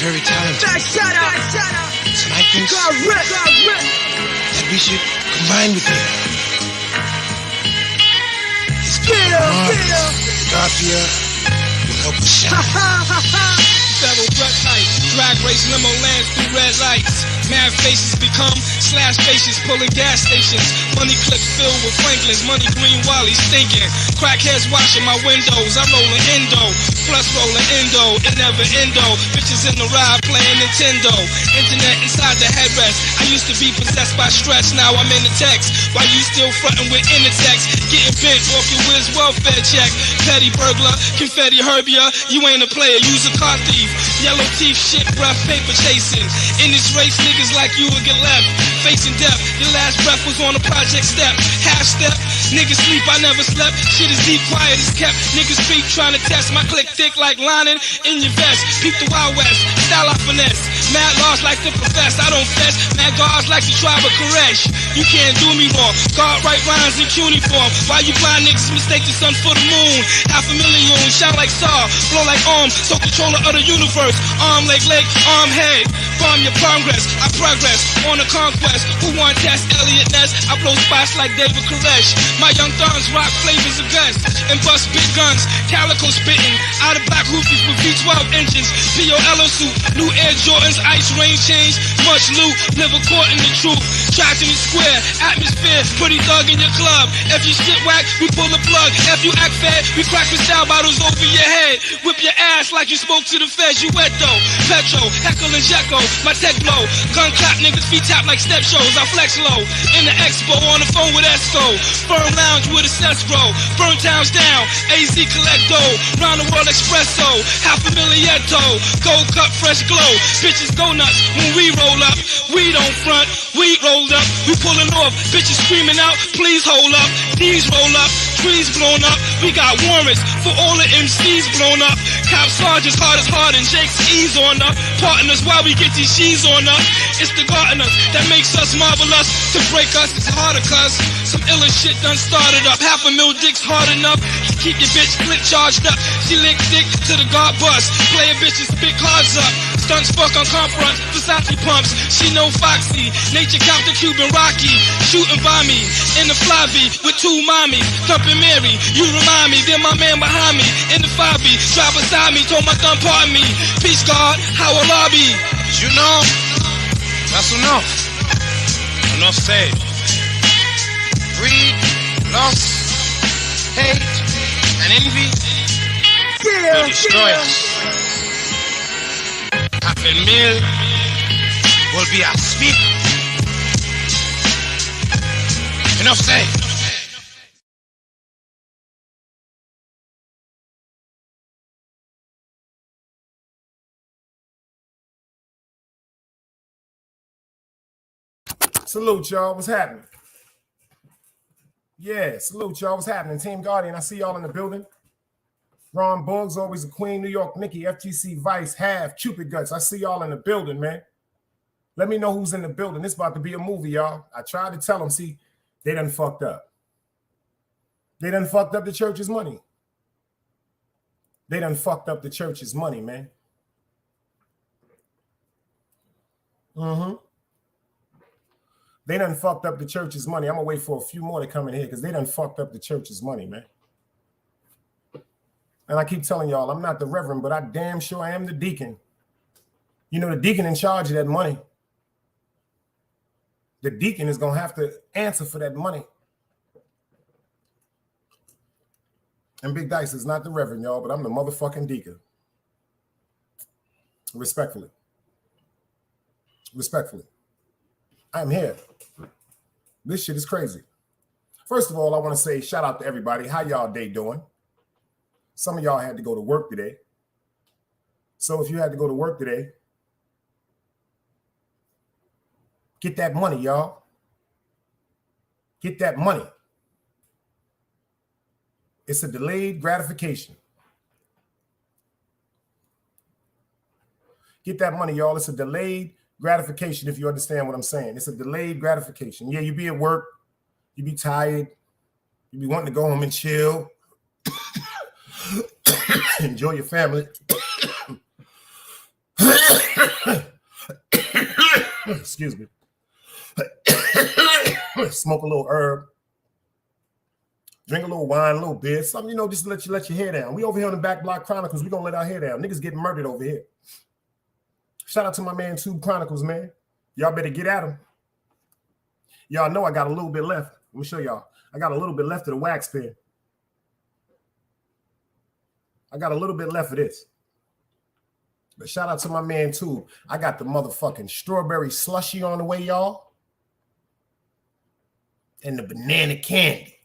very talented. Shut up. And I think that we should combine with him. Garfield will help us shine. Federal breath height, drag race limo lands through red lights. Mad faces become slash faces pulling gas stations. Money clips filled with Franklins, money green Wally stinking. Crackheads washing my windows, I'm rolling Indo. Plus rolling Indo, it never endo. Bitches in the ride playing Nintendo. Internet inside the headrest. I used to be possessed by stress, now I'm in the text. While you still frontin' with Intertext, getting bent off your whiz welfare check. Petty burglar, confetti herbia, you ain't a player, use a car thief. Yellow teeth, shit breath, paper chasing. In this race, niggas like you will get left. Facing death, your last breath was on a project step. Half step, niggas sleep, I never slept. Shit is deep, quiet is kept. Niggas speak, trying to test my click thick like lining in your vest. Peep the Wild West, style I finesse. Mad laws like to profess, I don't fess. Mad guards like the tribe of Koresh. You can't do me wrong, guard write rhymes in cuneiform. Why you blind niggas mistake the sun for the moon? 500,000, shine like star, blow like arm, so controller of the universe. Arm, leg, arm, head. Bomb your progress, I progress on a conquest. Who want test Elliot Ness? I blow spots like David Koresh. My young thuns rock flavors of guns and bust big guns. Calico spitting out of black hoopers with V12 engines. P.O.L.O. suit, new Air Jordans, ice rain change. Much loot, never caught in the truth. Tracked in the square, atmosphere, pretty thug in your club. If you shit whack, we pull the plug. If you act fat, we crack the style bottles over your head. Whip your ass like you spoke to the feds. You wet though, Petro, Heckle and Jekyll. My tech blow, gun clap, niggas feet tap like step shows. I flex low, in the expo, on the phone with Esco. Firm lounge with a cess bro. Burn towns down, AZ collect dough. Round the world espresso, 500,000 gold cup, fresh glow. Bitches go nuts when we roll up. We don't front, we rolled up. We pulling off, bitches screaming out, please hold up. These roll up, trees blown up. We got warrants for all the MCs blown up. Cop sergeants hard as hard and Jake's ease on up. Partners while we get these G's on up. It's the gardeners that makes us marvelous. To break us is harder cuz some iller shit done started up. 500,000 dicks hard enough to keep your bitch split charged up. She lick dick to the guard bus. Player bitches big cards up. Stunts fuck on confronts, Versace pumps. She know Foxy, nature Captain Cuban Rocky. Shooting by me in the fly-V with two mommies. Thumping Mary, you remind me. Then my man behind me in the 5B. Drive beside me, told my thumb pardon me. Peace God, how will I be? You know, that's enough. Enough said. Greed, lust, hate, and envy will destroy us. 500,000 will be our speaker. Enough said. Salute, y'all. What's happening? Yeah, salute, y'all. What's happening? Team Guardian, I see y'all in the building. Ron Buggs, always the Queen, New York, Nikki, FTC, Vice, Half, Cupid Guts. I see y'all in the building, man. Let me know who's in the building. It's about to be a movie, y'all. I tried to tell them, see, they done fucked up. They done fucked up the church's money. They done fucked up the church's money, man. They done fucked up the church's money. I'm going to wait for a few more to come in here because they done fucked up the church's money, man. And I keep telling y'all, I'm not the reverend, but I damn sure I am the deacon. You know, the deacon in charge of that money. The deacon is going to have to answer for that money. And Big Dice is not the reverend, y'all, but I'm the motherfucking deacon. Respectfully. Respectfully. I'm here. This shit is crazy. First of all, I want to say shout out to everybody. How y'all day doing? Some of y'all had to go to work today. So if you had to go to work today, get that money, y'all. Get that money. It's a delayed gratification. Get that money, y'all. It's a delayed gratification, if you understand what I'm saying. It's a delayed gratification. Yeah, you be at work, you be tired, you be wanting to go home and chill, enjoy your family. Excuse me. Smoke a little herb. Drink a little wine, a little beer, something, just to let your hair down. We over here on the Back Block Chronicles, we gonna let our hair down. Niggas getting murdered over here. Shout out to my man, Tube Chronicles, man. Y'all better get at him. Y'all know I got a little bit left. Let me show y'all. I got a little bit left of the wax pen. I got a little bit left of this. But shout out to my man, Tube. I got the motherfucking strawberry slushy on the way, y'all. And the banana candy.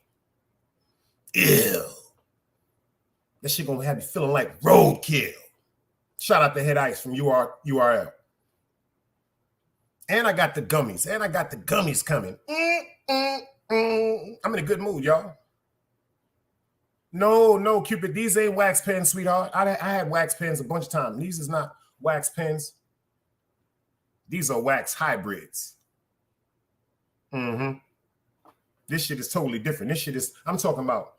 Ew. That shit gonna have you feeling like roadkill. Shout out to Head Ice from URL. And I got the gummies. Coming. I'm in a good mood, y'all. No, Cupid. These ain't wax pens, sweetheart. I had wax pens a bunch of times. These is not wax pens. These are wax hybrids. This shit is totally different. I'm talking about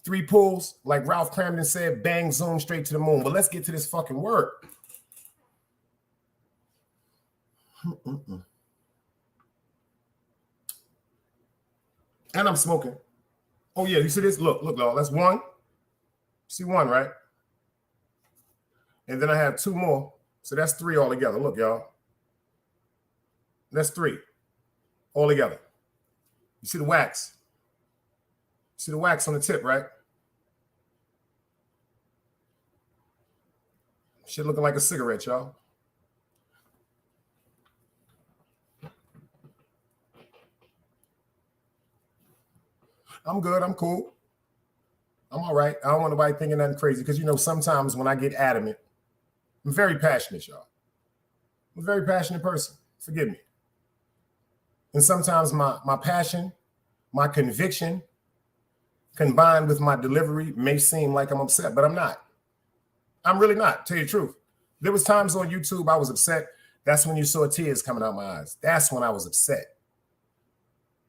3 pulls, like Ralph Cramden said, bang, zoom, straight to the moon. But let's get to this fucking work. And I'm smoking. Oh, yeah, you see this? Look, y'all, that's 1. See 1, right? And then I have 2 more. So that's 3 altogether. Look, y'all. That's 3 altogether. You see the wax? See the wax on the tip, right? Shit looking like a cigarette, y'all. I'm good. I'm cool. I'm all right. I don't want nobody thinking nothing crazy because, sometimes when I get adamant, I'm very passionate, y'all. I'm a very passionate person. Forgive me. And sometimes my passion, my conviction, combined with my delivery may seem like I'm upset, but I'm not. I'm really not, tell you the truth. There was times on YouTube I was upset. That's when you saw tears coming out my eyes. That's when I was upset.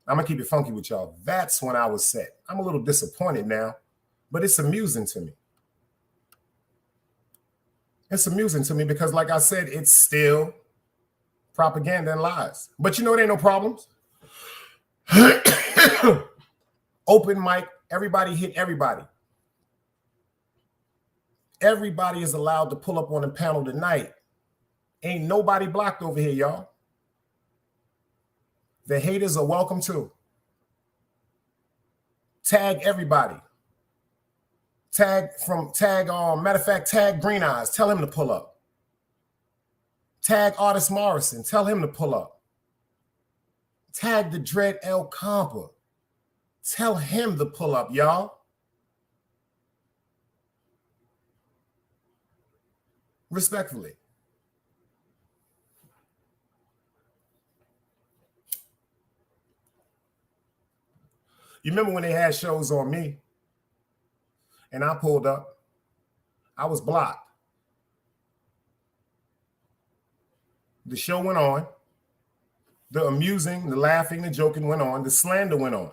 I'm going to keep it funky with y'all. That's when I was upset. I'm a little disappointed now, but it's amusing to me. It's amusing to me because, like I said, it's still propaganda and lies. But it ain't no problems. Open mic, everybody hit everybody. Everybody is allowed to pull up on the panel tonight. Ain't nobody blocked over here, y'all. The haters are welcome too. Tag everybody. Matter of fact, tag Green Eyes. Tell him to pull up. Tag Artist Morrison. Tell him to pull up. Tag the Dread El Compa. Tell him to pull up, y'all. Respectfully. You remember when they had shows on me and I pulled up, I was blocked. The show went on. The amusing, the laughing, the joking went on. The slander went on.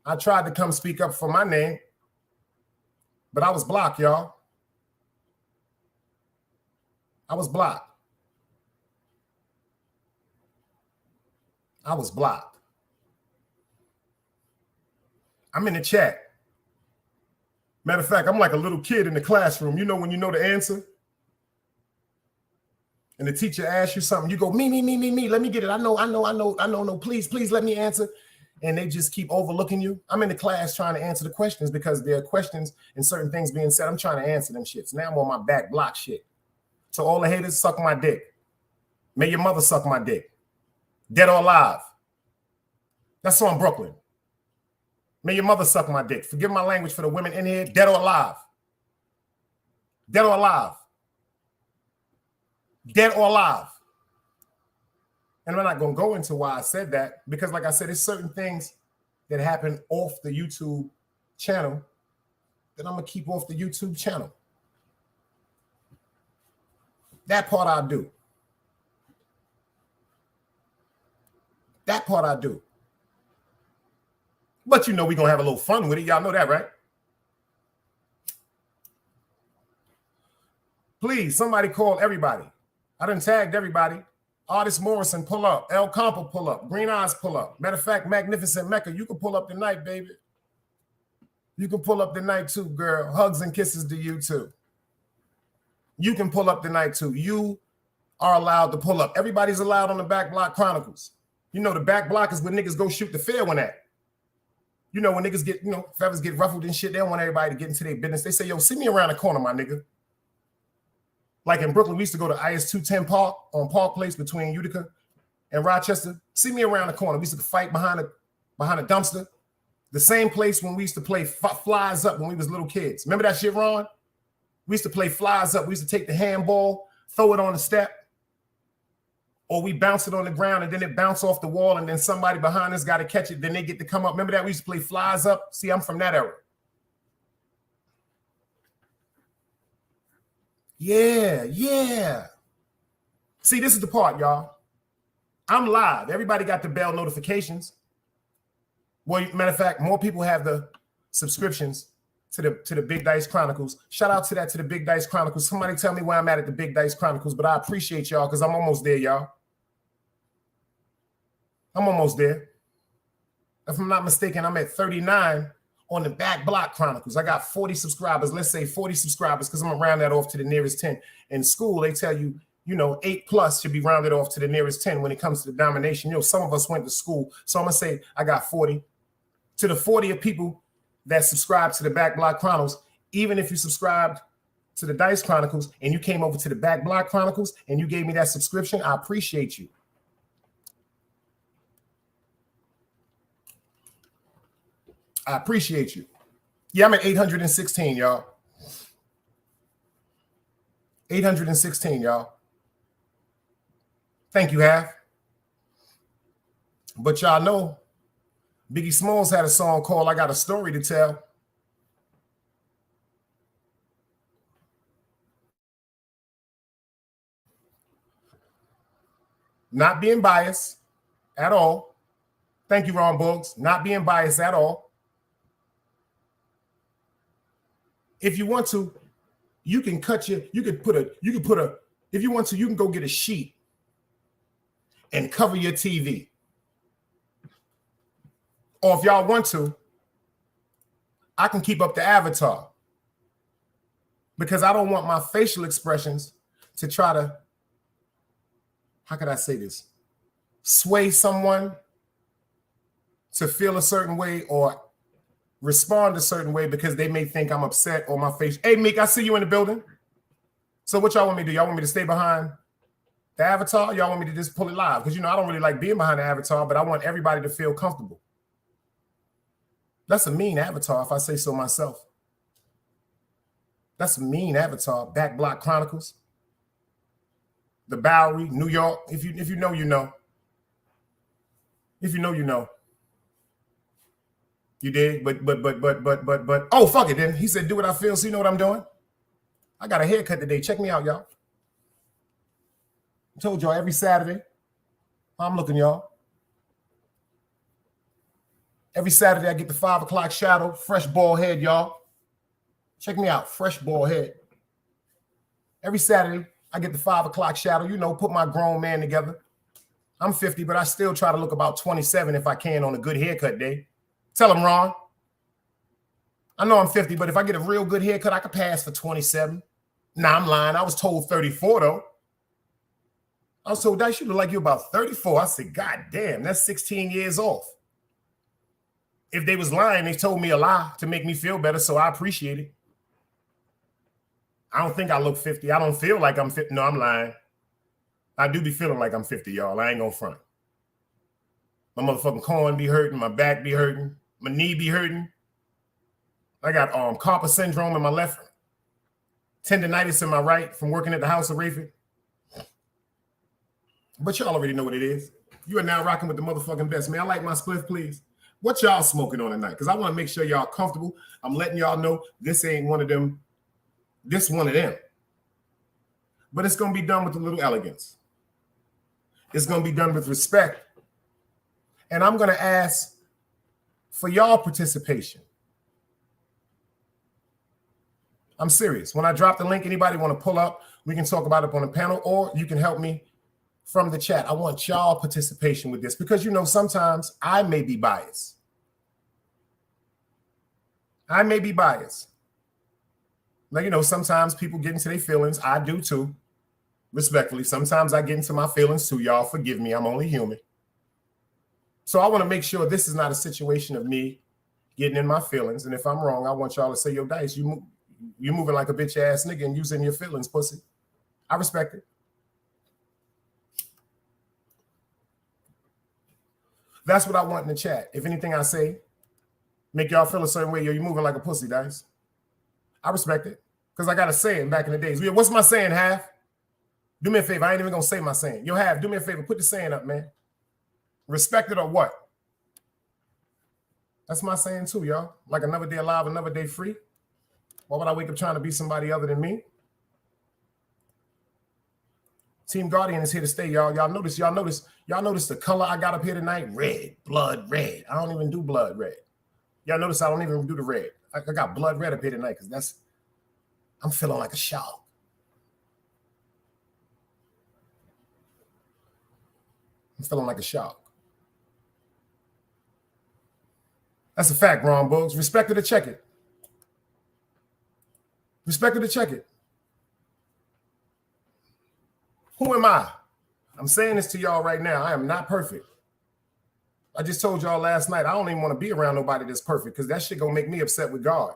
I tried to come speak up for my name, but I was blocked, y'all. I was blocked. I was blocked. I'm in the chat. Matter of fact, I'm like a little kid in the classroom. When you know the answer? And the teacher asks you something, you go, me. Let me get it. I know. No, please let me answer. And they just keep overlooking you. I'm in the class trying to answer the questions because there are questions and certain things being said. I'm trying to answer them shits. Now I'm on my back block shit. So all the haters, suck my dick. May your mother suck my dick. Dead or alive. That's on Brooklyn. May your mother suck my dick. Forgive my language for the women in here. Dead or alive. Dead or alive. Dead or alive. And I'm not going to go into why I said that because, like I said, there's certain things that happen off the YouTube channel that I'm going to keep off the YouTube channel. That part I do. That part I do. But we're going to have a little fun with it. Y'all know that, right? Please, somebody call everybody. I done tagged everybody. Artist Morrison, pull up. El Campo, pull up. Green Eyes, pull up. Matter of fact, Magnificent Mecca, you can pull up tonight, baby. You can pull up tonight too, girl. Hugs and kisses to you too. You can pull up tonight too. You are allowed to pull up. Everybody's allowed on the Back Block Chronicles. You know, the back block is where niggas go shoot the fair one at. You know, when niggas get, feathers get ruffled and shit, they don't want everybody to get into their business. They say, yo, see me around the corner, my nigga. Like in Brooklyn, we used to go to IS 210 Park on Park Place between Utica and Rochester. See me around the corner. We used to fight behind a dumpster. The same place when we used to play flies up when we was little kids. Remember that shit, Ron? We used to play flies up. We used to take the handball, throw it on the step, or we bounce it on the ground and then it bounce off the wall and then somebody behind us got to catch it. Then they get to come up. Remember that? We used to play flies up. See, I'm from that era. Yeah. See, this is the part, y'all. I'm live. Everybody got the bell notifications. Well, matter of fact, more people have the subscriptions to the Big Dice Chronicles. Shout out to the Big Dice Chronicles. Somebody tell me where I'm at the Big Dice Chronicles, but I appreciate y'all because I'm almost there, y'all. I'm almost there. If I'm not mistaken, I'm at 39 on the Back Block Chronicles. I got 40 subscribers. Let's say 40 subscribers because I'm going to round that off to the nearest 10. In school, they tell you, 8 plus should be rounded off to the nearest 10 when it comes to the domination. Some of us went to school. So I'm going to say I got 40. To the 40 of people that subscribe to the Back Block Chronicles, even if you subscribed to the Dice Chronicles and you came over to the Back Block Chronicles and you gave me that subscription, I appreciate you. I appreciate you. Yeah, I'm at 816, y'all. 816, y'all. Thank you, Half. But y'all know, Biggie Smalls had a song called I Got a Story to Tell. Not being biased at all. Thank you, Ron Boggs. Not being biased at all. If you want to, you can if you want to, you can go get a sheet and cover your TV. Or if y'all want to, I can keep up the avatar because I don't want my facial expressions to try to, how could I say this? Sway someone to feel a certain way or respond a certain way because they may think I'm upset or my face. Hey, Meek, I see you in the building. So what y'all want me to do? Y'all want me to stay behind the avatar? Y'all want me to just pull it live? Because, I don't really like being behind the avatar, but I want everybody to feel comfortable. That's a mean avatar, if I say so myself. That's a mean avatar. Back Block Chronicles. The Bowery, New York. If you know, you know. If you know, you know. You did, but. Oh, fuck it then. He said, do what I feel, so you know what I'm doing? I got a haircut today. Check me out, y'all. I told y'all every Saturday. I'm looking, y'all. Every Saturday, I get the 5 o'clock shadow, fresh bald head, y'all. Check me out, fresh bald head. Every Saturday, I get the 5 o'clock shadow, put my grown man together. I'm 50, but I still try to look about 27 if I can on a good haircut day. Tell him, Ron. I know I'm 50, but if I get a real good haircut, I could pass for 27. Nah, I'm lying. I was told 34, though. I was told, Dice, you look like you're about 34. I said, God damn, that's 16 years off. If they was lying, they told me a lie to make me feel better, so I appreciate it. I don't think I look 50. I don't feel like I'm 50. No, I'm lying. I do be feeling like I'm 50, y'all. I ain't gonna front. My motherfucking corn be hurting. My back be hurting. My knee be hurting. I got carpal syndrome in my left, tendonitis in my right from working at the House of Rayford. But y'all already know what it is. You are now rocking with the motherfucking best. Man, I like my spliff, please. What y'all smoking on tonight? Because I want to make sure y'all comfortable. I'm letting y'all know this ain't one of them. This one of them. But it's going to be done with a little elegance. It's going to be done with respect. And I'm going to ask for y'all participation. I'm serious. When I drop the link, anybody want to pull up, we can talk about it on the panel, or you can help me from the chat. I want y'all participation with this because, you know, sometimes I may be biased. I may be biased. Like, you know, sometimes people get into their feelings. I do too, respectfully. Sometimes I get into my feelings too. Y'all forgive me. I'm only human. So I want to make sure this is not a situation of me getting in my feelings. And if I'm wrong, I want y'all to say, yo, Dice, you moving like a bitch ass nigga and using your feelings, pussy. I respect it. That's what I want in the chat. If anything I say make y'all feel a certain way, yo, you moving like a pussy, Dice, I respect it. Because I got a saying back in the days. What's my saying, Half? Do me a favor. I ain't even going to say my saying. Yo, Half, do me a favor. Put the saying up, man. Respect it or what? That's my saying too, y'all. Like another day alive, another day free. Why would I wake up trying to be somebody other than me? Team Guardian is here to stay, y'all. Y'all notice the color I got up here tonight? Red, blood red. I don't even do blood red. Y'all notice I don't even do the red. I got blood red up here tonight because I'm feeling like a shark. I'm feeling like a shark. That's a fact, Ron Buggs. Respect it or check it. Respect it or check it. Who am I? I'm saying this to y'all right now. I am not perfect. I just told y'all last night, I don't even want to be around nobody that's perfect because that shit gonna make me upset with God.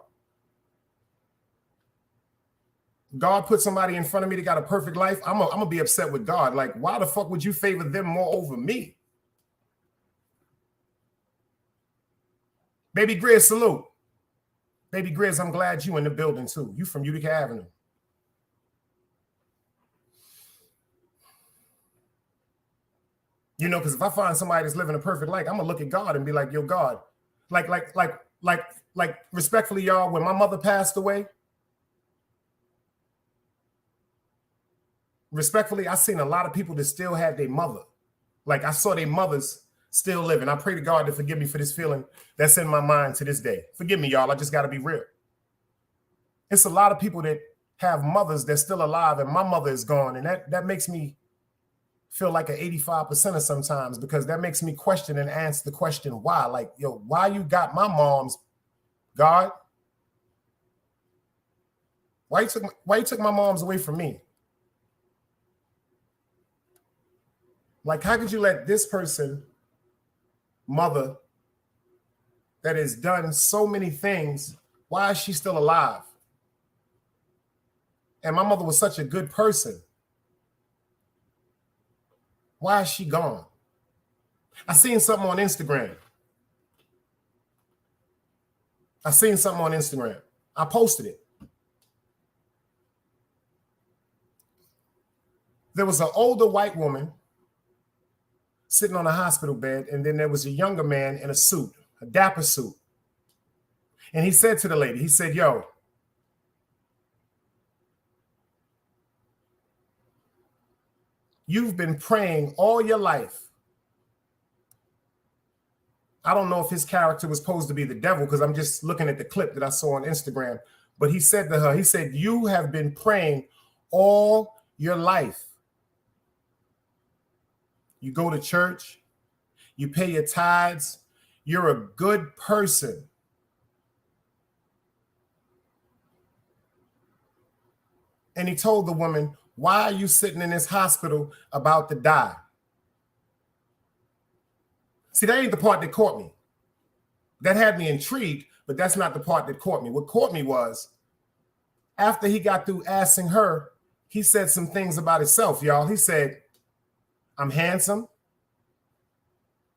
God put somebody in front of me that got a perfect life. I'm gonna be upset with God. Like, why the fuck would you favor them more over me? Baby Grizz, salute. Baby Grizz, I'm glad you in the building too. You from Utica Avenue. You know, because if I find somebody that's living a perfect life, I'm gonna look at God and be like, yo, God, like respectfully, y'all, when my mother passed away, respectfully, I seen a lot of people that still had their mother. Like I saw their mothers still living. I pray to God to forgive me for this feeling that's in my mind to this day. Forgive me, y'all. I just got to be real. It's a lot of people that have mothers that's still alive and my mother is gone. And that makes me feel like an 85% sometimes because that makes me question and answer the question, why? Like, yo, why you got my mom's, God? Why you took my mom's away from me? Like, how could you let this person, mother, that has done so many things, why is she still alive? And my mother was such a good person. Why is she gone? I seen something on Instagram. I posted it. There was an older white woman sitting on a hospital bed, and then there was a younger man in a suit, a dapper suit. And he said to the lady, he said, yo, you've been praying all your life. I don't know if his character was supposed to be the devil because I'm just looking at the clip that I saw on Instagram. But he said to her, he said, you have been praying all your life. You go to church, you pay your tithes, you're a good person. And he told the woman, why are you sitting in this hospital about to die? See, that ain't the part that caught me. That had me intrigued, but that's not the part that caught me. What caught me was after he got through asking her, he said some things about himself, y'all. He said, I'm handsome.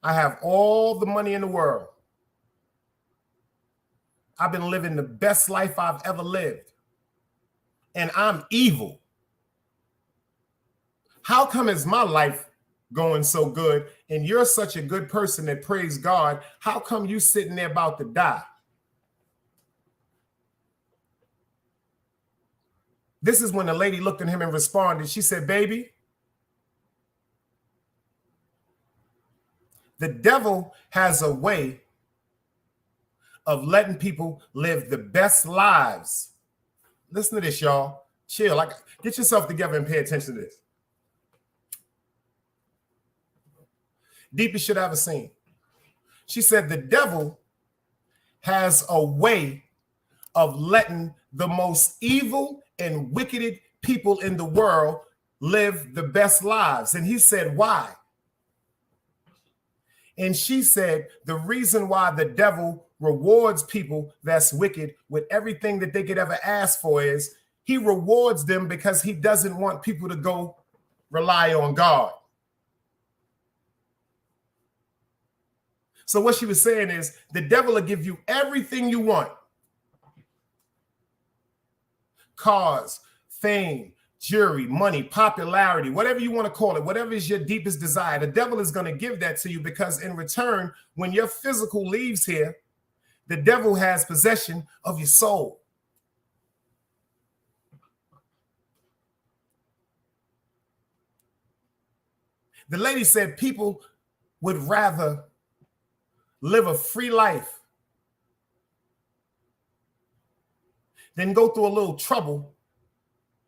I have all the money in the world. I've been living the best life I've ever lived. And I'm evil. How come is my life going so good and you're such a good person that praise God? How come you sitting there about to die? This is when the lady looked at him and responded. She said, baby, the devil has a way of letting people live the best lives Listen to this, y'all. Chill. Like, get yourself together and pay attention to this. Deepest shit I ever seen. She said the devil has a way of letting the most evil and wicked people in the world live the best lives. And he said, why? And she said, the reason why the devil rewards people that's wicked with everything that they could ever ask for is he rewards them because he doesn't want people to go rely on God. So what she was saying is the devil will give you everything you want. Cars, fame, jewelry, money, popularity, whatever you want to call it, whatever is your deepest desire, the devil is going to give that to you because in return, when your physical leaves here, the devil has possession of your soul. The lady said people would rather live a free life than go through a little trouble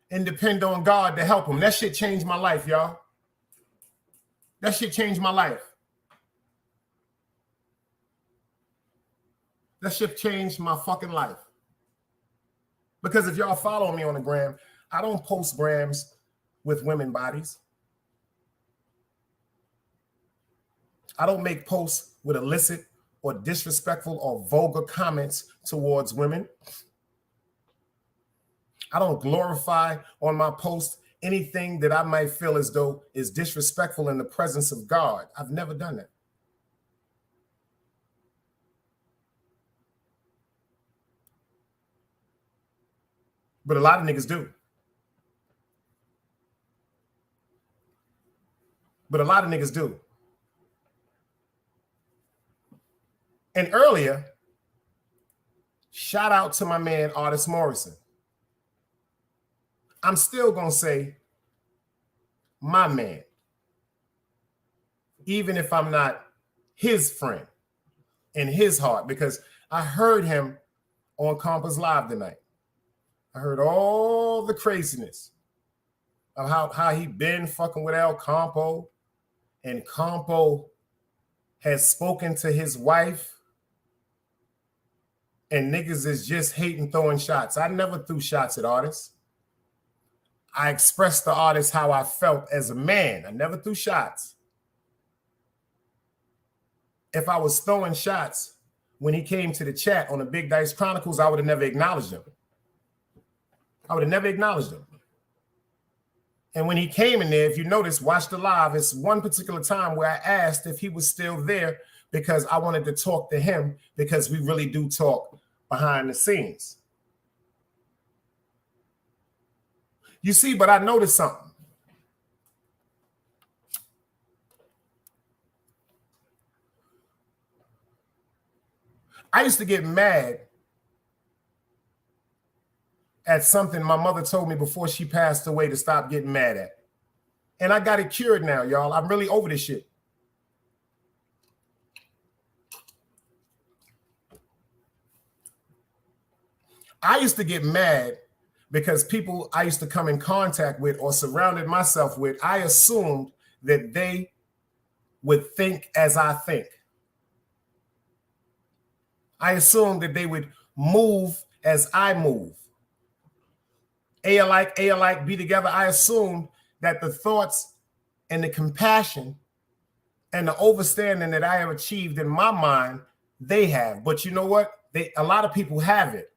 and depend on God to help them. That shit changed my life, y'all. That shit changed my life. That shit changed my fucking life. Because if y'all follow me on the gram, I don't post grams with women bodies. I don't make posts with illicit or disrespectful or vulgar comments towards women. I don't glorify on my post anything that I might feel as though is disrespectful in the presence of God. I've never done that. But a lot of niggas do. But a lot of niggas do. And earlier, shout out to my man, Artist Morrison. I'm still going to say my man, even if I'm not his friend in his heart, because I heard him on Compass Live tonight. I heard all the craziness of how he been fucking with El Campo, and Campo has spoken to his wife, and niggas is just hating throwing shots. I never threw shots at artists. I expressed to artists how I felt as a man. I never threw shots. If I was throwing shots when he came to the chat on the Big Dice Chronicles, I would have never acknowledged him. I would have never acknowledged him. And when he came in there, if you notice, watch the live, it's one particular time where I asked if he was still there because I wanted to talk to him because we really do talk behind the scenes. You see, but I noticed something. I used to get mad at something my mother told me before she passed away to stop getting mad at. And I got it cured now, y'all. I'm really over this shit. I used to get mad because people I used to come in contact with or surrounded myself with, I assumed that they would think as I think. I assumed that they would move as I move. A alike, be together. I assumed that the thoughts and the compassion and the overstanding that I have achieved in my mind, they have. But you know what? A lot of people have it.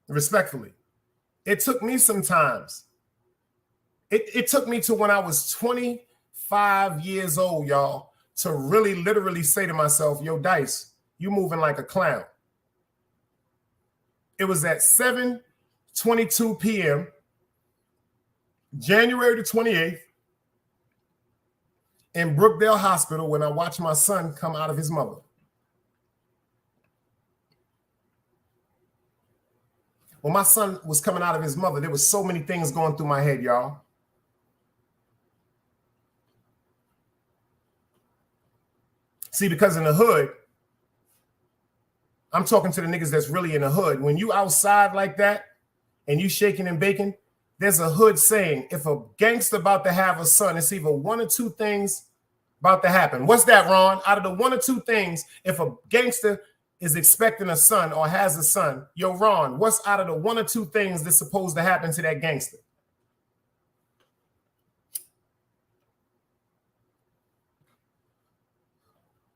Respectfully. It took me some times. It took me to when I was 25 years old, y'all, to really literally say to myself, yo, Dice, you moving like a clown. It was at 7:22 p.m., January the 28th, in Brookdale Hospital when I watched my son come out of his mother. When my son was coming out of his mother, there was so many things going through my head, y'all. See, because in the hood, I'm talking to the niggas that's really in the hood. When you outside like that and you shaking and baking, there's a hood saying, if a gangster about to have a son, it's either one or two things about to happen. What's that, Ron? Out of the one or two things, if a gangster is expecting a son or has a son, yo, Ron, what's out of the one or two things that's supposed to happen to that gangster?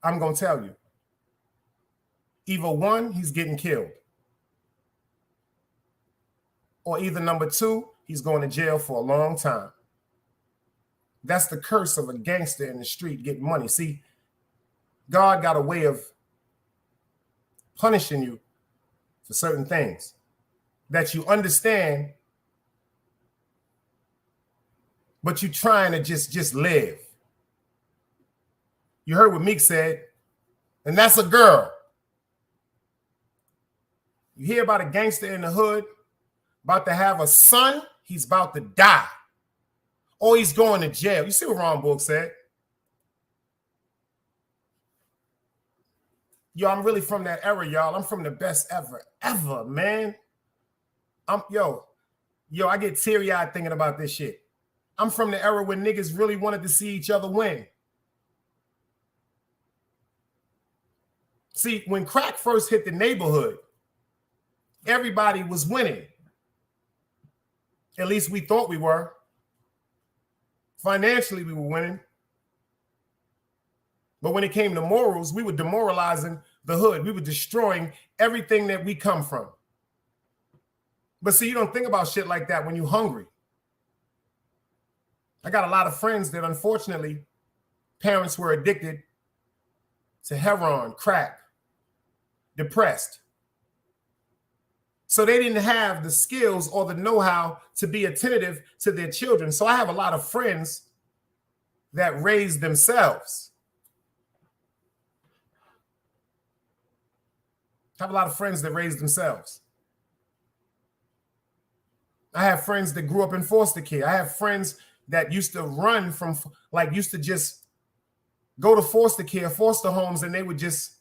I'm going to tell you. Either one, he's getting killed. Or either number two, he's going to jail for a long time. That's the curse of a gangster in the street getting money. See, God got a way of punishing you for certain things that you understand, but you trying to just live. You heard what Meek said, and that's a girl. You hear about a gangster in the hood about to have a son, he's about to die. Or he's going to jail. You see what Ron Book said? Yo, I'm really from that era, y'all. I'm from the best ever, man. Yo, I get teary-eyed thinking about this shit. I'm from the era when niggas really wanted to see each other win. See, when crack first hit the neighborhood, everybody was winning. At least we thought we were. Financially, we were winning. But when it came to morals, we were demoralizing the hood. We were destroying everything that we come from. But see, you don't think about shit like that when you're hungry. I got a lot of friends that, unfortunately, parents were addicted to heroin, crack, depressed. So they didn't have the skills or the know-how to be attentive to their children. So I have a lot of friends that raised themselves. I have a lot of friends that raised themselves. I have friends that grew up in foster care. I have friends that used to run from, used to just go to foster care, foster homes, and they would just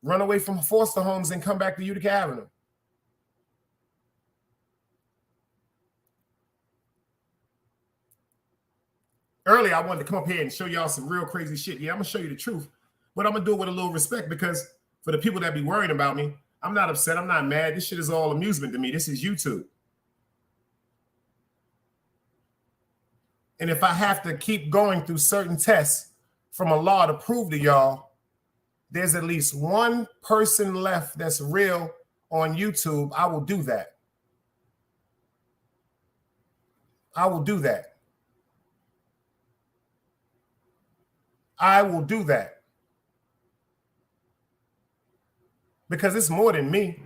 run away from foster homes and come back to Utica Avenue. Earlier, I wanted to come up here and show y'all some real crazy shit. Yeah, I'm going to show you the truth, but I'm going to do it with a little respect because for the people that be worrying about me, I'm not upset. I'm not mad. This shit is all amusement to me. This is YouTube. And if I have to keep going through certain tests from a law to prove to y'all, there's at least one person left that's real on YouTube, I will do that. I will do that. I will do that. Because it's more than me.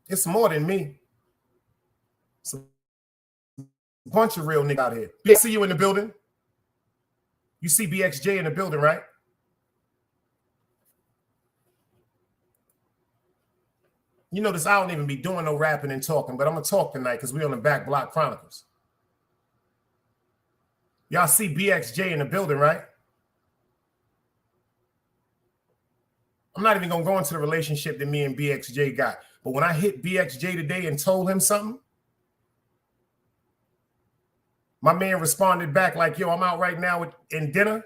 It's more than me. It's a bunch of real niggas out here. I see you in the building. You see BXJ in the building, right? You notice I don't even be doing no rapping and talking, but I'm going to talk tonight because we're on the Back Block Chronicles. Y'all see BXJ in the building, right? I'm not even going to go into the relationship that me and BXJ got. But when I hit BXJ today and told him something, my man responded back like, yo, I'm out right now in dinner.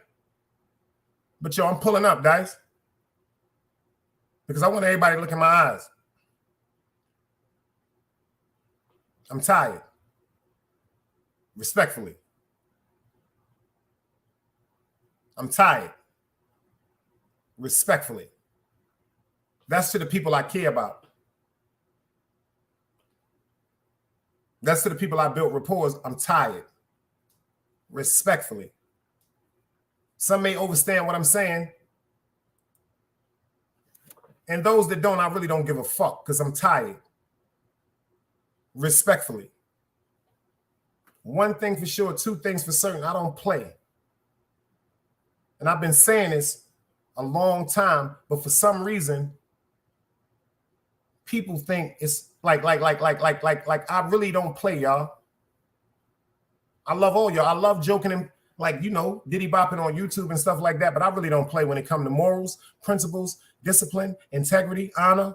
But yo, I'm pulling up, guys. Because I want everybody to look in my eyes. I'm tired. Respectfully. I'm tired. Respectfully. That's to the people I care about. That's to the people I built rapport. I'm tired. Respectfully. Some may understand what I'm saying. And those that don't, I really don't give a fuck because I'm tired. Respectfully. One thing for sure, two things for certain, I don't play. And I've been saying this a long time, but for some reason, people think it's like I really don't play, y'all. I love all y'all. I love joking and like, you know, Diddy bopping on YouTube and stuff like that, but I really don't play when it comes to morals, principles, discipline, integrity, honor,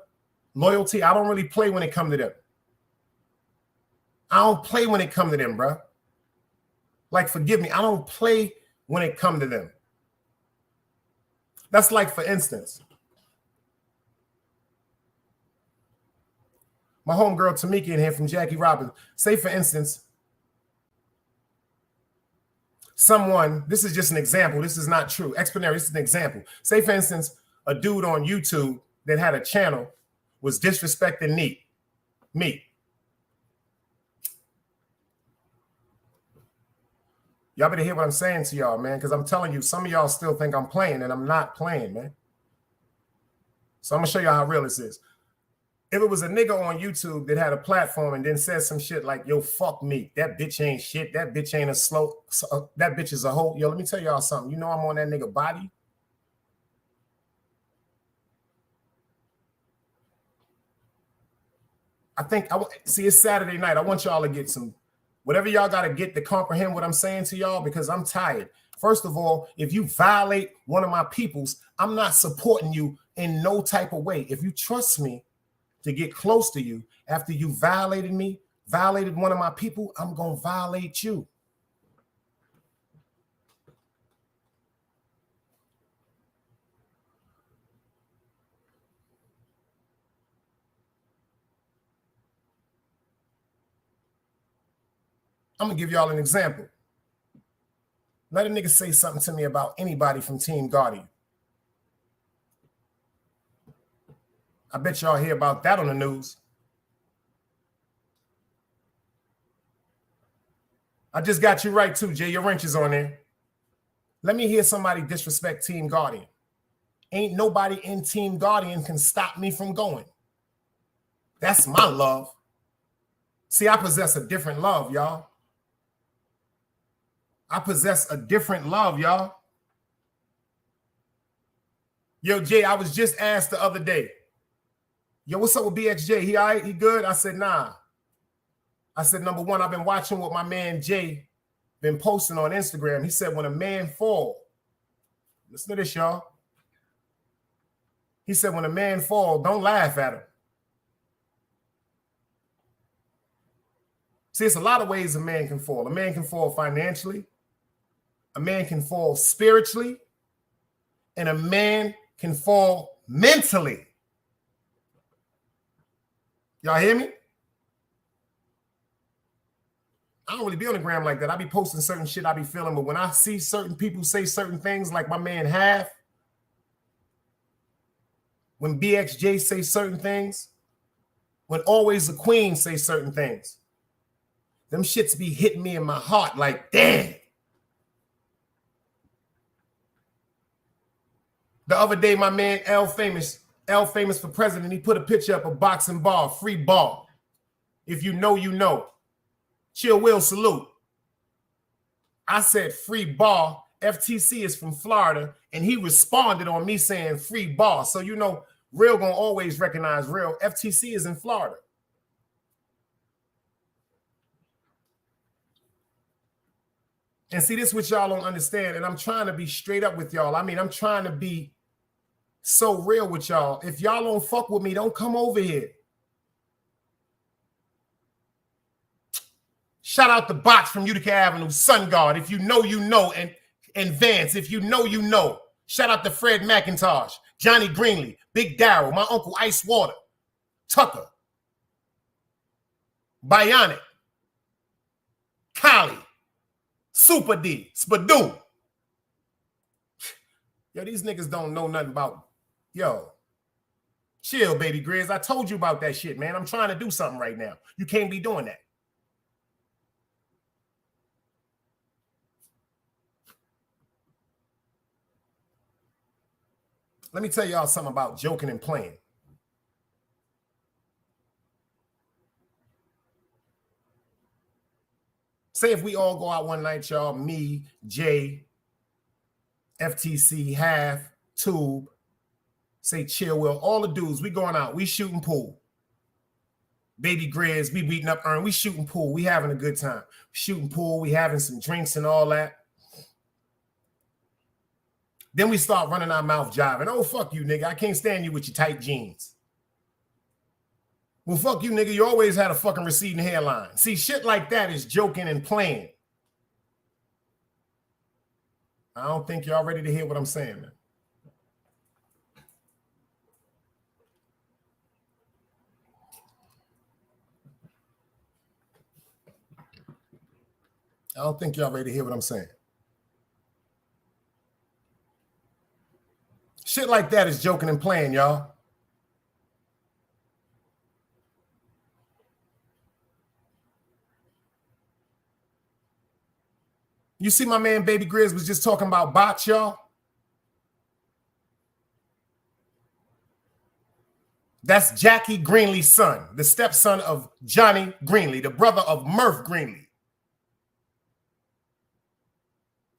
loyalty. I don't really play when it comes to them. I don't play when it comes to them, bro. Like, forgive me, I don't play when it comes to them. That's like, for instance, my homegirl Tamika in here from Jackie Robinson. Say, for instance, someone, this is just an example. This is not true. Explanatory, this is an example. Say, for instance, a dude on YouTube that had a channel was disrespecting me. Y'all better hear what I'm saying to y'all, man, because I'm telling you, some of y'all still think I'm playing, and I'm not playing, man. So I'm going to show y'all how real this is. If it was a nigga on YouTube that had a platform and then said some shit like, yo, fuck me, that bitch ain't shit, that bitch ain't a slow, that bitch is a hoe. Yo, let me tell y'all something. You know I'm on that nigga body. See, it's Saturday night. I want y'all to get some, whatever y'all got to get to comprehend what I'm saying to y'all, because I'm tired. First of all, if you violate one of my peoples, I'm not supporting you in no type of way. If you trust me to get close to you after you violated me, violated one of my people, I'm going to violate you. I'm going to give y'all an example. Let a nigga say something to me about anybody from Team Guardian. I bet y'all hear about that on the news. I just got you right too, Jay. Your wrench is on there. Let me hear somebody disrespect Team Guardian. Ain't nobody in Team Guardian can stop me from going. That's my love. See, I possess a different love, y'all. I possess a different love, y'all. Yo, Jay, I was just asked the other day, yo, what's up with BXJ? He all right? He good? I said, nah. I said, number one, I've been watching what my man Jay been posting on Instagram. He said, when a man fall, listen to this, y'all. He said, when a man fall, don't laugh at him. See, it's a lot of ways a man can fall. A man can fall financially. A man can fall spiritually. And a man can fall mentally. Y'all hear me? I don't really be on the gram like that. I be posting certain shit I be feeling, but when I see certain people say certain things like my man Half, when BXJ say certain things, when Always the Queen say certain things, them shits be hitting me in my heart like, damn. The other day, my man L Famous for president, he put a picture up of boxing ball, free ball. If you know, you know. Chill Will, salute. I said free ball. FTC is from Florida, and he responded on me saying free ball. So, you know, real gonna always recognize real. FTC is in Florida. And see, this is what y'all don't understand, and I'm trying to be straight up with y'all. I mean, I'm trying to be so real with y'all. If y'all don't fuck with me, don't come over here. Shout out the box from Utica Avenue, Sun Guard. If you know, you know. And Vance, if you know, you know. Shout out to Fred McIntosh, Johnny Greenlee, Big Darryl, my uncle Ice Water, Tucker, Bionic, Collie, Super D, Spadoo. Yo, these niggas don't know nothing about, yo, chill, baby Grizz. I told you about that shit, man. I'm trying to do something right now. You can't be doing that. Let me tell y'all something about joking and playing. Say if we all go out one night, y'all, me, Jay, FTC, Half, Tube, say Chill Will, all the dudes, we going out, we shooting pool. Baby Grizz, we beating up Earn, we shooting pool, we having a good time. Shooting pool, we having some drinks and all that. Then we start running our mouth jiving. Oh, fuck you, nigga. I can't stand you with your tight jeans. Well, fuck you, nigga. You always had a fucking receding hairline. See, shit like that is joking and playing. I don't think y'all ready to hear what I'm saying, man. I don't think y'all ready to hear what I'm saying. Shit like that is joking and playing, y'all. You see my man Baby Grizz was just talking about bots, y'all? That's Jackie Greenlee's son, the stepson of Johnny Greenlee, the brother of Murph Greenlee.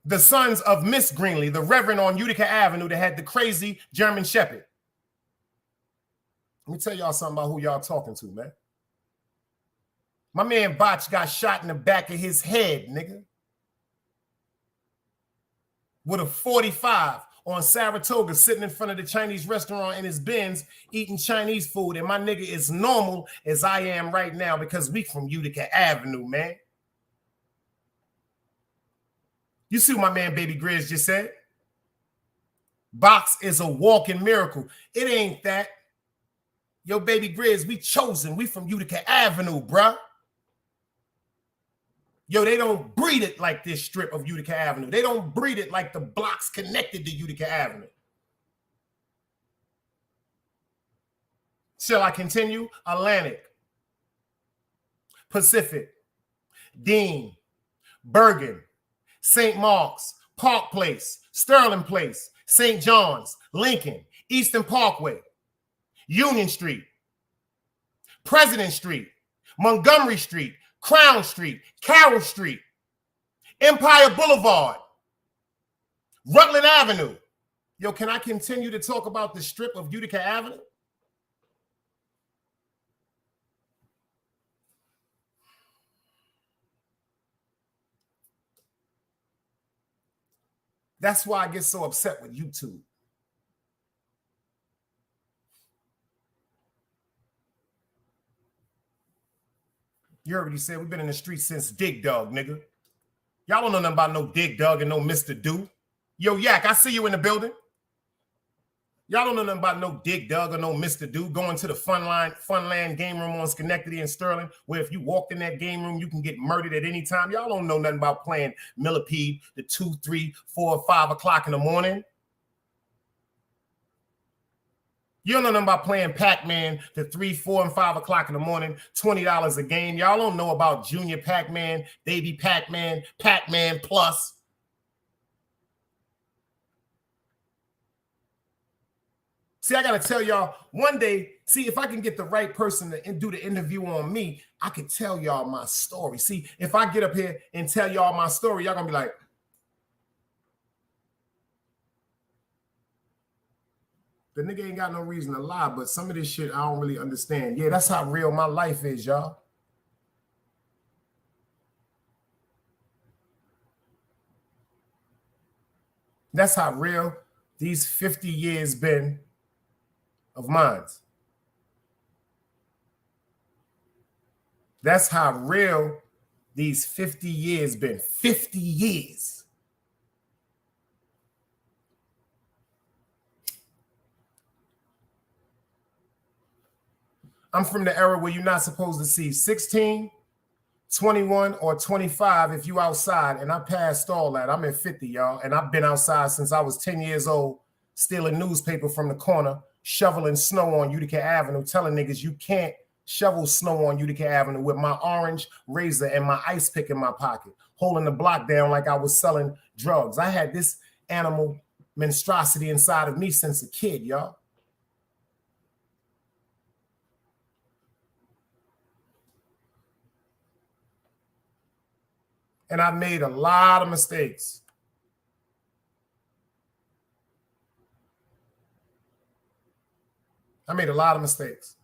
The sons of Miss Greenlee, the Reverend on Utica Avenue that had the crazy German Shepherd. Let me tell y'all something about who y'all talking to, man. My man Botch got shot in the back of his head, nigga, with a 45 on Saratoga, sitting in front of the Chinese restaurant in his Benz, eating Chinese food. And my nigga is normal as I am right now because we from Utica Avenue, man. You see what my man Baby Grizz just said? Box is a walking miracle. It ain't that. Yo, Baby Grizz, we chosen. We from Utica Avenue, bruh. Yo, they don't breed it like this strip of Utica Avenue. They don't breed it like the blocks connected to Utica Avenue. Shall I continue? Atlantic, Pacific, Dean, Bergen, St. Mark's, Park Place, Sterling Place, St. John's, Lincoln, Eastern Parkway, Union Street, President Street, Montgomery Street, Crown Street, Carroll Street, Empire Boulevard, Rutland Avenue. Yo, can I continue to talk about the strip of Utica Avenue? That's why I get so upset with YouTube. You already said we've been in the streets since Dig Dug, nigga. Y'all don't know nothing about no Dig Dug and no Mr. Do. Yo, Yak, I see you in the building. Y'all don't know nothing about no Dig Dug or no Mr. Do going to the Funland game room on Schenectady and Sterling, where if you walked in that game room, you can get murdered at any time. Y'all don't know nothing about playing Millipede to 2, 3, 4, 5 o'clock in the morning. You don't know nothing about playing Pac-Man to 3, 4, and 5 o'clock in the morning, $20 a game. Y'all don't know about Junior Pac-Man, Baby Pac-Man, Pac-Man Plus. See, I got to tell y'all, one day, see, if I can get the right person to do the interview on me, I can tell y'all my story. See, if I get up here and tell y'all my story, y'all going to be like, the nigga ain't got no reason to lie, but some of this shit I don't really understand. Yeah, that's how real my life is, y'all. That's how real these 50 years been of mine. That's how real these 50 years been. 50 years. I'm from the era where you're not supposed to see 16, 21, or 25 if you outside, and I passed all that. I'm at 50, y'all, and I've been outside since I was 10 years old, stealing newspaper from the corner, shoveling snow on Utica Avenue, telling niggas you can't shovel snow on Utica Avenue with my orange razor and my ice pick in my pocket, holding the block down like I was selling drugs. I had this animal monstrosity inside of me since a kid, y'all. And I made a lot of mistakes. I made a lot of mistakes.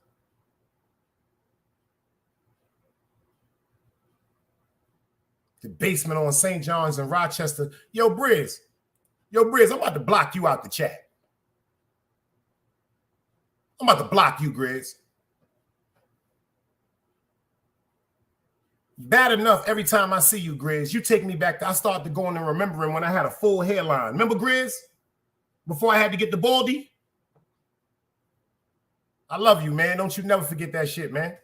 The basement on St. John's in Rochester. Yo, Briz, Yo, Grizz, I'm about to block you out the chat. I'm about to block you, Grizz. Bad enough every time I see you, Grizz. You take me back. I start to going and remembering when I had a full hairline. Remember, Grizz? Before I had to get the baldy? I love you, man. Don't you never forget that shit, man.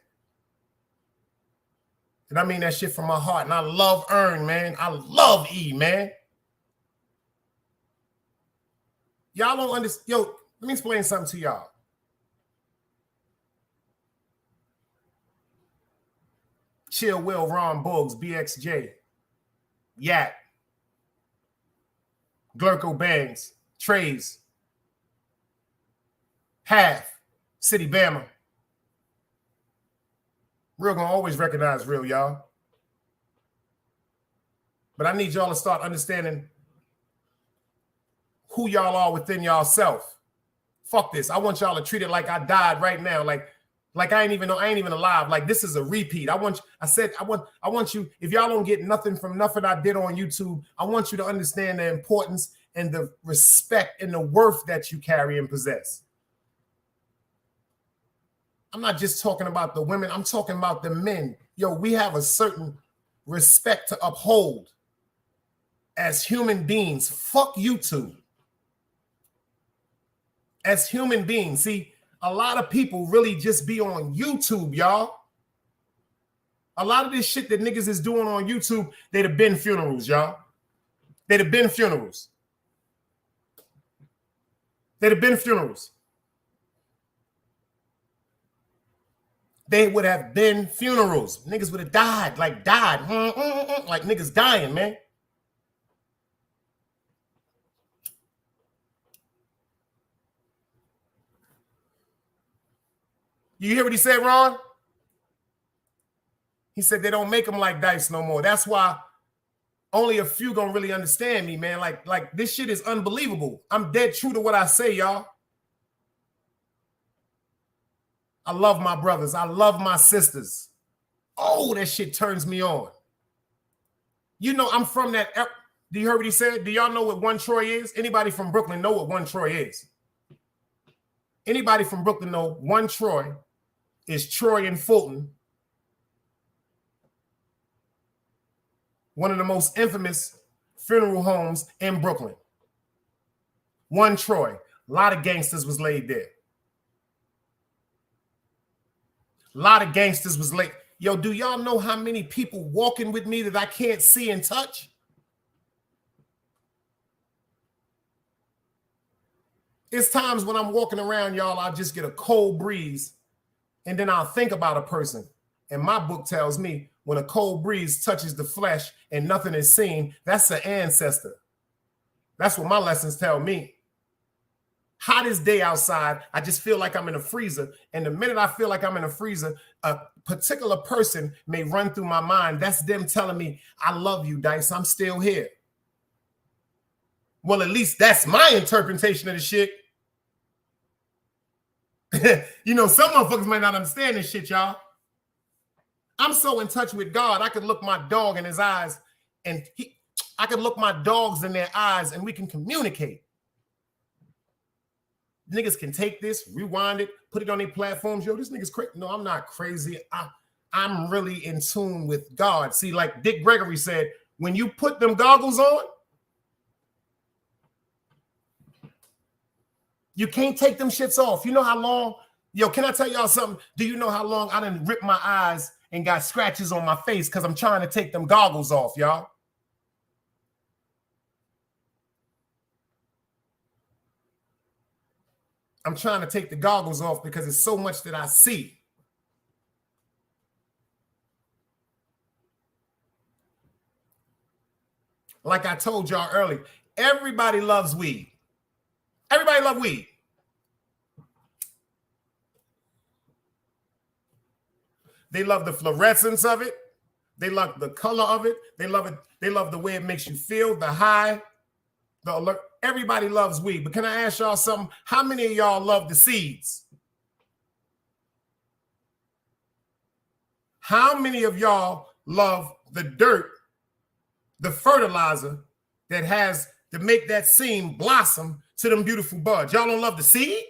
And I mean that shit from my heart. And I love Earn, man. I love E, man. Y'all don't understand. Yo, let me explain something to y'all. Chill Will, Ron Boggs, BXJ, Yak, Glurko Bangs, Trays, Half, City Bama. Real gonna always recognize real, y'all. But I need y'all to start understanding who y'all are within y'allself. Fuck this. I want y'all to treat it like I died right now. Like I ain't even alive. Like this is a repeat. I want you, if y'all don't get nothing from nothing I did on YouTube, I want you to understand the importance and the respect and the worth that you carry and possess. I'm not just talking about the women. I'm talking about the men. Yo, we have a certain respect to uphold as human beings. Fuck YouTube. As human beings. See, a lot of people really just be on YouTube, y'all. A lot of this shit that niggas is doing on YouTube, they'd have been funerals, y'all. They'd have been funerals. They'd have been funerals. They would have been funerals. Niggas would have died, like niggas dying, man. You hear what he said, Ron? He said they don't make them like dice no more. That's why only a few gonna really understand me, man. Like this shit is unbelievable. I'm dead true to what I say, y'all. I love my brothers. I love my sisters. Oh, that shit turns me on. You know, I'm from that. Do you hear what he said? Do y'all know what 1 Troy is? Anybody from Brooklyn know what 1 Troy is? Anybody from Brooklyn know 1 Troy is Troy and Fulton, one of the most infamous funeral homes in Brooklyn. 1 Troy. A lot of gangsters was laid there. A lot of gangsters was laid. Yo, do y'all know how many people walking with me that I can't see and touch? It's times when I'm walking around, y'all, I'll just get a cold breeze and then I'll think about a person. And my book tells me when a cold breeze touches the flesh and nothing is seen, that's an ancestor. That's what my lessons tell me. Hottest day outside, I just feel like I'm in a freezer. And the minute I feel like I'm in a freezer, a particular person may run through my mind. That's them telling me, I love you, Dice. I'm still here. Well, at least that's my interpretation of the shit. You know, some motherfuckers might not understand this shit, y'all. I'm so in touch with God, I could look my dog in his eyes and I could look my dogs in their eyes and we can communicate. Niggas can take this, rewind it, put it on their platforms. Yo, this nigga's crazy. No, I'm not crazy. I'm really in tune with God. See, like Dick Gregory said, when you put them goggles on, you can't take them shits off. You know how long? Yo, can I tell y'all something? Do you know how long I done ripped my eyes and got scratches on my face because I'm trying to take them goggles off, y'all? I'm trying to take the goggles off because it's so much that I see. Like I told y'all earlier, everybody loves weed. Everybody loves weed. They love the fluorescence of it. They love the color of it. They love it. They love the way it makes you feel, the high, the alert. Everybody loves weed. But can I ask y'all something? How many of y'all love the seeds? How many of y'all love the dirt, the fertilizer that has to make that seam blossom to them beautiful buds. Y'all don't love the seed?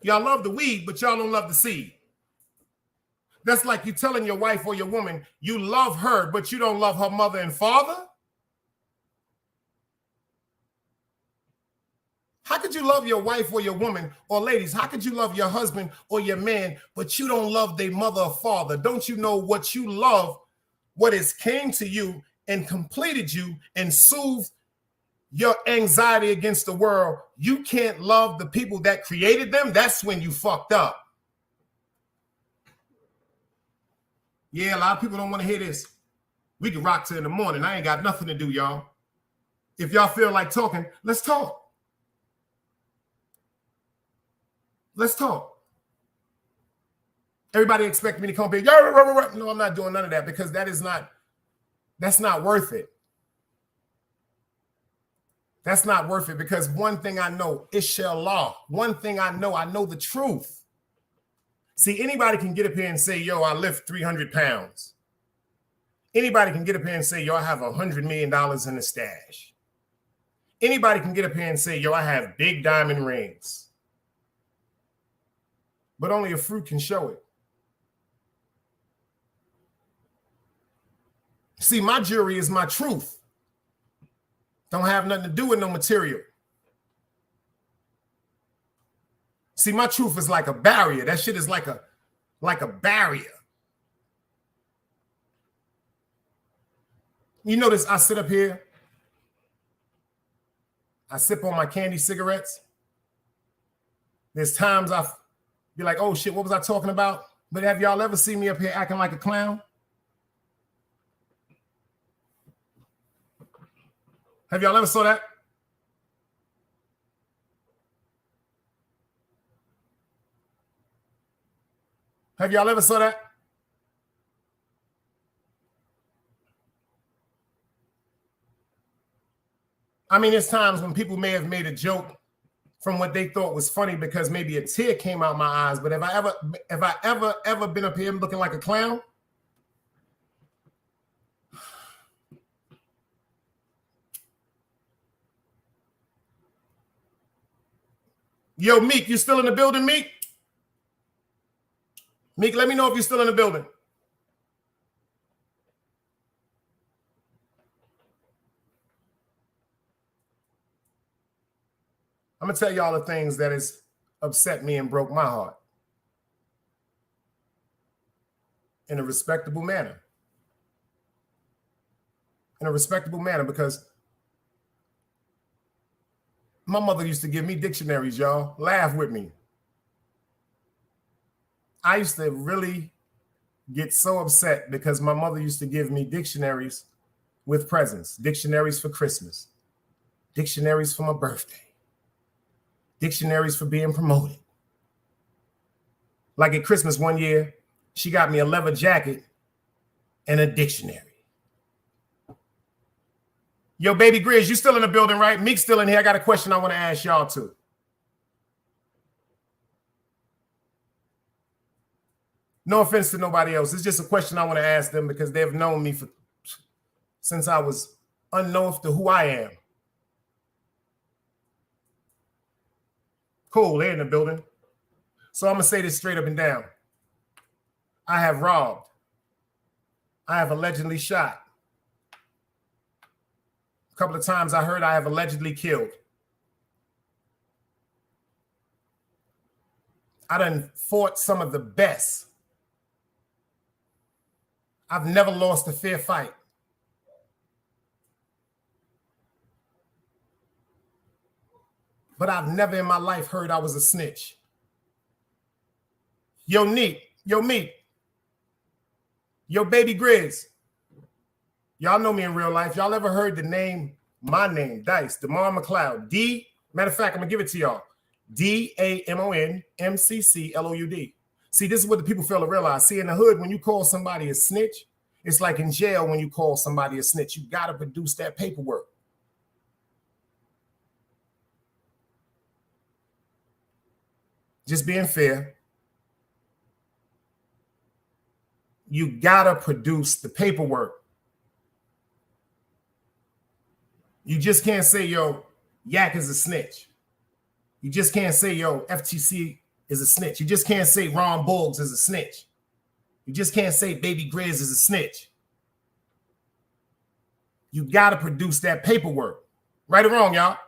Y'all love the weed, but y'all don't love the seed. That's like you telling your wife or your woman you love her, but you don't love her mother and father. How could you love your wife or your woman, or ladies, how could you love your husband or your man, but you don't love their mother or father? Don't you know what you love, what has came to you and completed you and soothed your anxiety against the world? You can't love the people that created them. That's when you fucked up. Yeah, a lot of people don't want to hear this. We can rock till in the morning. I ain't got nothing to do, y'all. If y'all feel like talking, let's talk. Let's talk. Everybody expect me to come up here. No, I'm not doing none of that, because that's not worth it. That's not worth it, because one thing I know, Inshallah. One thing I know the truth. See, anybody can get up here and say, yo, I lift 300 pounds. Anybody can get up here and say, yo, I have $100 million in the stash. Anybody can get up here and say, yo, I have big diamond rings. But only a fruit can show it. See, my jewelry is my truth. Don't have nothing to do with no material. See, my truth is like a barrier. That shit is like a barrier. You notice I sit up here. I sip on my candy cigarettes. There's times I be like, oh shit, what was I talking about? But have y'all ever seen me up here acting like a clown? Have y'all ever saw that? Have y'all ever saw that? I mean, there's times when people may have made a joke from what they thought was funny because maybe a tear came out my eyes. But have I ever been up here looking like a clown? Yo, Meek, you still in the building, Meek? Meek, let me know if you're still in the building. I'm going to tell y'all the things that has upset me and broke my heart in a respectable manner. In a respectable manner, because my mother used to give me dictionaries, y'all. Laugh with me. I used to really get so upset because my mother used to give me dictionaries with presents, dictionaries for Christmas, dictionaries for my birthday, dictionaries for being promoted. Like at Christmas one year, she got me a leather jacket and a dictionary. Yo, baby Grizz, you still in the building, right? Meek's still in here. I got a question I want to ask y'all too. No offense to nobody else. It's just a question I want to ask them because they've known me since I was unknown to who I am. Cool, they're in the building. So I'm going to say this straight up and down. I have robbed. I have allegedly shot. A couple of times I heard I have allegedly killed. I done fought some of the best. I've never lost a fair fight. But I've never in my life heard I was a snitch. Yo, Neat. Yo, Meek. Yo, baby Grizz. Y'all know me in real life. Y'all ever heard the name, my name, Dice, DeMar McLeod. D, matter of fact, I'm going to give it to y'all. DAMONMCCLOUD. See, this is what the people fail to realize. See, in the hood, when you call somebody a snitch, it's like in jail when you call somebody a snitch. You got to produce that paperwork. Just being fair. You got to produce the paperwork. You just can't say, yo, Yak is a snitch. You just can't say, yo, FTC is a snitch. You just can't say Ron Boggs is a snitch. You just can't say Baby Grizz is a snitch. You got to produce that paperwork. Right or wrong, y'all?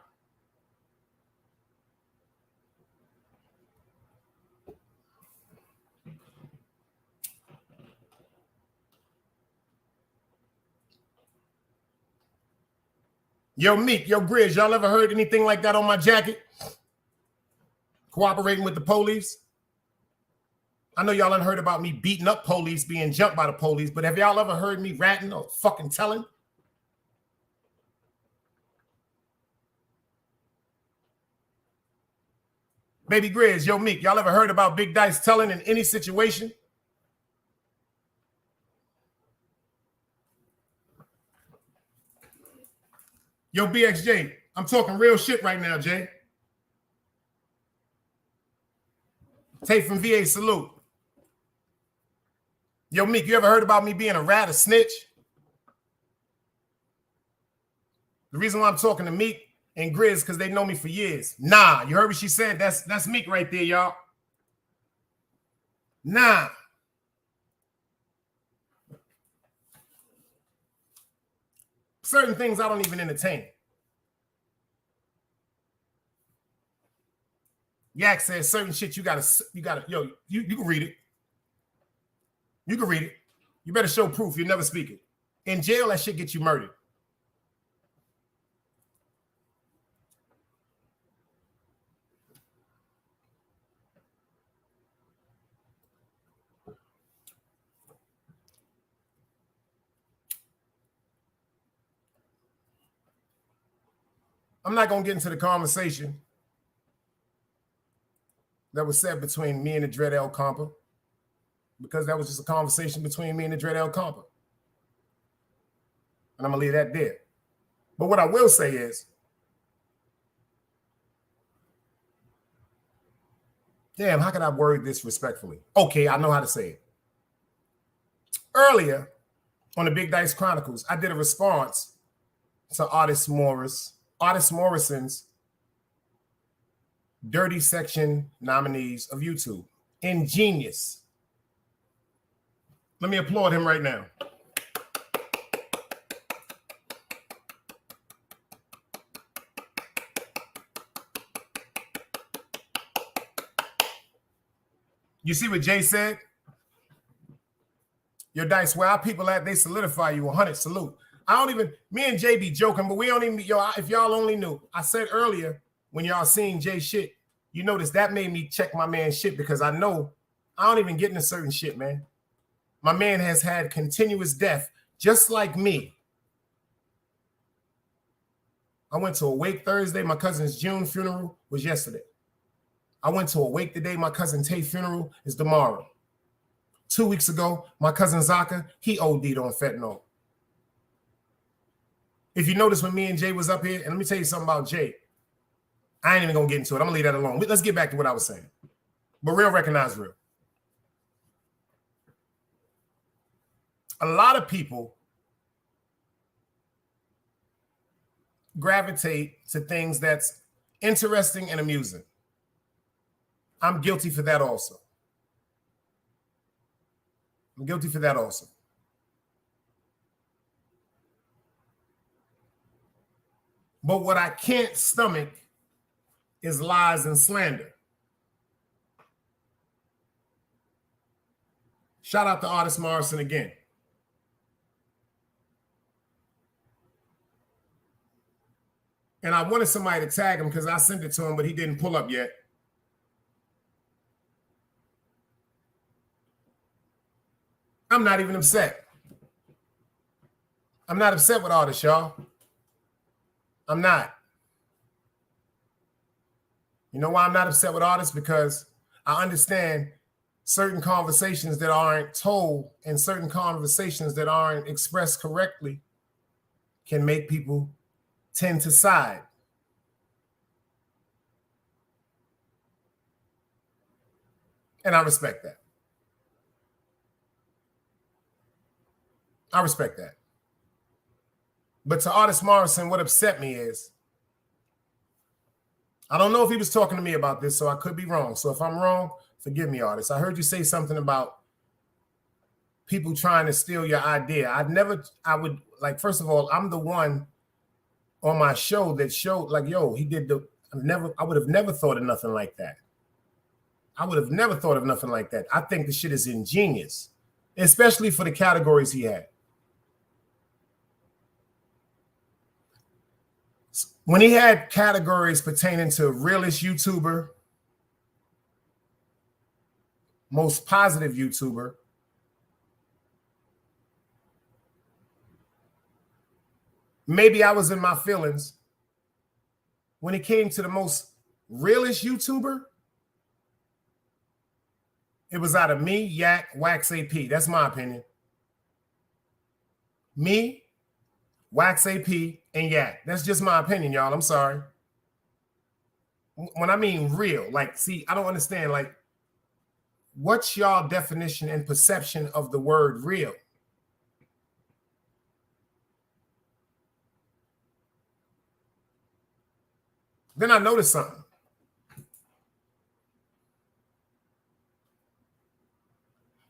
Yo, Meek, yo, Grizz, y'all ever heard anything like that on my jacket? Cooperating with the police? I know y'all done heard about me beating up police, being jumped by the police, but have y'all ever heard me ratting or fucking telling? Baby Grizz, yo, Meek, y'all ever heard about Big Dice telling in any situation? Yo, BXJ, I'm talking real shit right now, Jay. Tate from VA, salute. Yo, Meek, you ever heard about me being a rat, a snitch? The reason why I'm talking to Meek and Grizz because they know me for years. Nah, you heard what she said? That's Meek right there, y'all. Nah. Certain things I don't even entertain. Yak says certain shit you gotta, yo, you can read it. You can read it. You better show proof. You never speak it. In jail, that shit gets you murdered. I'm not gonna get into the conversation that was said between me and the Dread L Compa, because that was just a conversation between me and the Dread L Compa. And I'm gonna leave that there. But what I will say is, damn, how can I word this respectfully? Okay, I know how to say it. Earlier on the Big Dice Chronicles, I did a response to Artist Morrison's Dirty Section nominees of YouTube. Ingenious. Let me applaud him right now. You see what Jay said? Your Dice, where our people at, they solidify you. 100 salute. I don't even, me and Jay be joking, but we don't even, yo, if y'all only knew. I said earlier, when y'all seen Jay shit, you notice that made me check my man's shit, because I know I don't even get into certain shit, man. My man has had continuous death, just like me. I went to Awake Thursday. My cousin's June funeral was yesterday. I went to Awake today. My cousin Tate funeral is tomorrow. 2 weeks ago, my cousin Zaka, he OD'd on fentanyl. If you notice when me and Jay was up here, and let me tell you something about Jay. I ain't even gonna get into it. I'm gonna leave that alone. Let's get back to what I was saying. But real recognize real. A lot of people gravitate to things that's interesting and amusing. I'm guilty for that also. I'm guilty for that also. But what I can't stomach is lies and slander. Shout out to Artist Morrison again. And I wanted somebody to tag him because I sent it to him, but he didn't pull up yet. I'm not even upset. I'm not upset with Artist, y'all. I'm not. You know why I'm not upset with Artists? Because I understand certain conversations that aren't told and certain conversations that aren't expressed correctly can make people tend to side. And I respect that. I respect that. But to Artist Morrison, what upset me is, I don't know if he was talking to me about this, so I could be wrong. So if I'm wrong, forgive me, Artist. I heard you say something about people trying to steal your idea. First of all, I'm the one on my show that showed like, yo, he did I would have never thought of nothing like that. I would have never thought of nothing like that. I think the shit is ingenious, especially for the categories he had. When he had categories pertaining to realest YouTuber, most positive YouTuber, maybe I was in my feelings. When it came to the most realest YouTuber, it was out of me, Yak, Wax AP. That's my opinion. Me, Wax AP, and Yak. That's just my opinion, y'all. I'm sorry. When I mean real, like, see, I don't understand. Like, what's y'all definition and perception of the word real? Then I noticed something.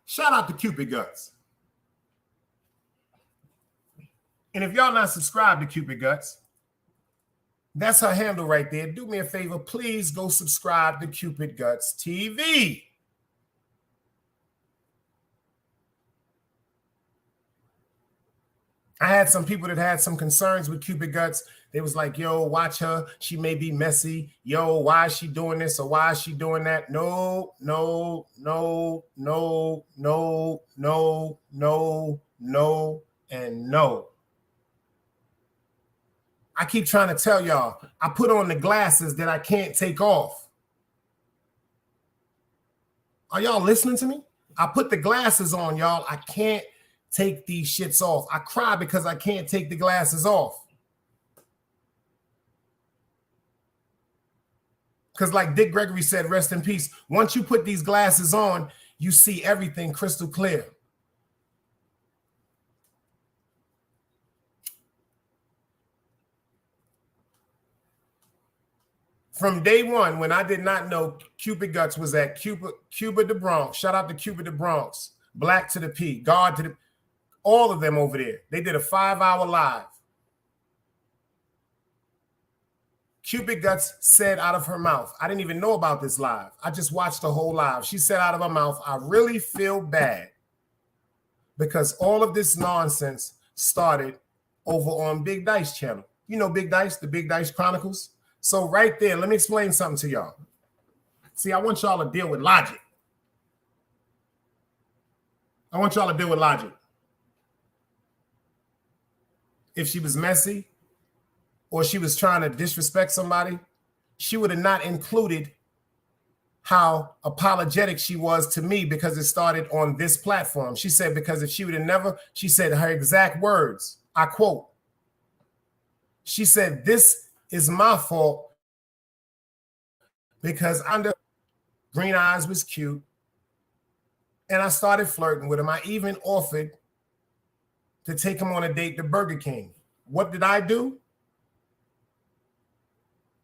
Shout out to Cupid Guts. And if y'all not subscribed to Cupid Guts, that's her handle right there. Do me a favor, please go subscribe to Cupid Guts TV. I had some people that had some concerns with Cupid Guts. They was like, yo, watch her. She may be messy. Yo, why is she doing this or why is she doing that? No, no, no, no, no, no, no, no, and no. I keep trying to tell y'all, I put on the glasses that I can't take off. Are y'all listening to me? I put the glasses on, y'all. I can't take these shits off. I cry because I can't take the glasses off. Because like Dick Gregory said, rest in peace, once you put these glasses on, you see everything crystal clear. From day one, when I did not know Cupid Guts was at Cuba the Bronx, shout out to Cuba the Bronx, Black to the P, God to the, all of them over there. They did a 5-hour live. Cupid Guts said out of her mouth, I didn't even know about this live. I just watched the whole live. She said out of her mouth, I really feel bad because all of this nonsense started over on Big Dice channel. You know Big Dice, the Big Dice Chronicles. So right there, let me explain something to y'all. See, I want y'all to deal with logic. I want y'all to deal with logic. If she was messy or she was trying to disrespect somebody, she would have not included how apologetic she was to me because it started on this platform. She said, because if she would have never, she said her exact words, I quote, she said, this is my fault because under Green Eyes was cute and I started flirting with him. I even offered to take him on a date to Burger King. What did I do?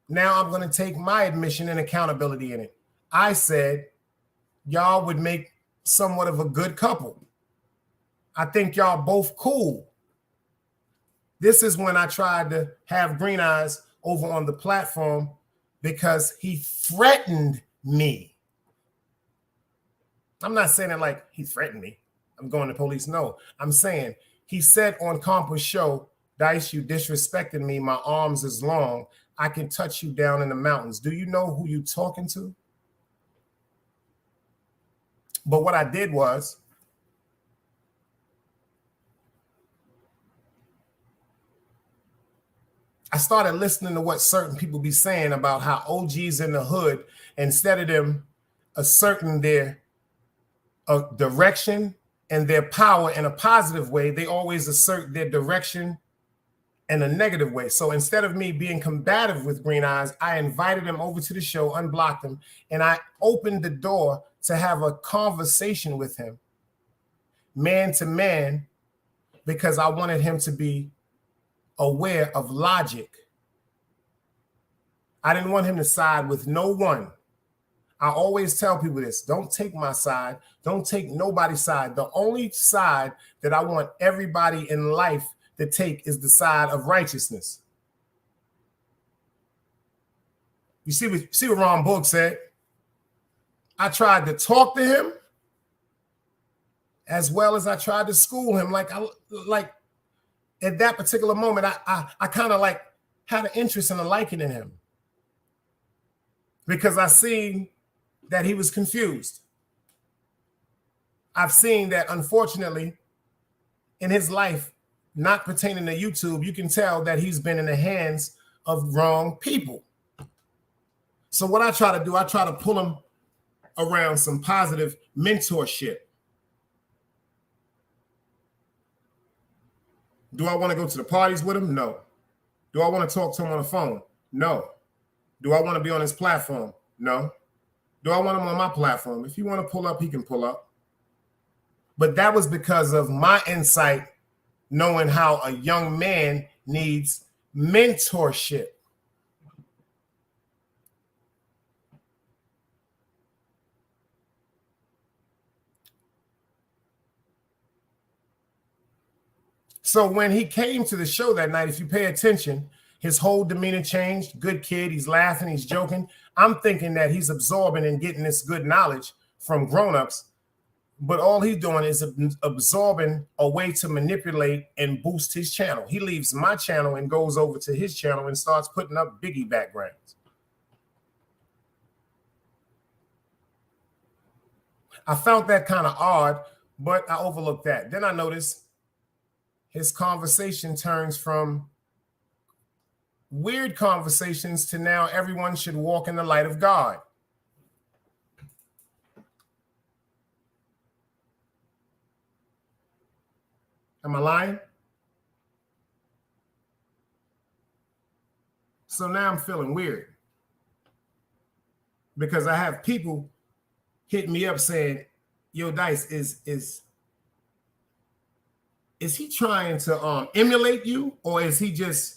Now I'm going to take my admission and accountability in it. I said, y'all would make somewhat of a good couple. I think y'all both cool. This is when I tried to have Green Eyes over on the platform because he threatened me. I'm not saying it like he threatened me. I'm going to police. No, I'm saying he said on Compa's show, Dice, you disrespected me. My arms is long. I can touch you down in the mountains. Do you know who you talking to? But what I did was, I started listening to what certain people be saying about how OGs in the hood, instead of them asserting their direction and their power in a positive way, they always assert their direction in a negative way. So instead of me being combative with Green Eyes, I invited him over to the show, unblocked him, and I opened the door to have a conversation with him, man to man, because I wanted him to be aware of logic. I didn't want him to side with no one. I always tell people this: don't take my side. Don't take nobody's side. The only side that I want everybody in life to take is the side of righteousness. You see what Ron Book said? I tried to talk to him as well as I tried to school him. Like at that particular moment, I kind of like had an interest and a liking in him because I seen that he was confused. I've seen that, unfortunately, in his life, not pertaining to YouTube, you can tell that he's been in the hands of wrong people. So what I try to do, I try to pull him around some positive mentorship. Do I want to go to the parties with him? No. Do I want to talk to him on the phone? No. Do I want to be on his platform? No. Do I want him on my platform? If he want to pull up, he can pull up. But that was because of my insight, knowing how a young man needs mentorship. So when he came to the show that night, if you pay attention, his whole demeanor changed. Good kid. He's laughing. He's joking. I'm thinking that he's absorbing and getting this good knowledge from grown-ups, but all he's doing is absorbing a way to manipulate and boost his channel. He leaves my channel and goes over to his channel and starts putting up Biggie backgrounds. I found that kind of odd, but I overlooked that. Then I noticed his conversation turns from weird conversations to now everyone should walk in the light of God. Am I lying? So now I'm feeling weird because I have people hit me up saying, yo, Dice, is he trying to emulate you, or is he just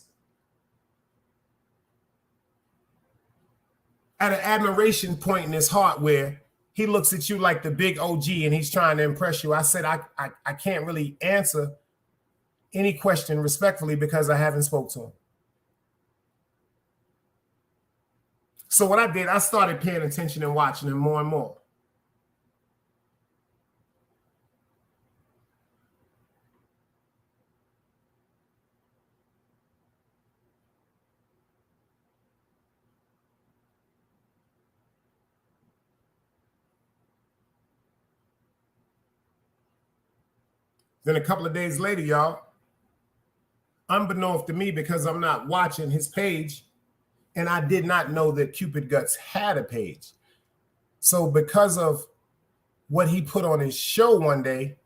at an admiration point in his heart where he looks at you like the big OG and he's trying to impress you? I said, I can't really answer any question respectfully because I haven't spoke to him. So what I did, I started paying attention and watching him more and more. Then a couple of days later, y'all, unbeknownst to me, because I'm not watching his page, and I did not know that Cupid Guts had a page. So because of what he put on his show one day,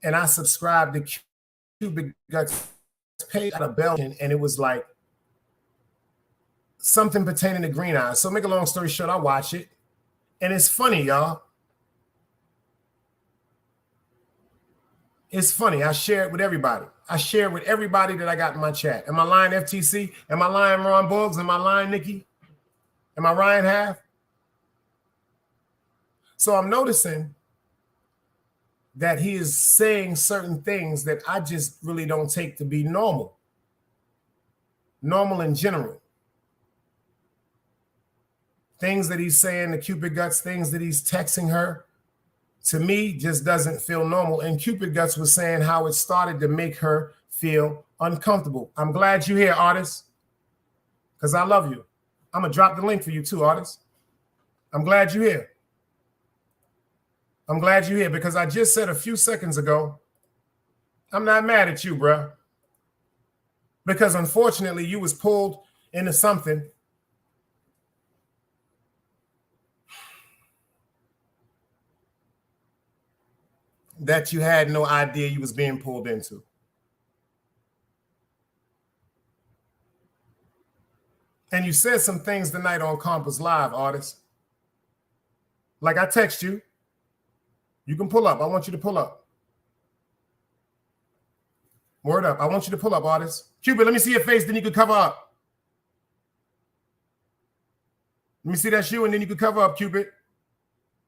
and I subscribed to Cupid Guts page out of Belgium, and it was like something pertaining to Green Eyes. So make a long story short, I watch it, and it's funny, y'all. It's funny. I share it with everybody. I share it with everybody that I got in my chat. Am I lying, FTC? Am I lying, Ron Boggs? Am I lying, Nikki? Am I Ryan Half? So I'm noticing that he is saying certain things that I just really don't take to be normal. Normal in general. Things that he's saying to Cupid Guts, things that he's texting her, to me, just doesn't feel normal. And Cupid Guts was saying how it started to make her feel uncomfortable. I'm glad you're here, artist, because I love you. I'm going to drop the link for you too, artist. I'm glad you're here. I'm glad you're here because I just said a few seconds ago, I'm not mad at you, bro. Because unfortunately, you was pulled into something that you had no idea you was being pulled into. And you said some things tonight on Compass Live, artist. Like I text you. You can pull up. I want you to pull up. Word up. I want you to pull up, artist. Cupid, let me see your face, then you can cover up. Let me see that shoe, and then you can cover up, Cupid.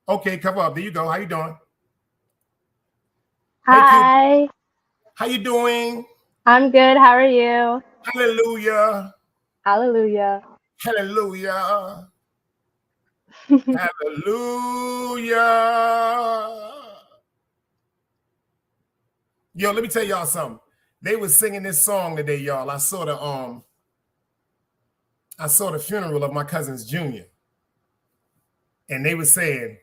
Okay, cover up. There you go. How you doing? Hi. Hey, how you doing? I'm good. How are you? Hallelujah. Hallelujah. Hallelujah. Hallelujah. Yo, let me tell y'all something. They was singing this song today, y'all. I saw the funeral of my cousin's junior. And they were saying,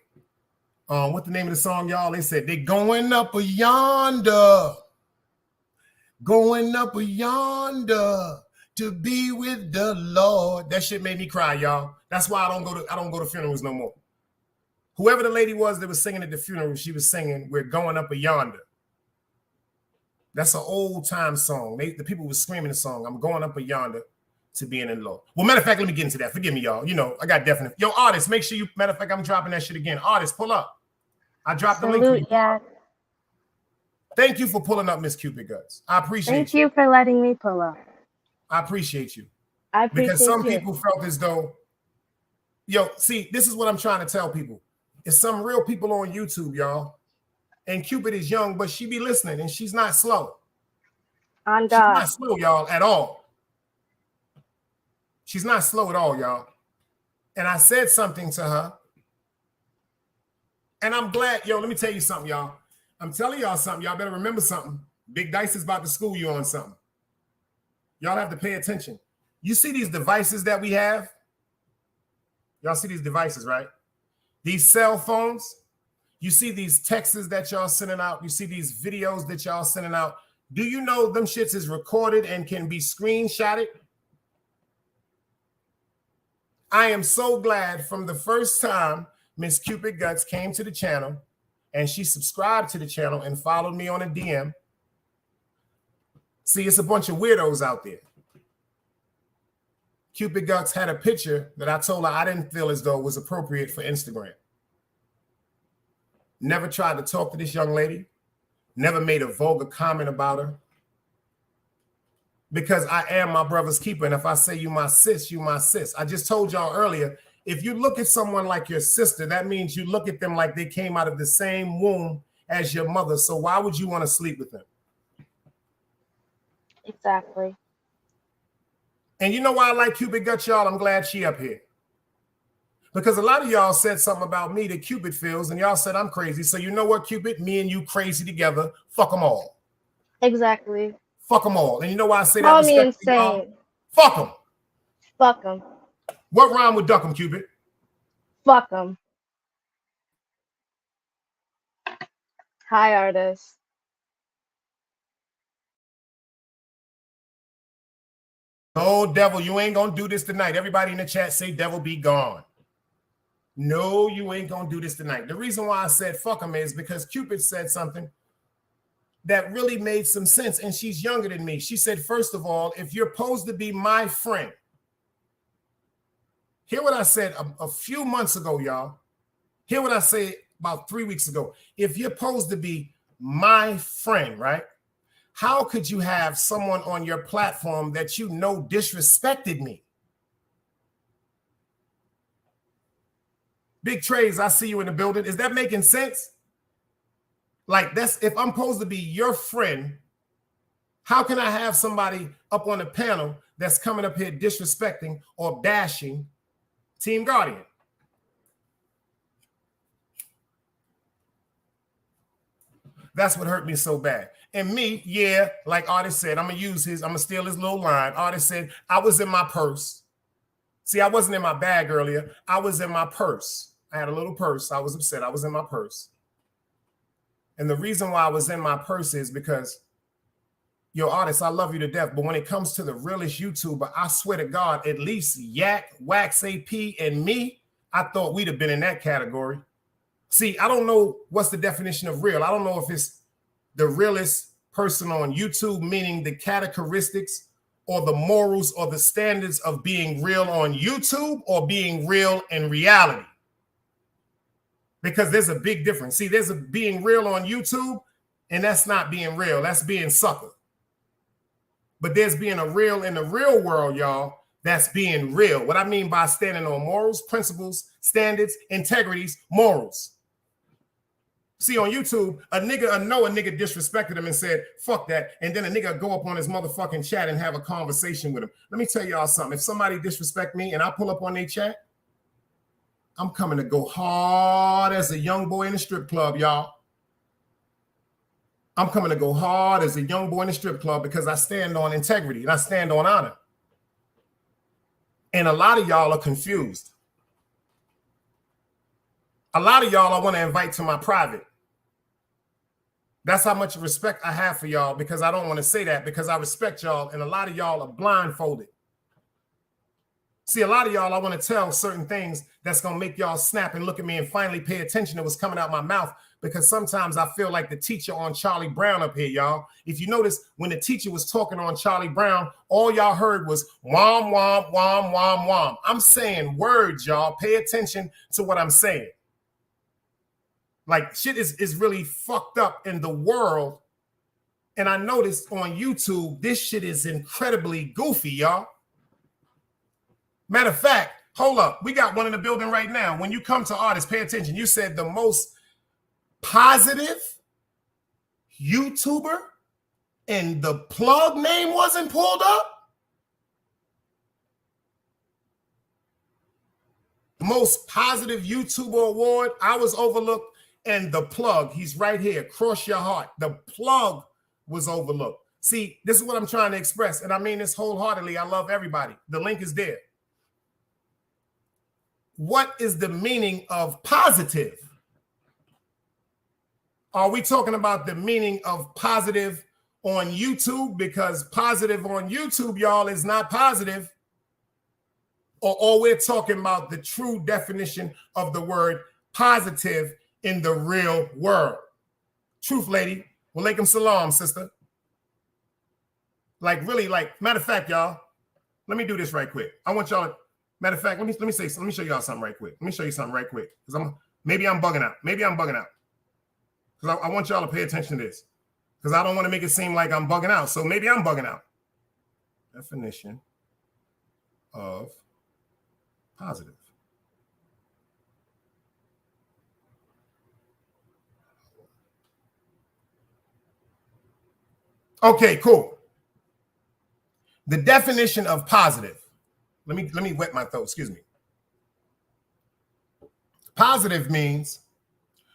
what the name of the song, y'all? They said, they going up a yonder. Going up a yonder to be with the Lord. That shit made me cry, y'all. That's why I don't go to funerals no more. Whoever the lady was that was singing at the funeral, she was singing, we're going up a yonder. That's an old time song. The people were screaming the song, I'm going up a yonder to being in the Lord. Well, matter of fact, let me get into that. Forgive me, y'all. You know, I got definite. Yo, artists, make sure you, matter of fact, I'm dropping that shit again. Artists, pull up. I dropped the link for you. Yeah. Thank you for pulling up, Miss Cupid Guts. I appreciate you. Thank you for letting me pull up. I appreciate you. I appreciate because some you. people felt as though, yo, see, this is what I'm trying to tell people. It's some real people on YouTube, y'all. And Cupid is young, but she be listening, and she's not slow. On She's God. not slow, y'all, at all. She's not slow at all, y'all. And I said something to her. And I'm glad, yo, let me tell you something, y'all. I'm telling y'all something. Y'all better remember something. Big Dice is about to school you on something. Y'all have to pay attention. You see these devices that we have? Y'all see these devices, right? These cell phones. You see these texts that y'all sending out. You see these videos that y'all sending out. Do you know them shits is recorded and can be screenshotted? I am so glad from the first time Miss Cupid Guts came to the channel and she subscribed to the channel and followed me on a DM. See, it's a bunch of weirdos out there. Cupid Guts had a picture that I told her I didn't feel as though was appropriate for Instagram. Never tried to talk to this young lady. Never made a vulgar comment about her. Because I am my brother's keeper. And if I say you my sis, you my sis. I just told y'all earlier, if you look at someone like your sister, that means you look at them like they came out of the same womb as your mother. So why would you want to sleep with them? Exactly. And you know why I like Cupid Guts, y'all? I'm glad she up here. Because a lot of y'all said something about me that Cupid feels, and y'all said I'm crazy. So you know what, Cupid? Me and you crazy together. Fuck them all. Exactly. Fuck them all. And you know why I say Call that? me insane. Fuck them. Fuck them. What rhyme with duck them, Cupid? Fuck them. Hi, artist. No, devil, you ain't gonna do this tonight. Everybody in the chat say devil be gone. No, you ain't gonna do this tonight. The reason why I said fuck him is because Cupid said something that really made some sense, and she's younger than me. She said, first of all, if you're supposed to be my friend, hear what I said a few months ago, y'all. Hear what I said about 3 weeks ago. If you're supposed to be my friend, right? How could you have someone on your platform that you know disrespected me? Big Trays, I see you in the building. Is that making sense? Like, that's if I'm supposed to be your friend, how can I have somebody up on the panel that's coming up here disrespecting or bashing Team Guardian? That's what hurt me so bad. And me, yeah, like Artist said, I'm gonna steal his little line. Artist said, I was in my purse. See, I wasn't in my bag earlier. I was in my purse. I had a little purse. I was upset. I was in my purse. And the reason why I was in my purse is because, yo, Artist, I love you to death. But when it comes to the realest YouTuber, I swear to God, at least Yak, Wax AP, and me, I thought we'd have been in that category. See, I don't know what's the definition of real. I don't know if it's the realest person on YouTube, meaning the characteristics or the morals or the standards of being real on YouTube or being real in reality. Because there's a big difference. See, there's a being real on YouTube, and that's not being real. That's being sucker. but there's being a real in the real world, y'all. That's being real. What I mean by standing on morals, principles, standards, integrities, morals. See, on YouTube, a nigga disrespected him and said, fuck that. And then a nigga go up on his motherfucking chat and have a conversation with him. Let me tell y'all something. If somebody disrespect me and I pull up on their chat, I'm coming to go hard as a young boy in a strip club, y'all. I'm coming to go hard as a young boy in a strip club because I stand on integrity and I stand on honor. And a lot of y'all are confused. A lot of y'all I want to invite to my private. That's how much respect I have for y'all, because I don't want to say that because I respect y'all, and a lot of y'all are blindfolded. See, a lot of y'all I want to tell certain things that's going to make y'all snap and look at me and finally pay attention to what's coming out my mouth, because sometimes I feel like the teacher on Charlie Brown up here, y'all. If you notice, when the teacher was talking on Charlie Brown, all y'all heard was wham, wham, wham, wham, wham. I'm saying words, y'all. Pay attention to what I'm saying. Like, shit is really fucked up in the world. And I noticed on YouTube, this shit is incredibly goofy, y'all. Matter of fact, hold up. We got one in the building right now. When you come to artists, pay attention. You said the most positive YouTuber and the plug name wasn't pulled up? Most positive YouTuber award, I was overlooked. And the plug, he's right here. Cross your heart. The plug was overlooked. See, this is what I'm trying to express. And I mean this wholeheartedly. I love everybody. The link is there. What is the meaning of positive? Are we talking about the meaning of positive on YouTube? Because positive on YouTube, y'all, is not positive. Or we're talking about the true definition of the word positive in the real world. Truth, lady. Walaikum salam, sister. Like, really, like, matter of fact, y'all, let me do this right quick. I want y'all, matter of fact, let me show y'all something right quick. Let me show you something right quick. Because maybe I'm bugging out. Because I want y'all to pay attention to this. Because I don't want to make it seem like I'm bugging out. So maybe I'm bugging out. Definition of positive. Okay, cool. The definition of positive. Let me wet my throat, excuse me. Positive means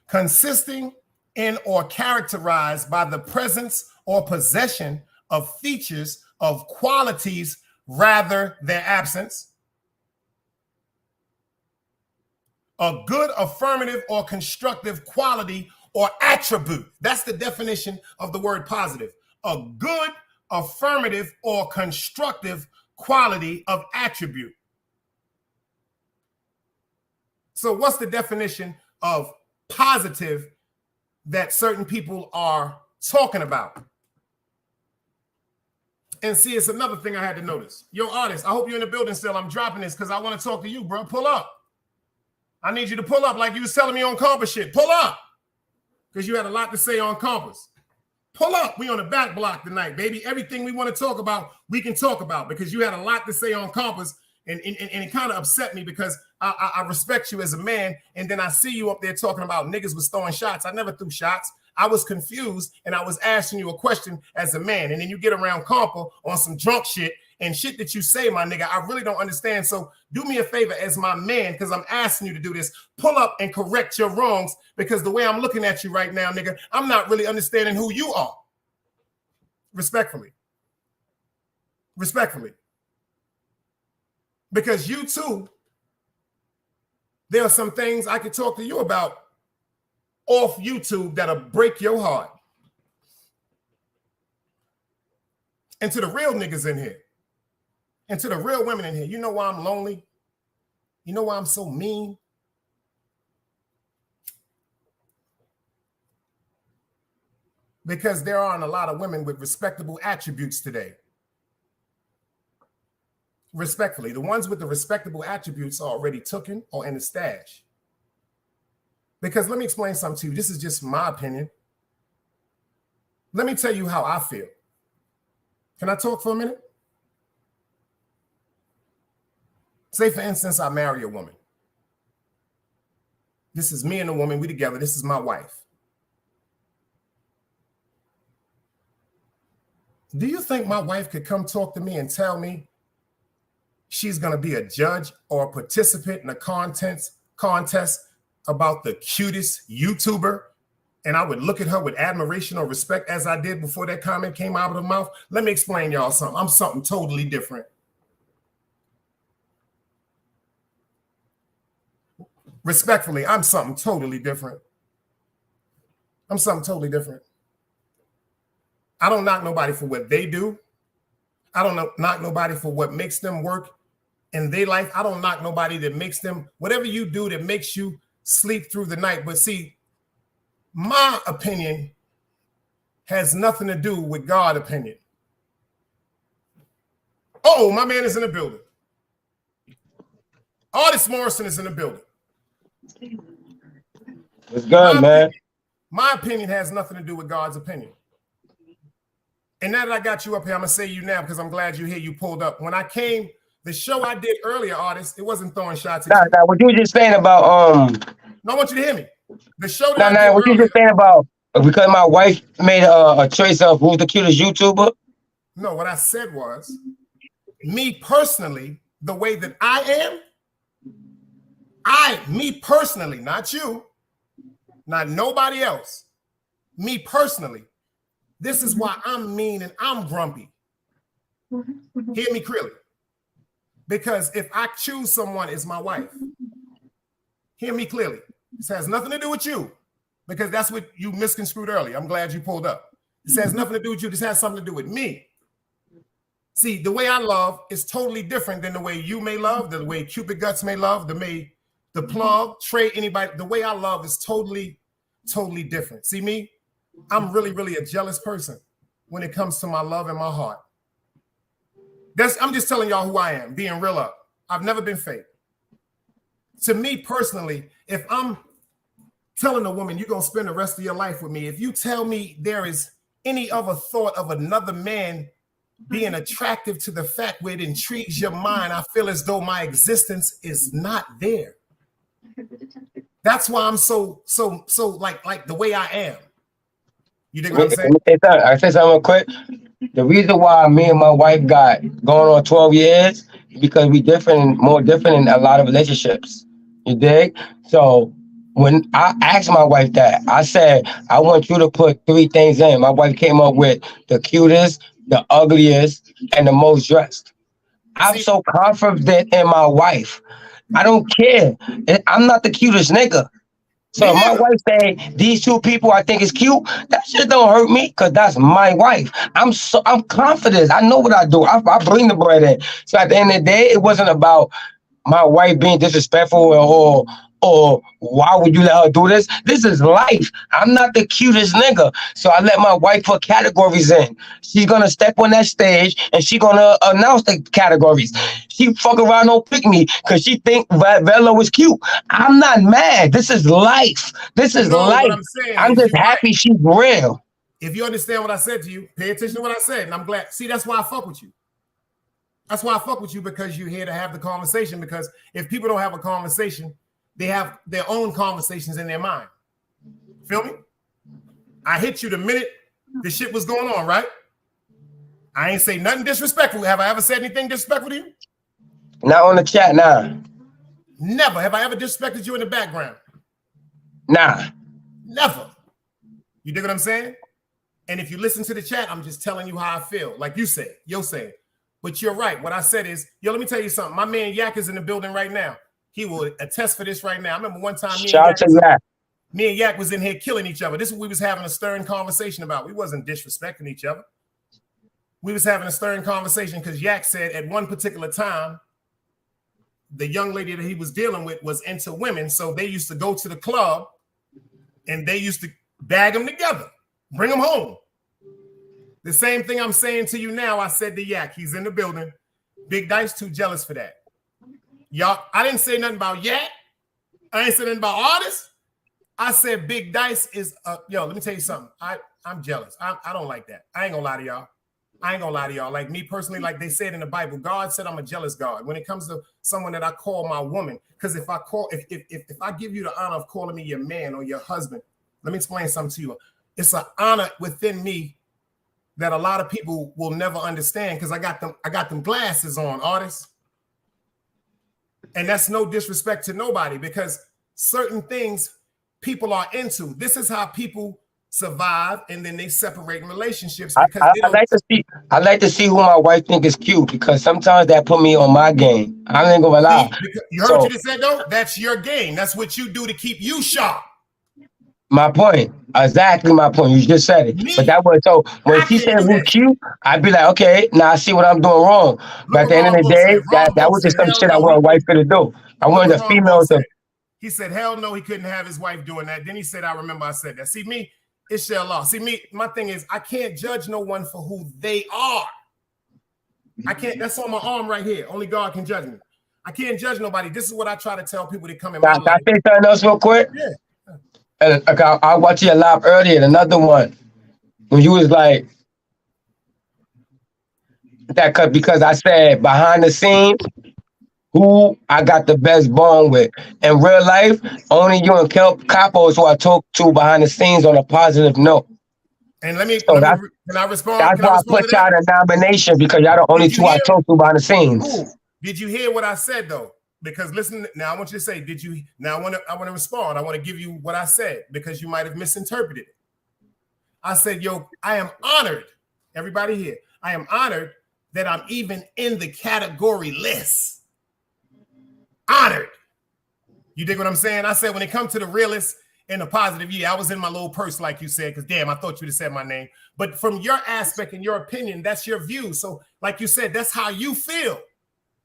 consisting in or characterized by the presence or possession of features of qualities rather than absence. A good affirmative or constructive quality or attribute. That's the definition of the word positive. A good, affirmative, or constructive quality of attribute. So what's the definition of positive that certain people are talking about? And see, it's another thing I had to notice. Yo, artist, I hope you're in the building still. I'm dropping this because I want to talk to you, bro. Pull up. I need you to pull up like you was telling me on Compass shit. Pull up. Because you had a lot to say on Compass. Pull up. We on the back block tonight, baby. Everything we want to talk about, we can talk about, because you had a lot to say on Compass, and it kind of upset me because I respect you as a man, and then I see you up there talking about niggas was throwing shots. I never threw shots. I was confused, and I was asking you a question as a man, and then you get around Compa on some drunk shit and shit that you say, my nigga, I really don't understand. So do me a favor as my man, because I'm asking you to do this. Pull up and correct your wrongs, because the way I'm looking at you right now, nigga, I'm not really understanding who you are. Respectfully. Respectfully. Because you too, there are some things I could talk to you about off YouTube that'll break your heart. And to the real niggas in here, and to the real women in here, you know why I'm lonely? You know why I'm so mean? Because there aren't a lot of women with respectable attributes today. Respectfully, the ones with the respectable attributes are already taken or in the stash. Because let me explain something to you. This is just my opinion. Let me tell you how I feel. Can I talk for a minute? Say, for instance, I marry a woman. This is me and a woman. We together. This is my wife. Do you think my wife could come talk to me and tell me she's going to be a judge or a participant in a contest about the cutest YouTuber, and I would look at her with admiration or respect as I did before that comment came out of her mouth? Let me explain y'all something. I'm something totally different. Respectfully, I'm something totally different. I'm something totally different. I don't knock nobody for what they do. I don't knock nobody for what makes them work in their life. I don't knock nobody that makes them, whatever you do that makes you sleep through the night. But see, my opinion has nothing to do with God's opinion. Oh, my man is in the building. Artist Morrison is in the building. It's good, man. My opinion has nothing to do with God's opinion. And now that I got you up here, I'm going to say you now because I'm glad you're here. You pulled up. When I came, the show I did earlier, Artist, it wasn't throwing shots at you. Nah, what you were just saying about No, I want you to hear me. The show that I did what you earlier, just saying about because my wife made a choice of who's the cutest YouTuber. No, what I said was, me personally, the way that I am, me personally, not you, not nobody else, me personally, this is why I'm mean and I'm grumpy. Hear me clearly. Because if I choose someone as my wife, hear me clearly. This has nothing to do with you, because that's what you misconstrued earlier. I'm glad you pulled up. This has nothing to do with you. This has something to do with me. See, the way I love is totally different than the way you may love, the way Cupid Guts may love, the plug, Trey, anybody. The way I love is totally, totally different. See me? I'm really, really a jealous person when it comes to my love and my heart. I'm just telling y'all who I am, being real up. I've never been fake. To me personally, if I'm telling a woman you're going to spend the rest of your life with me, if you tell me there is any other thought of another man being attractive to the fact where it intrigues your mind, I feel as though my existence is not there. That's why I'm so like the way I am. You dig what I'm saying? I say something real quick. The reason why me and my wife got going on 12 years is because we more different in a lot of relationships. You dig? So when I asked my wife that, I said, I want you to put 3 things in. My wife came up with the cutest, the ugliest, and the most dressed. I'm so confident in my wife. I don't care. I'm not the cutest nigga. So if my wife say these 2 people I think is cute, that shit don't hurt me because that's my wife. I'm confident. I know what I do. I bring the bread in. So at the end of the day, it wasn't about my wife being disrespectful or why would you let her do this? This is life. I'm not the cutest nigga. So I let my wife put categories in. She's gonna step on that stage and she's gonna announce the categories. She fuck around, don't pick me because she think Velo is cute. I'm not mad. This is life. This is life. I'm just happy she's real. If you understand what I said to you, pay attention to what I said. And I'm glad. See, that's why I fuck with you. That's why I fuck with you, because you're here to have the conversation. Because if people don't have a conversation, they have their own conversations in their mind. Feel me? I hit you the minute the shit was going on, right? I ain't say nothing disrespectful. Have I ever said anything disrespectful to you? Not on the chat, nah. Never. Have I ever disrespected you in the background? Nah. Never. You dig what I'm saying? And if you listen to the chat, I'm just telling you how I feel. Like you say, you'll say. But you're right. What I said is, let me tell you something. My man Yak is in the building right now. He will attest for this right now. I remember one time me and Yak was in here killing each other. This is what we was having a stern conversation about. We wasn't disrespecting each other. We was having a stern conversation because Yak said at one particular time, the young lady that he was dealing with was into women. So they used to go to the club and they used to bag them together, bring them home. The same thing I'm saying to you now, I said to Yak. He's in the building. Big Dice too jealous for that. Y'all, I didn't say nothing about Yak. I ain't say nothing about artists. I said Big Dice is, let me tell you something. I'm jealous. I don't like that. I ain't gonna lie to y'all. I ain't gonna lie to y'all. Like me personally, like they said in the Bible, God said I'm a jealous God. When it comes to someone that I call my woman, because if I give you the honor of calling me your man or your husband, let me explain something to you. It's an honor within me that a lot of people will never understand because I got them glasses on, artists. And that's no disrespect to nobody because certain things people are into. This is how people survive and then they separate in relationships because I like to see who my wife think is cute because sometimes that put me on my game. I ain't gonna lie. You heard what you just said though? That's your game. That's what you do to keep you sharp. My point, exactly my point. You just said it. But that was so when she said who's cute, I'd be like, okay, now I see what I'm doing wrong. But at the end of the day, that was just some shit I want a wife to do. I wanted a female to. He said, hell no, he couldn't have his wife doing that. Then he said, I remember I said that. See me, it's your law. See me, my thing is I can't judge no one for who they are. I can't, that's on my arm right here. Only God can judge me. I can't judge nobody. This is what I try to tell people that come in my life. Can I say something else real quick? Yeah. I watched you live earlier, another one, when you was like, that because I said behind the scenes, who I got the best bond with. In real life, only you and Capo is who I talk to behind the scenes on a positive note. And can I respond? That's why I put y'all in a nomination because y'all the only two I talk to behind the scenes. Ooh, did you hear what I said though? Because listen, now I want you to say, did you? Now I want to respond. I want to give you what I said because you might have misinterpreted it. I said, yo, I am honored, everybody here. I am honored that I'm even in the category list. Honored. You dig what I'm saying? I said when it comes to the realist and the positive, yeah, I was in my little purse, like you said, because damn, I thought you'd have said my name. But from your aspect and your opinion, that's your view. So, like you said, that's how you feel.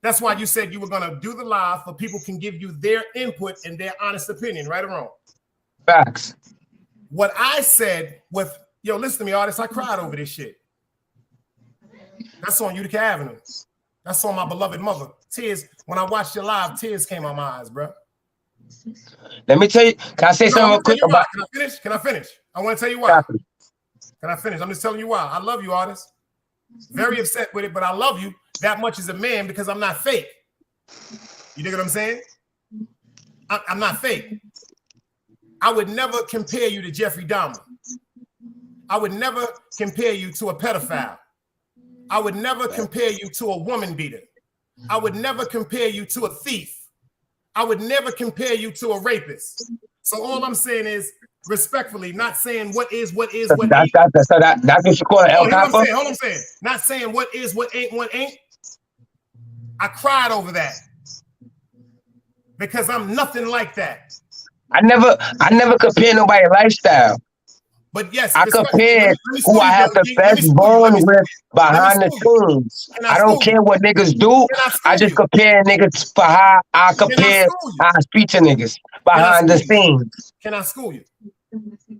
That's why you said you were going to do the live so people can give you their input and their honest opinion, right or wrong? Facts. What I said with, yo, listen to me, artists, I cried over this shit. That's on Utica Avenue. That's on my beloved mother. Tears, when I watched your live, tears came out my eyes, bro. Let me tell you, can I say something real quick about? Can I finish? I want to tell you why. Can I finish? I'm just telling you why. I love you, artists. Very upset with it, but I love you that much as a man because I'm not fake. You dig what I'm saying? I'm not fake. I would never compare you to Jeffrey Dahmer. I would never compare you to a pedophile. I would never compare you to a woman beater. I would never compare you to a thief. I would never compare you to a rapist. So all I'm saying is, respectfully, not saying what is, what is, what ain't. That's what you call it, El Capo? Hold on, I'm saying. Not saying what is, what ain't. I cried over that. Because I'm nothing like that. I never compare nobody's lifestyle. But yes, I compare who I have the best bond with behind the scenes. I don't care what niggas do. I just compare niggas for how I compare how I speak to niggas behind the scenes. Can I school you?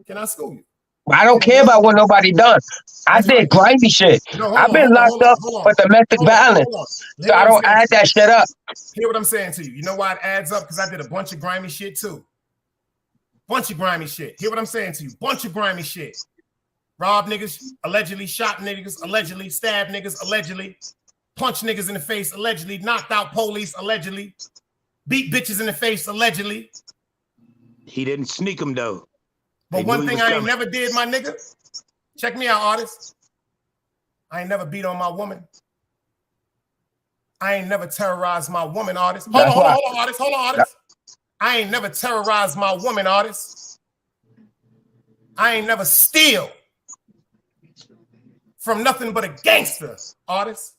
Can I school you? I don't care about what nobody done. I did grimy shit. I've been locked up for domestic violence. So I don't add that shit up. Hear what I'm saying to you. You know why it adds up? Because I did a bunch of grimy shit too. Bunch of grimy shit. Hear what I'm saying to you. Bunch of grimy shit. Rob niggas, allegedly. Shot niggas, allegedly. Stab niggas, allegedly. Punch niggas in the face, allegedly. Knocked out police, allegedly. Beat bitches in the face, allegedly. He didn't sneak them though. But one thing I ain't never did, my nigga. Check me out, artists. I ain't never beat on my woman. I ain't never terrorized my woman, artist. Hold on, artist. I ain't never terrorized my woman, artist. I ain't never steal from nothing but a gangster, artist.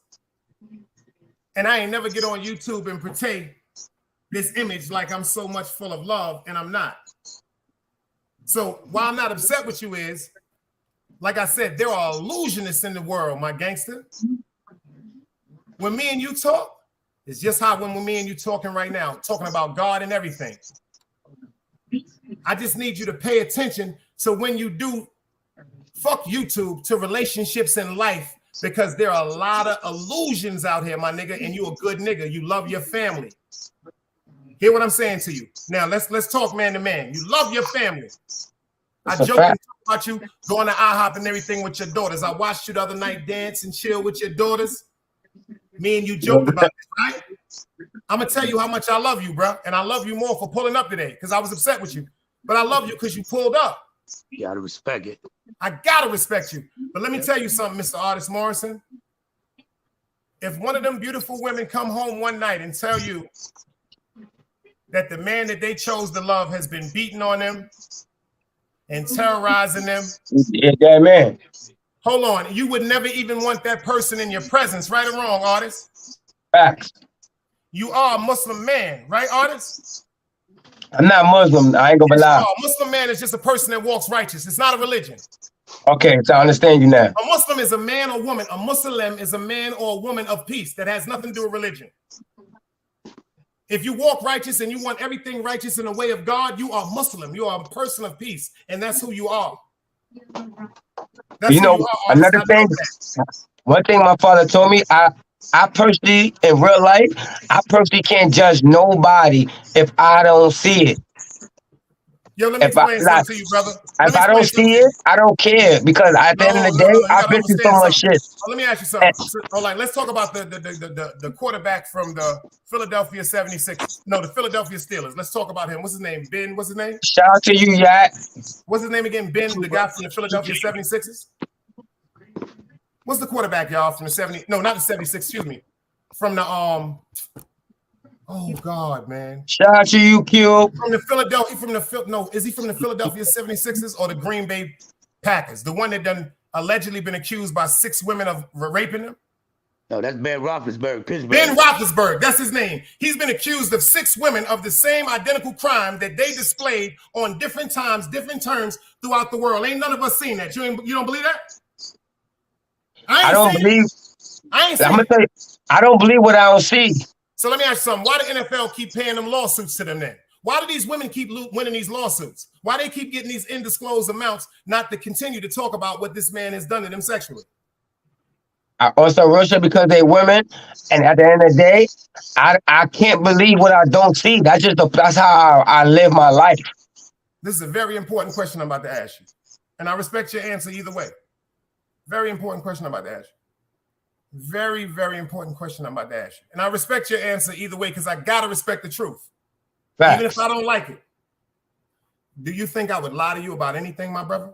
And I ain't never get on YouTube and portray this image like I'm so much full of love, and I'm not. So why I'm not upset with you is, like I said, there are illusionists in the world, my gangster. When me and you talk, it's just how when me and you talking right now, talking about God and everything. I just need you to pay attention. So when you do, fuck YouTube, to relationships in life, because there are a lot of illusions out here, my nigga, and you a good nigga. You love your family. Hear what I'm saying to you. Now let's talk man to man. You love your family. I joke and talk about you going to IHOP and everything with your daughters. I watched you the other night dance and chill with your daughters. Me and you joked about this, right? I'm gonna tell you how much I love you, bro, and I love you more for pulling up today because I was upset with you. But I love you because you pulled up. You gotta respect it. I gotta respect you. But let me tell you something, Mr. Artist Morrison. If one of them beautiful women come home one night and tell you that the man that they chose to love has been beating on them and terrorizing them, Yeah, that man. hold on, you would never even want that person in your presence, right or wrong, Artist? Facts. You are a Muslim man, right, Artist? I'm not Muslim. I ain't gonna lie. A Muslim man is just a person that walks righteous. It's not a religion. Okay, so I understand you now. A Muslim is a man or woman. A Muslim is a man or a woman of peace that has nothing to do with religion. If you walk righteous and you want everything righteous in the way of God, you are Muslim. You are a person of peace, and that's who you are. That's You know, another thing, one thing my father told me, I personally, in real life, I personally can't judge nobody if I don't see it. Yo, let me explain something to you, brother. If I don't see it, I don't care because at the end of the day, I've been through so much shit. Let me ask you something. Hold on, let's talk about the quarterback from the Philadelphia 76ers. No, the Philadelphia Steelers. Let's talk about him. What's his name? Ben, what's his name? Shout out to you, Yak. What's his name again? Ben, the guy from the Philadelphia 76ers? What's the quarterback, y'all, from the 70? No, not the 76, excuse me. From the oh God, man. Shout out to you, Q. From the Philadelphia, is he from the Philadelphia 76ers or the Green Bay Packers? The one that done allegedly been accused by 6 women of raping him? No, that's Ben Roethlisberger, Pittsburgh. Ben Roethlisberger, that's his name. He's been accused of 6 women of the same identical crime that they displayed on different times, different terms throughout the world. Ain't none of us seen that. You don't believe that? I don't believe. I ain't I'm seen gonna tell you, I don't believe what I don't see. So let me ask you something. Why the NFL keep paying them lawsuits to them then? Why do these women keep winning these lawsuits? Why they keep getting these undisclosed amounts not to continue to talk about what this man has done to them sexually? I also Russia because they women, and at the end of the day, I can't believe what I don't see. That's how I live my life. This is a very important question I'm about to ask you, and I respect your answer either way. Very important question I'm about to ask you. Very, very important question I'm about to ask you, and I respect your answer either way because I gotta respect the truth, Facts. even if I don't like it. Do you think I would lie to you about anything, my brother?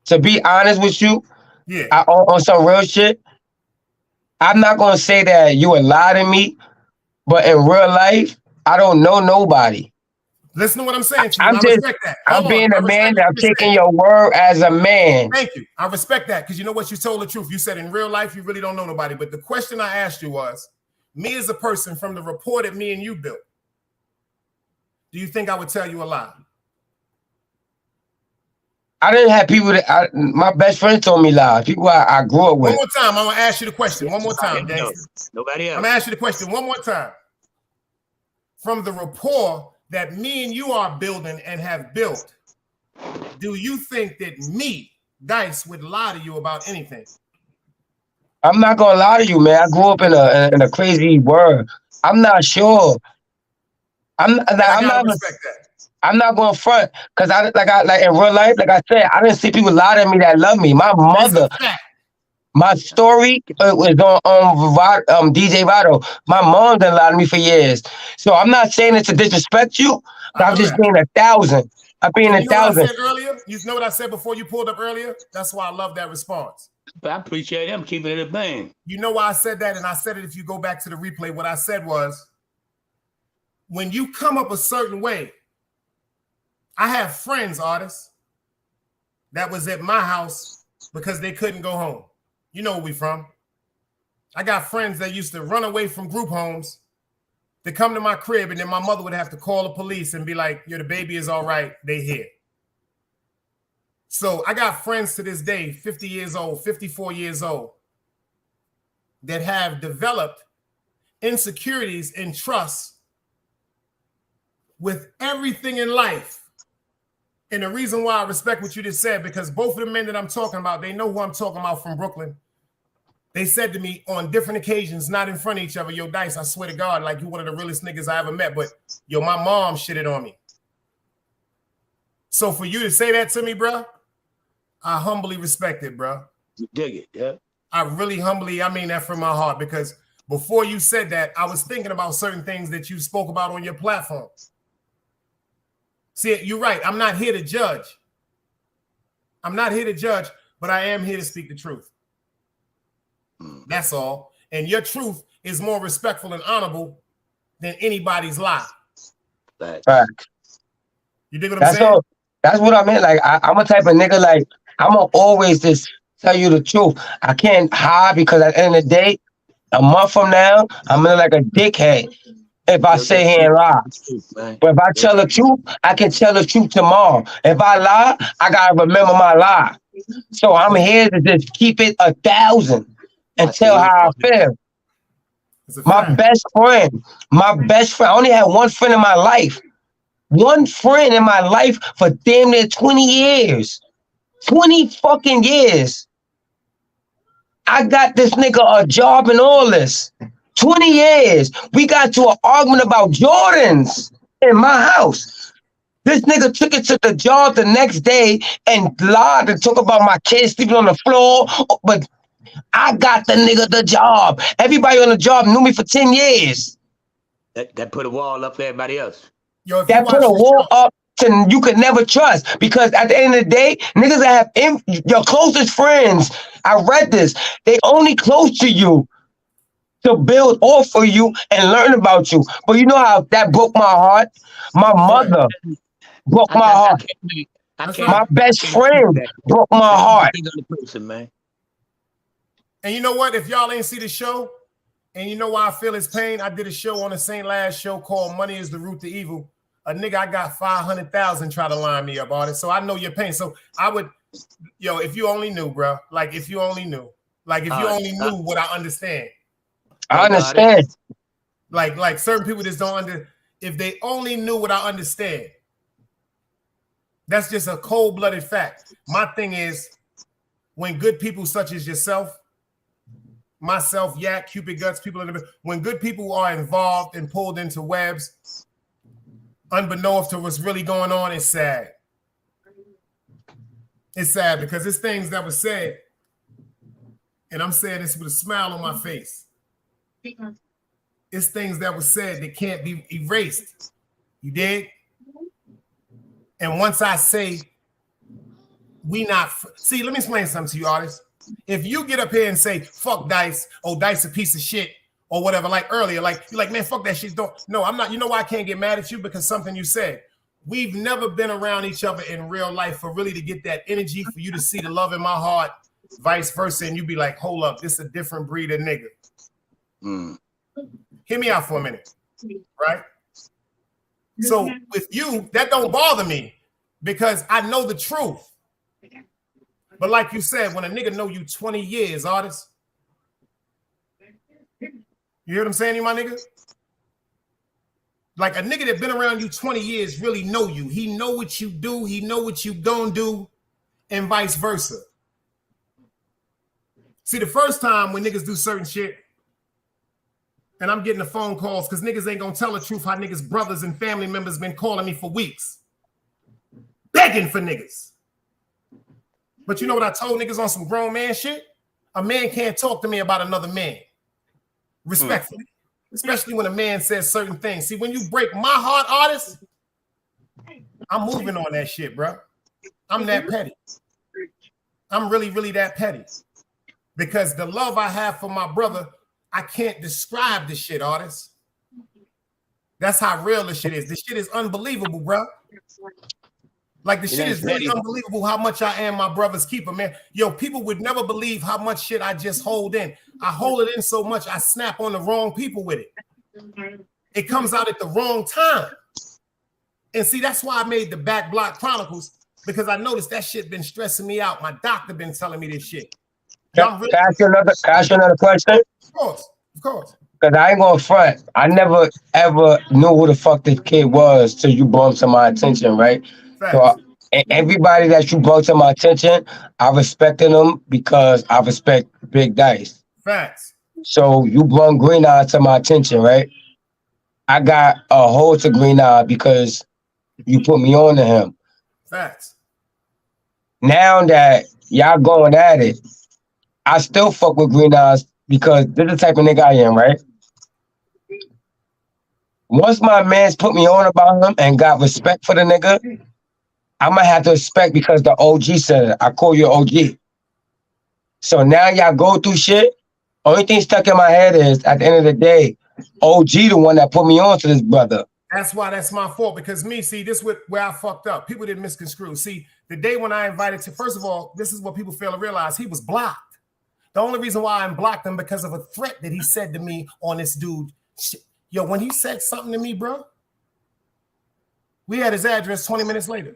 To be honest with you, yeah, on some real shit, I'm not gonna say that you would lie to me, but in real life, I don't know nobody. Listen to what I'm saying to you. I respect that. I'm being a man. I'm taking your word as a man. Thank you. I respect that because you know what? You told the truth. You said in real life, you really don't know nobody. But the question I asked you was, me as a person from the report that me and you built, do you think I would tell you a lie? I didn't have people that my best friend told me lies. People I grew up with. One more time. I'm going to ask you the question. One more time, gangster. Nobody else. I'm going to ask you the question one more time. From the rapport that me and you are building and have built, do you think that me, Dice, would lie to you about anything? I'm not gonna lie to you, man. I grew up in a crazy world. I'm not sure. I'm not going front because I like in real life, like I said, I didn't see people lie to me that love me. My mother. My story was on DJ Vado. My mom done lied to me for years. So I'm not saying it to disrespect you, but I'm just being 1,000. I'm being 1,000. You know what I said before you pulled up earlier? That's why I love that response. But I appreciate him keeping it a bang. You know why I said that? And I said it if you go back to the replay. What I said was, when you come up a certain way, I have friends, artists, that was at my house because they couldn't go home. You know where we from. I got friends that used to run away from group homes to come to my crib, and then my mother would have to call the police and be like, "Yo, the baby is all right. They here." So I got friends to this day, 50 years old, 54 years old, that have developed insecurities and trust with everything in life. And the reason why I respect what you just said, because both of the men that I'm talking about, they know who I'm talking about from Brooklyn. They said to me on different occasions, not in front of each other, "Yo, Dice, I swear to God, like you one of the realest niggas I ever met, but yo, my mom shitted on me." So for you to say that to me, bro, I humbly respect it, bro. You dig it, yeah? I really humbly, I mean that from my heart, because before you said that, I was thinking about certain things that you spoke about on your platform. See, you're right. I'm not here to judge. I'm not here to judge, but I am here to speak the truth. That's all. And your truth is more respectful and honorable than anybody's lie. Fact. You dig what I'm saying? All, that's what I meant. Like, I'm a type of nigga, like, I'm going to always just tell you the truth. I can't hide, because at the end of the day, a month from now, I'm gonna like a dickhead if I say here and lie. But if I tell the truth, I can tell the truth tomorrow. If I lie, I gotta remember my lie. So I'm here to just keep it 1,000 and tell how I feel. My best friend, I only had one friend in my life. One friend in my life for damn near 20 years. 20 fucking years. I got this nigga a job and all this. 20 years. We got to an argument about Jordans in my house. This nigga took it to the job the next day and lied and talk about my kids sleeping on the floor. But I got the nigga the job. Everybody on the job knew me for 10 years. That put a wall up for everybody else. Yo, that put a wall up to you could never trust, because at the end of the day, niggas that have your closest friends, I read this, they only close to you to build off of you and learn about you. But you know how that broke my heart? My mother broke my heart. My best friend broke my heart. And you know what? If y'all ain't see the show, and you know why I feel his pain, I did a show on the St. Last show called Money is the Root to Evil. A nigga, I got 500,000 try to line me up, artist. So I know your pain. So I would, yo, if you only knew, bro. Like, if you only knew. Like, if you only knew what I understand. I understand. Like certain people just don't if they only knew what I understand. That's just a cold-blooded fact. My thing is, when good people such as yourself, myself, Yak, Cupid Guts, people in the, when good people are involved and pulled into webs, unbeknownst to what's really going on, it's sad. It's sad because it's things that were said, and I'm saying this with a smile on my face. It's things that were said that can't be erased. You dig? And once I say, we not, see, let me explain something to you, artists. If you get up here and say, fuck Dice, oh, Dice a piece of shit, or whatever, like earlier, like, you're like, man, fuck that shit. Don't. No, I'm not. You know why I can't get mad at you? Because something you said. We've never been around each other in real life for really to get that energy, for you to see the love in my heart, vice versa, and you be like, hold up, this is a different breed of nigga. Hear me out for a minute, right? So with you, that don't bother me because I know the truth. But like you said, when a nigga know you 20 years, artist, you hear what I'm saying, you my nigga? Like a nigga that been around you 20 years really know you. He know what you do. He know what you don't do, and vice versa. See, the first time when niggas do certain shit, and I'm getting the phone calls because niggas ain't gonna tell the truth how niggas' brothers and family members been calling me for weeks, begging for niggas. But you know what I told niggas on some grown man shit? A man can't talk to me about another man. Respectfully. Especially when a man says certain things. See, when you break my heart, artist, I'm moving on that shit, bro. I'm that petty. I'm really, really that petty. Because the love I have for my brother, I can't describe this shit, artist. That's how real this shit is. This shit is unbelievable, bro. Like, the shit is really unbelievable how much I am my brother's keeper, man. Yo, people would never believe how much shit I just hold in. I hold it in so much, I snap on the wrong people with it. It comes out at the wrong time. And see, that's why I made the Back Block Chronicles, because I noticed that shit been stressing me out. My doctor been telling me this shit. Can I ask you another question? Of course. Because I ain't gonna front. I never, ever knew who the fuck this kid was till you brought him to my attention, right? So everybody that you brought to my attention, I respected them because I respect Big Dice. Facts. So you brought Green Eye to my attention, right? I got a hold to Green Eye because you put me on to him. Facts. Now that y'all going at it, I still fuck with Green Eyes because this is the type of nigga I am, right? Once my mans put me on about him and got respect for the nigga, I might have to respect because the OG said it. I call you OG. So now y'all go through shit. Only thing stuck in my head is at the end of the day, OG the one that put me on to this brother. That's why that's my fault, because me, see, this is where I fucked up. People didn't misconstrue. See, the day when I invited to, first of all, this is what people fail to realize. He was blocked. The only reason why I blocked him because of a threat that he said to me on this dude. Yo, when he said something to me, bro, we had his address 20 minutes later.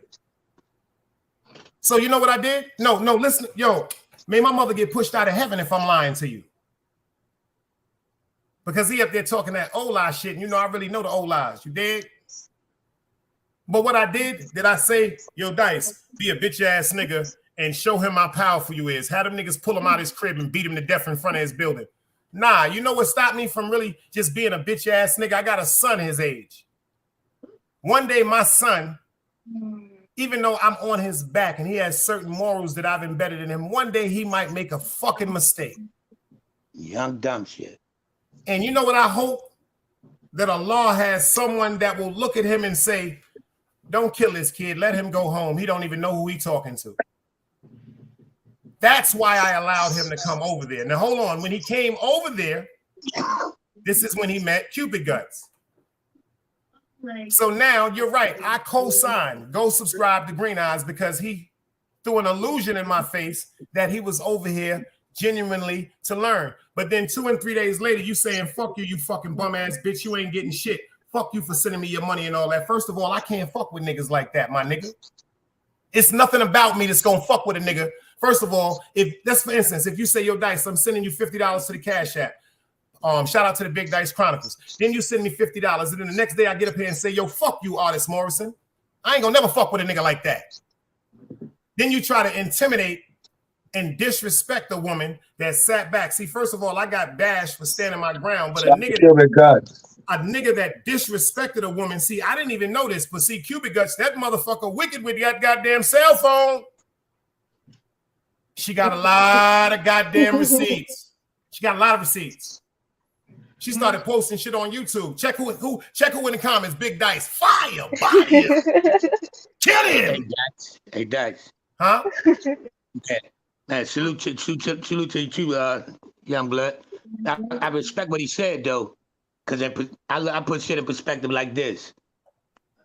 So you know what I did? No, listen, yo, may my mother get pushed out of heaven if I'm lying to you. Because he up there talking that Ola shit, and you know I really know the Olas. You dig? But what I did I say, yo, Dice, be a bitch ass nigga and show him how powerful you is. Have them niggas pull him out his crib and beat him to death in front of his building. Nah, you know what stopped me from really just being a bitch ass nigga? I got a son his age. One day my son, even though I'm on his back and he has certain morals that I've embedded in him, one day he might make a fucking mistake. Young dumb shit. And you know what I hope? That Allah has someone that will look at him and say, don't kill this kid. Let him go home. He don't even know who he's talking to. That's why I allowed him to come over there. Now, hold on. When he came over there, this is when he met Cupid Guts. So now you're right. I co-signed. Go subscribe to Green Eyes because he threw an illusion in my face that he was over here genuinely to learn. But then 2 and 3 days later, you saying, fuck you, you fucking bum ass bitch. You ain't getting shit. Fuck you for sending me your money and all that. First of all, I can't fuck with niggas like that, my nigga. It's nothing about me that's gonna fuck with a nigga. First of all, if that's for instance, if you say, yo, Dice, I'm sending you $50 to the Cash App. Shout out to the Big Dice Chronicles. Then you send me $50. And then the next day I get up here and say, yo, fuck you, Artist Morrison. I ain't gonna never fuck with a nigga like that. Then you try to intimidate and disrespect a woman that sat back. See, first of all, I got bashed for standing my ground, but a nigga that disrespected a woman, see, I didn't even know this, but see, Cupid Guts, that motherfucker wicked with that goddamn cell phone. She got a lot of goddamn receipts. She got a lot of receipts. She started posting shit on YouTube. Check who in the comments. Big Dice. Fire. Body him. Kill him. Hey, Dice. Huh? Okay. Man, salute to you, young blood. I respect what he said, though, because I put shit in perspective like this.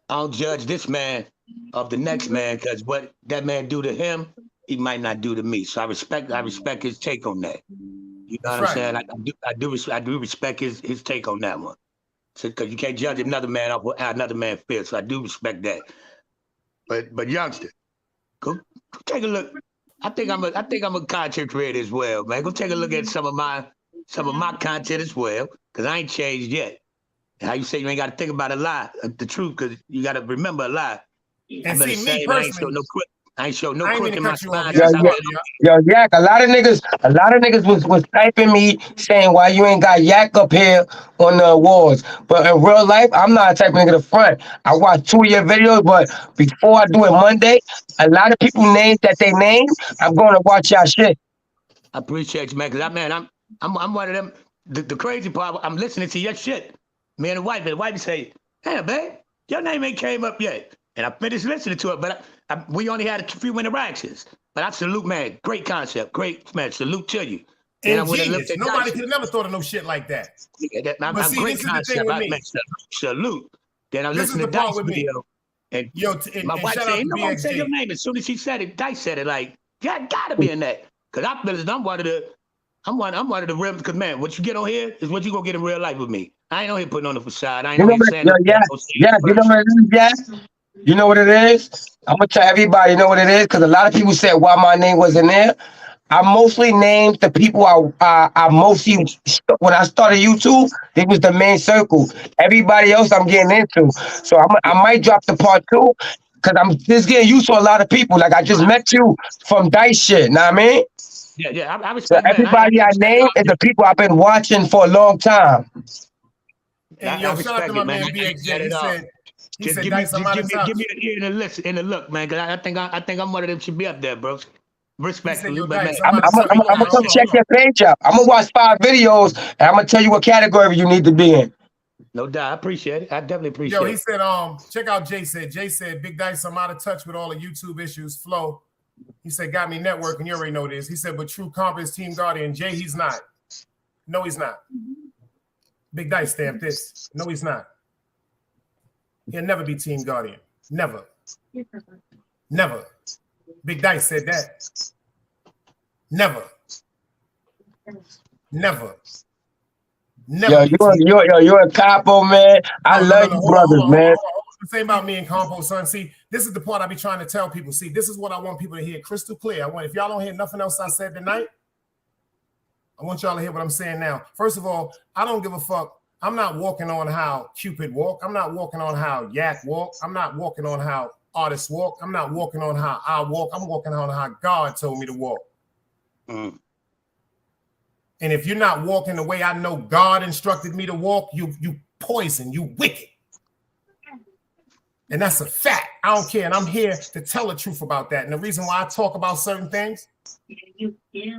I don't judge this man of the next man, because what that man do to him, he might not do to me. So I respect his take on that. You know what I'm saying? I do respect his take on that one. So, because you can't judge another man off what another man feels. So I do respect that. But youngster, go take a look. I think I'm a content creator as well, man. Go take a look at some of my content as well, because I ain't changed yet. How you say you ain't got to think about a lie, the truth, because you got to remember a lie. And see, me personally, I ain't show no crook in my spine. Yo, Yak, a lot of niggas was typing me saying why you ain't got Yak up here on the awards. But in real life, I'm not a type of nigga to front. I watch 2 of your videos, but before I do it Monday, a lot of people names that they name, I'm going to watch y'all shit. I appreciate you, man, because I'm one of them. The crazy part, I'm listening to your shit. Me and the wife say, hey, babe, your name ain't came up yet. And I finished listening to it, but we only had a few interactions. But I salute, man. Great concept. Great, man. Salute to you. And genius. Nobody could have never thought of no shit like that. But see, this is the thing with me. Salute. Then I listened to Dice video. And my wife said, you know, say your name. As soon as she said it, Dice said it like, yeah, gotta be in that. Because I'm one of the real, because man, what you get on here is what you gonna get in real life with me. I ain't on here putting on the facade. I ain't on here saying you know what it is, Jack? You know what it is? I'm gonna tell everybody, you know what it is, because a lot of people said why my name wasn't there. I mostly named the people I mostly, when I started YouTube, it was the main circle. Everybody else I'm getting into. So I might drop the part 2, because I'm just getting used to a lot of people. Like I just met you from Dice shit, know what I mean? Yeah, I respect so everybody I name is the people I've been watching for a long time. And yo, shout out to my man BXJ. He Just said, give me, Dice, I'm out of touch. give me an ear and a listen and a look, man. Cause I think I'm one of them should be up there, bro. He said, Respectfully, yo, but man, Dice, I'm out of touch. gonna come check your page out. I'm gonna watch 5 videos and I'm gonna tell you what category you need to be in. no doubt, I appreciate it. I definitely appreciate Yo, it. he said, check out Jay said, Big Dice, I'm out of touch with all the YouTube issues. Flow. He said, got me networking. You already know this. He said, but True Comp is Team Guardian. Jay, he's not. No, he's not. Big Dice stamped this. No, he's not. He'll never be Team Guardian. Never. Never. Big Dice said that. Never. Never. Never. You're a capo, man. I love you, brothers, man. The thing about me and Compo, son. See, this is the part I be trying to tell people. See, this is what I want people to hear crystal clear. If y'all don't hear nothing else I said tonight, I want y'all to hear what I'm saying now. First of all, I don't give a fuck. I'm not walking on how Cupid walk. I'm not walking on how Yak walk. I'm not walking on how artists walk. I'm not walking on how I walk. I'm walking on how God told me to walk. And if you're not walking the way I know God instructed me to walk, you poison, you wicked. And that's a fact. I don't care. And I'm here to tell the truth about that. And the reason why I talk about certain things,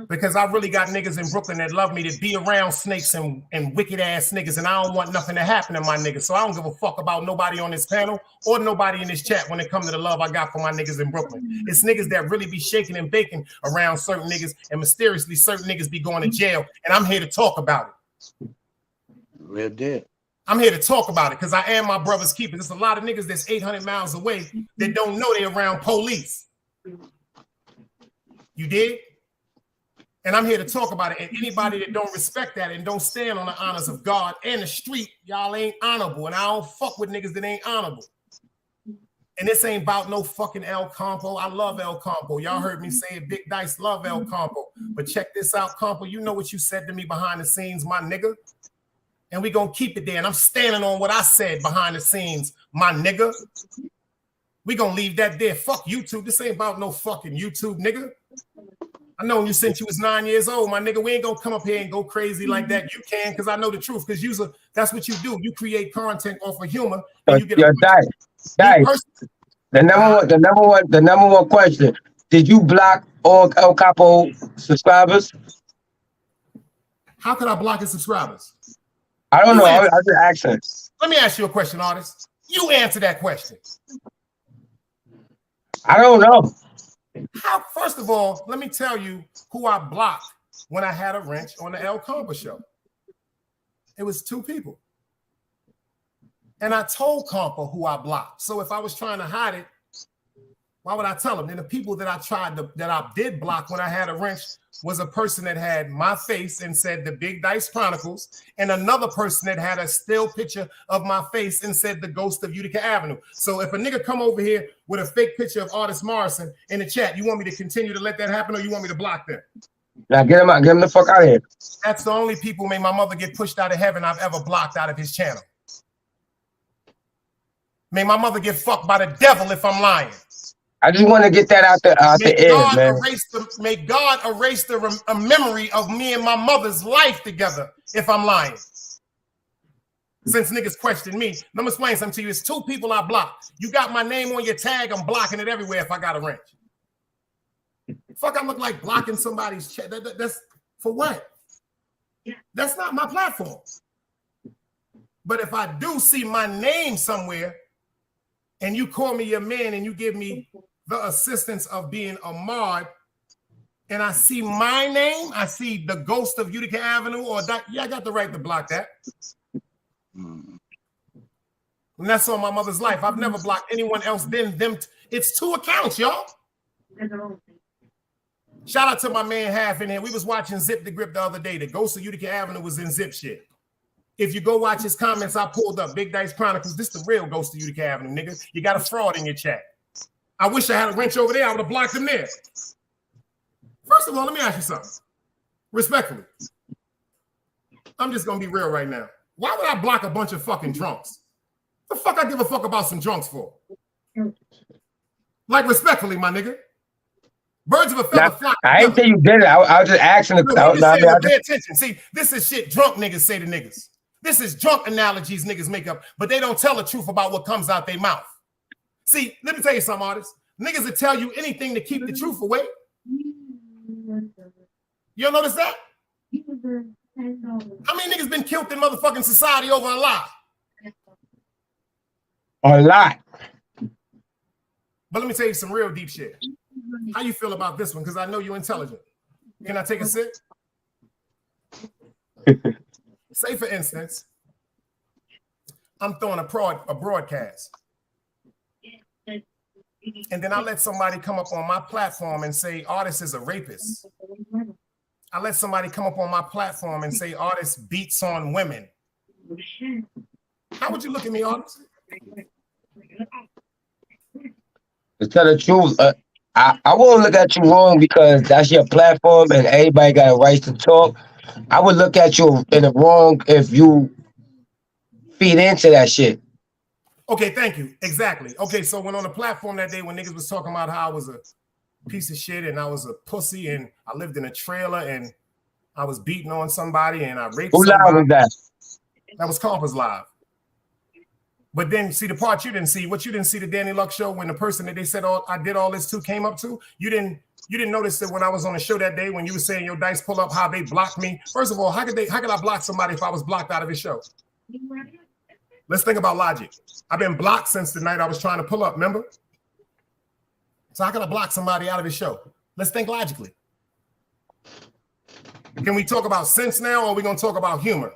because I really got niggas in Brooklyn that love me to be around snakes and wicked ass niggas. And I don't want nothing to happen to my niggas. So I don't give a fuck about nobody on this panel or nobody in this chat when it comes to the love I got for my niggas in Brooklyn. It's niggas that really be shaking and baking around certain niggas, and mysteriously certain niggas be going to jail. And I'm here to talk about it. Real deal. I'm here to talk about it because I am my brother's keeper. There's a lot of niggas that's 800 miles away that don't know they're around police. You did? And I'm here to talk about it. And anybody that don't respect that and don't stand on the honors of God and the street, y'all ain't honorable. And I don't fuck with niggas that ain't honorable. And this ain't about no fucking El Campo. I love El Campo. Y'all heard me say it. Big Dice love El Campo. But check this out, Campo. You know what you said to me behind the scenes, my nigga. And we gonna keep it there. And I'm standing on what I said behind the scenes, my nigga. We gonna leave that there. Fuck YouTube. This ain't about no fucking YouTube, nigga. I know you since you was 9 years old, my nigga. We ain't gonna come up here and go crazy like that. You can, because I know the truth. Because that's what you do. You create content off of humor. And you get Dice. The number one question. Did you block all El Capo subscribers? How could I block his subscribers? I don't know. I was just asking. Let me ask you a question, artist. You answer that question. I don't know. First of all, let me tell you who I blocked when I had a wrench on the El Compa show. It was 2 people. And I told Compa who I blocked. So if I was trying to hide it, why would I tell him? And the people that I did block when I had a wrench was a person that had my face and said the Big Dice Chronicles, and another person that had a still picture of my face and said the Ghost of Utica Avenue. So if a nigga come over here with a fake picture of Artist Morrison in the chat, you want me to continue to let that happen, or you want me to block them? Now get him out. Get him the fuck out of here. That's the only people made my mother get pushed out of heaven I've ever blocked out of his channel. May my mother get fucked by the devil if I'm lying. I just want to get that out the air, man. May God erase a memory of me and my mother's life together if I'm lying. Since niggas question me, let me explain something to you. It's 2 people I blocked. You got my name on your tag, I'm blocking it everywhere if I got a wrench. Fuck, I look like blocking somebody's chat. That's for what? That's not my platform. But if I do see my name somewhere and you call me your man and you give me the assistance of being a mod, and I see my name, I see the Ghost of Utica Avenue, or that, yeah, I got the right to block that. And that's on my mother's life. I've never blocked anyone else than them. It's 2 accounts, y'all. Shout out to my man Half in here. We was watching Zip the Grip the other day. The Ghost of Utica Avenue was in Zip shit. If you go watch his comments, I pulled up Big Dice Chronicles. This the real Ghost of Utica Avenue, nigga. You got a fraud in your chat. I wish I had a wrench over there. I would have blocked him there. First of all, let me ask you something. Respectfully. I'm just going to be real right now. Why would I block a bunch of fucking drunks? The fuck I give a fuck about some drunks for? Like, respectfully, my nigga. Birds of a feather flock. I ain't say you did it. I was just asking. Pay attention. See, this is shit drunk niggas say to niggas. This is drunk analogies niggas make up, but they don't tell the truth about what comes out their mouth. See, let me tell you something, artists. Niggas will tell you anything to keep the truth away. You don't notice that? How many niggas been killed in motherfucking society over a lie? A lot. But let me tell you some real deep shit. How you feel about this one? Because I know you're intelligent. Can I take a sip? Say, for instance, I'm throwing a broadcast. And then I let somebody come up on my platform and say, artist is a rapist. I let somebody come up on my platform and say, artist beats on women. How would you look at me, artist? To tell the truth, I won't look at you wrong because that's your platform and everybody got a right to talk. I would look at you in the wrong if you feed into that shit. Okay, thank you. Exactly. Okay, so when on the platform that day when niggas was talking about how I was a piece of shit and I was a pussy and I lived in a trailer and I was beating on somebody and I raped Who somebody. live with that? That was Compass Live. But then see the part you didn't see, what you didn't see the Danny Luck show when the person that they said I did all this to came up to, you didn't notice that when I was on the show that day when you were saying your dice pull up, how they blocked me. First of all, how could I block somebody if I was blocked out of his show? Let's think about logic. I've been blocked since the night I was trying to pull up, remember? So how can I block somebody out of his show? Let's think logically. Can we talk about sense now or are we going to talk about humor?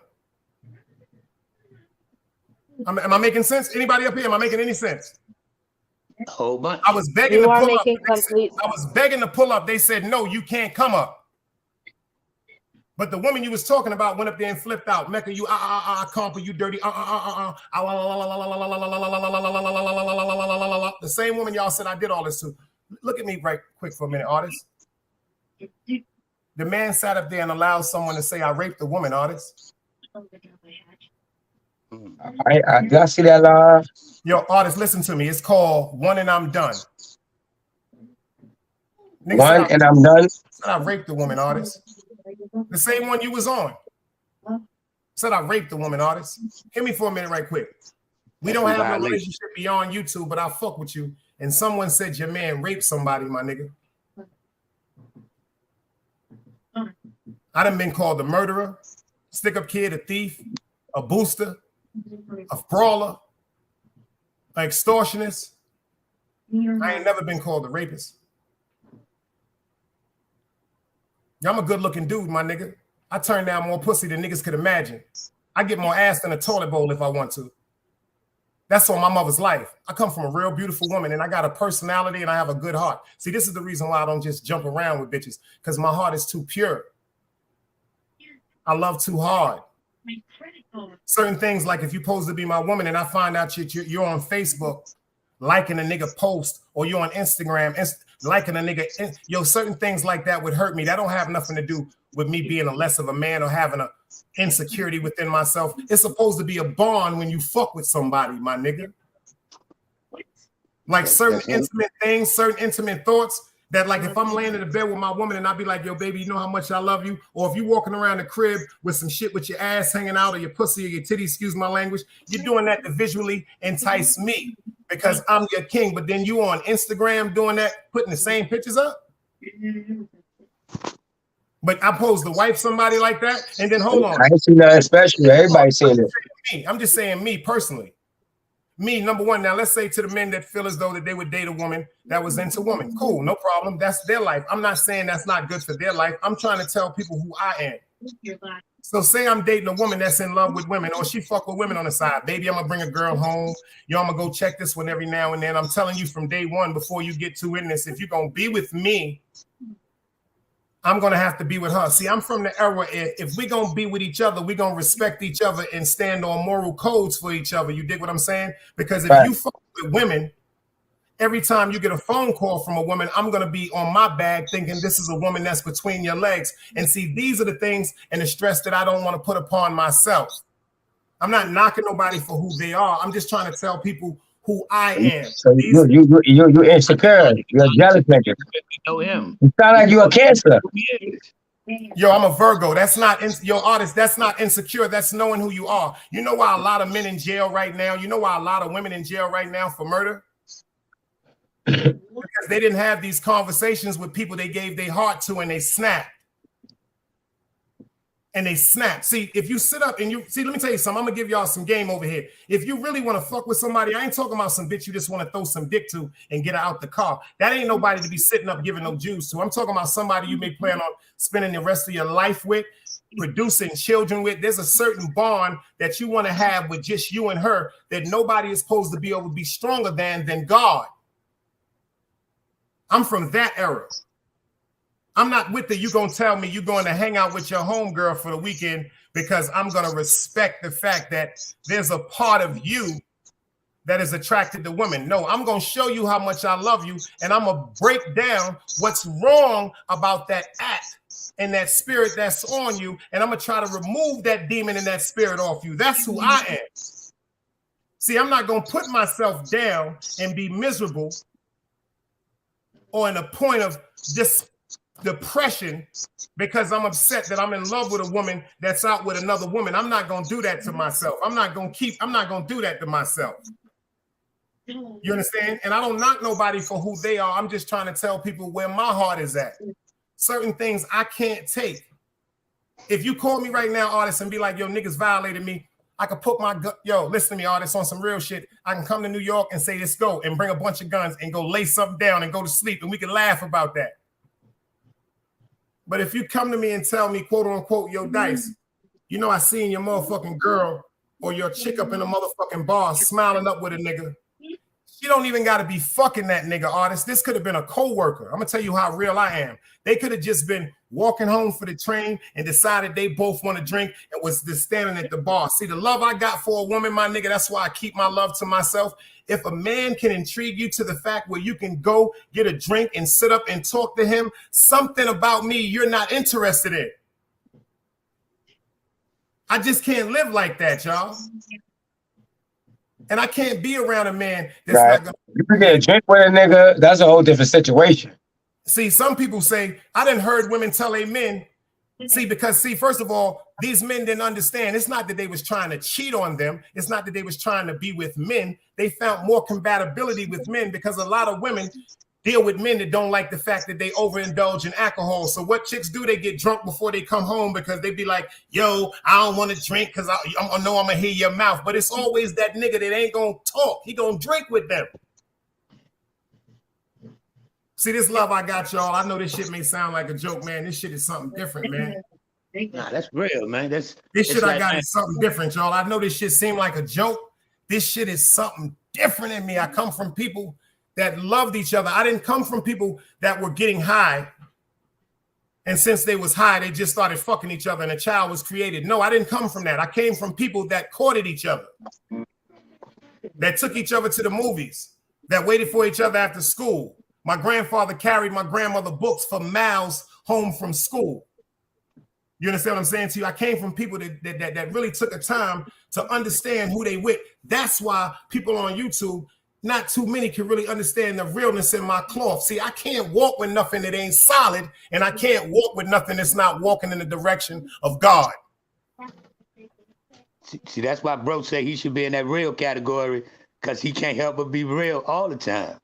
Am I making sense? Anybody up here? Am I making any sense? A whole bunch. I was begging to pull up. I was begging to pull up. They said, no, you can't come up. But the woman you was talking about went up there and flipped out. Mecca, you Compa, you dirty. The same woman y'all said I did all this to. Look at me right quick for a minute, artist. The man sat up there and allowed someone to say I raped the woman, artist. Did I see that live? Yo, artist, listen to me. It's called One and I'm Done. One and I'm done. Said I raped the woman, artist. The same one you was on. Said I raped the woman, artist. Hear me for a minute right quick. We don't have no relationship beyond YouTube, but I fuck with you. And someone said your man raped somebody, my nigga. I done been called a murderer, stick-up kid, a thief, a booster, a brawler, an extortionist. I ain't never been called a rapist. I'm a good-looking dude, my nigga. I turn down more pussy than niggas could imagine. I get more ass than a toilet bowl if I want to. That's on my mother's life. I come from a real beautiful woman, and I got a personality, and I have a good heart. See, this is the reason why I don't just jump around with bitches, because my heart is too pure. I love too hard. Certain things, like if you're supposed to be my woman, and I find out you're on Facebook liking a nigga post, or you're on Instagram liking a nigga, certain things like that would hurt me. That don't have nothing to do with me being a less of a man or having a insecurity within myself. It's supposed to be a bond when you fuck with somebody, my nigga. Like certain intimate things, certain intimate thoughts that, like, if I'm laying in the bed with my woman and I be like, yo, baby, you know how much I love you? Or if you walking around the crib with some shit with your ass hanging out or your pussy or your titty, excuse my language, you're doing that to visually entice me because I'm your king. But then you on Instagram doing that, putting the same pictures up? But I'm supposed to wife somebody like that? And then hold on. I ain't seen nothing special. Everybody saying it. I'm just saying me personally. Me, number one. Now, let's say to the men that feel as though that they would date a woman that was into women. Cool, no problem. That's their life. I'm not saying that's not good for their life. I'm trying to tell people who I am. So say I'm dating a woman that's in love with women, or she fuck with women on the side. Baby, I'm going to bring a girl home. Yo, I'm going to go check this one every now and then. I'm telling you from day one, before you get too in this, if you're going to be with me, I'm going to have to be with her. See, I'm from the era, if we're going to be with each other, we're going to respect each other and stand on moral codes for each other. You dig what I'm saying? Because if you fuck with women, every time you get a phone call from a woman, I'm going to be on my bag thinking this is a woman that's between your legs. And see, these are the things and the stress that I don't want to put upon myself. I'm not knocking nobody for who they are. I'm just trying to tell people who I am. So you're insecure. You're a jealous nigga. You know him. You sound like you're a cancer. Yo, I'm a Virgo. That's not your artist. That's not insecure. That's knowing who you are. You know why a lot of men in jail right now? You know why a lot of women in jail right now for murder? Because they didn't have these conversations with people they gave their heart to, and they snapped. And they snap. See, if you sit up and you see, let me tell you something. I'm gonna give y'all some game over here. If you really want to fuck with somebody, I ain't talking about some bitch you just want to throw some dick to and get her out the car. That ain't nobody to be sitting up giving no juice to. I'm talking about somebody you may plan on spending the rest of your life with, producing children with. There's a certain bond that you want to have with just you and her that nobody is supposed to be able to be stronger than God. I'm from that era. I'm not with the you gonna tell me you're going to hang out with your homegirl for the weekend because I'm gonna respect the fact that there's a part of you that is attracted to women. No, I'm gonna show you how much I love you, and I'm gonna break down what's wrong about that act and that spirit that's on you, and I'm gonna try to remove that demon and that spirit off you. That's who I am. See, I'm not gonna put myself down and be miserable or in a point of just depression because I'm upset that I'm in love with a woman that's out with another woman. I'm not going to do that to myself. I'm not going to do that to myself. You understand? And I don't knock nobody for who they are. I'm just trying to tell people where my heart is at. Certain things I can't take. If you call me right now, artist, and be like, yo, niggas violated me, I could put my gun. Yo, listen to me, artist, on some real shit. I can come to New York and say, let's go, and bring a bunch of guns and go lay something down and go to sleep, and we can laugh about that. But if you come to me and tell me, quote unquote, yo, Dice, you know, I seen your motherfucking girl or your chick up in a motherfucking bar smiling up with a nigga. She don't even got to be fucking that nigga, artist. This could have been a co-worker. I'm going to tell you how real I am. They could have just been walking home for the train and decided they both want to drink and was just standing at the bar. See, the love I got for a woman, my nigga, that's why I keep my love to myself. If a man can intrigue you to the fact where you can go get a drink and sit up and talk to him, something about me you're not interested in. I just can't live like that, y'all. And I can't be around a man that's not gonna. You can get a drink with a nigga, that's a whole different situation. See, some people say, I done heard women tell a men, because first of all, these men didn't understand. It's not that they was trying to cheat on them. It's not that they was trying to be with men. They found more compatibility with men because a lot of women deal with men that don't like the fact that they overindulge in alcohol. So what chicks do, they get drunk before they come home because they be like, yo, I don't want to drink because I know I'm going to hear your mouth. But it's always that nigga that ain't going to talk. He going to drink with them. See, this love I got, y'all. I know this shit may sound like a joke, man. This shit is something different, man. Nah, that's real, man. This shit I got is something different, y'all. I know this shit seemed like a joke. This shit is something different in me. I come from people that loved each other. I didn't come from people that were getting high. And since they was high, they just started fucking each other and a child was created. No, I didn't come from that. I came from people that courted each other, that took each other to the movies, that waited for each other after school. My grandfather carried my grandmother books for miles home from school. You understand what I'm saying to you? I came from people that really took a time to understand who they with. That's why people on YouTube, not too many can really understand the realness in my cloth. See, I can't walk with nothing that ain't solid, and I can't walk with nothing that's not walking in the direction of God. See, that's why bro say he should be in that real category, because he can't help but be real all the time.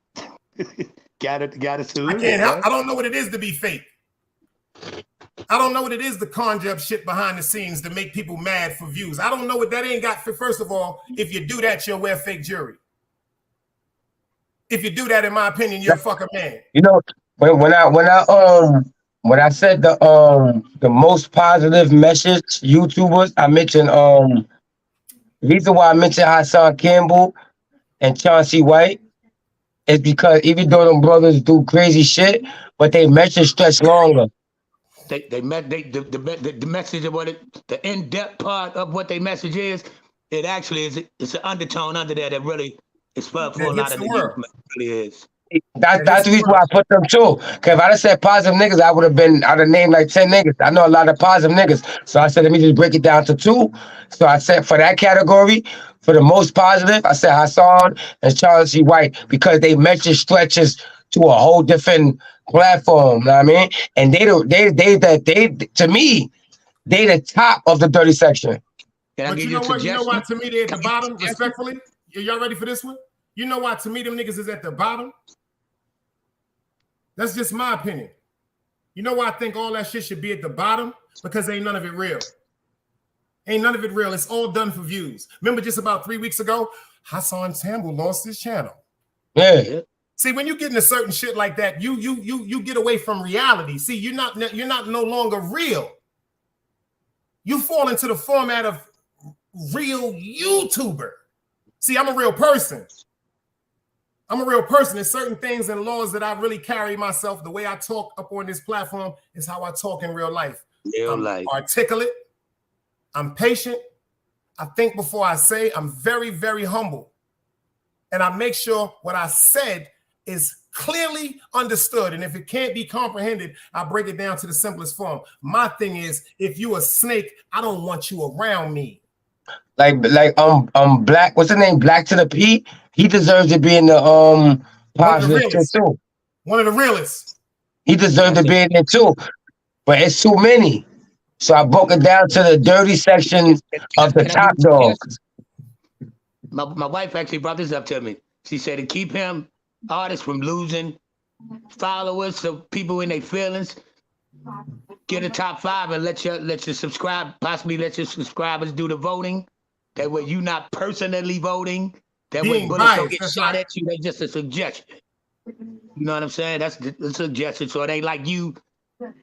Gotta salute. I can't help. I don't know what it is to be fake. I don't know what it is to conjure up shit behind the scenes to make people mad for views. I don't know what that ain't got for. First of all, if you do that, you'll wear fake jewelry. If you do that, in my opinion, you're a fucking man. You know, when I said the most positive message YouTubers, I mentioned the reason why I mentioned Hassan Campbell and Chauncey White is because even though them brothers do crazy shit, but they message stretch longer. The message of the in-depth part of what they message is, it actually is. It's an undertone under there that really is for a lot of the youth. Really is. That's the reason why I put them too. Cause if I'd have said positive niggas, I'd have named like 10 niggas. I know a lot of positive niggas. So I said, let me just break it down to 2. So I said for that category, for the most positive, I said Hassan and Chauncey White, because they message stretches to a whole different platform. Know what I mean, and they to me, they the top of the dirty section. Can I But give you know a what? You know why suggestion? to me they're at the Can I give bottom, a suggestion? respectfully? Y'all ready for this one? You know why to me them niggas is at the bottom? That's just my opinion. You know why I think all that shit should be at the bottom? Because ain't none of it real. Ain't none of it real. It's all done for views. Remember just about 3 weeks ago, Hassan Tambu lost his channel. Yeah. See, when you get into certain shit like that, you get away from reality. See, you're not no longer real. You fall into the format of real YouTuber. See, I'm a real person. I'm a real person. There's certain things and laws that I really carry myself. The way I talk up on this platform is how I talk in real life. I'm articulate. I'm patient. I think before I say. I'm very, very humble. And I make sure what I said is clearly understood. And if it can't be comprehended, I break it down to the simplest form. My thing is, if you a snake, I don't want you around me. Like Black, what's the name? Black to the P. He deserves to be in the positive shit too. One of the realest. He deserves to be in there too. But it's too many. So I broke it down to the dirty section of the top dogs. My wife actually brought this up to me. She said to keep him, artists, from losing followers, so people in their feelings, get a top 5 and let your subscribe, possibly let your subscribers do the voting. That way you not personally voting. That way bullets don't get shot at you. That's just a suggestion. You know what I'm saying? That's the suggestion. So it ain't like you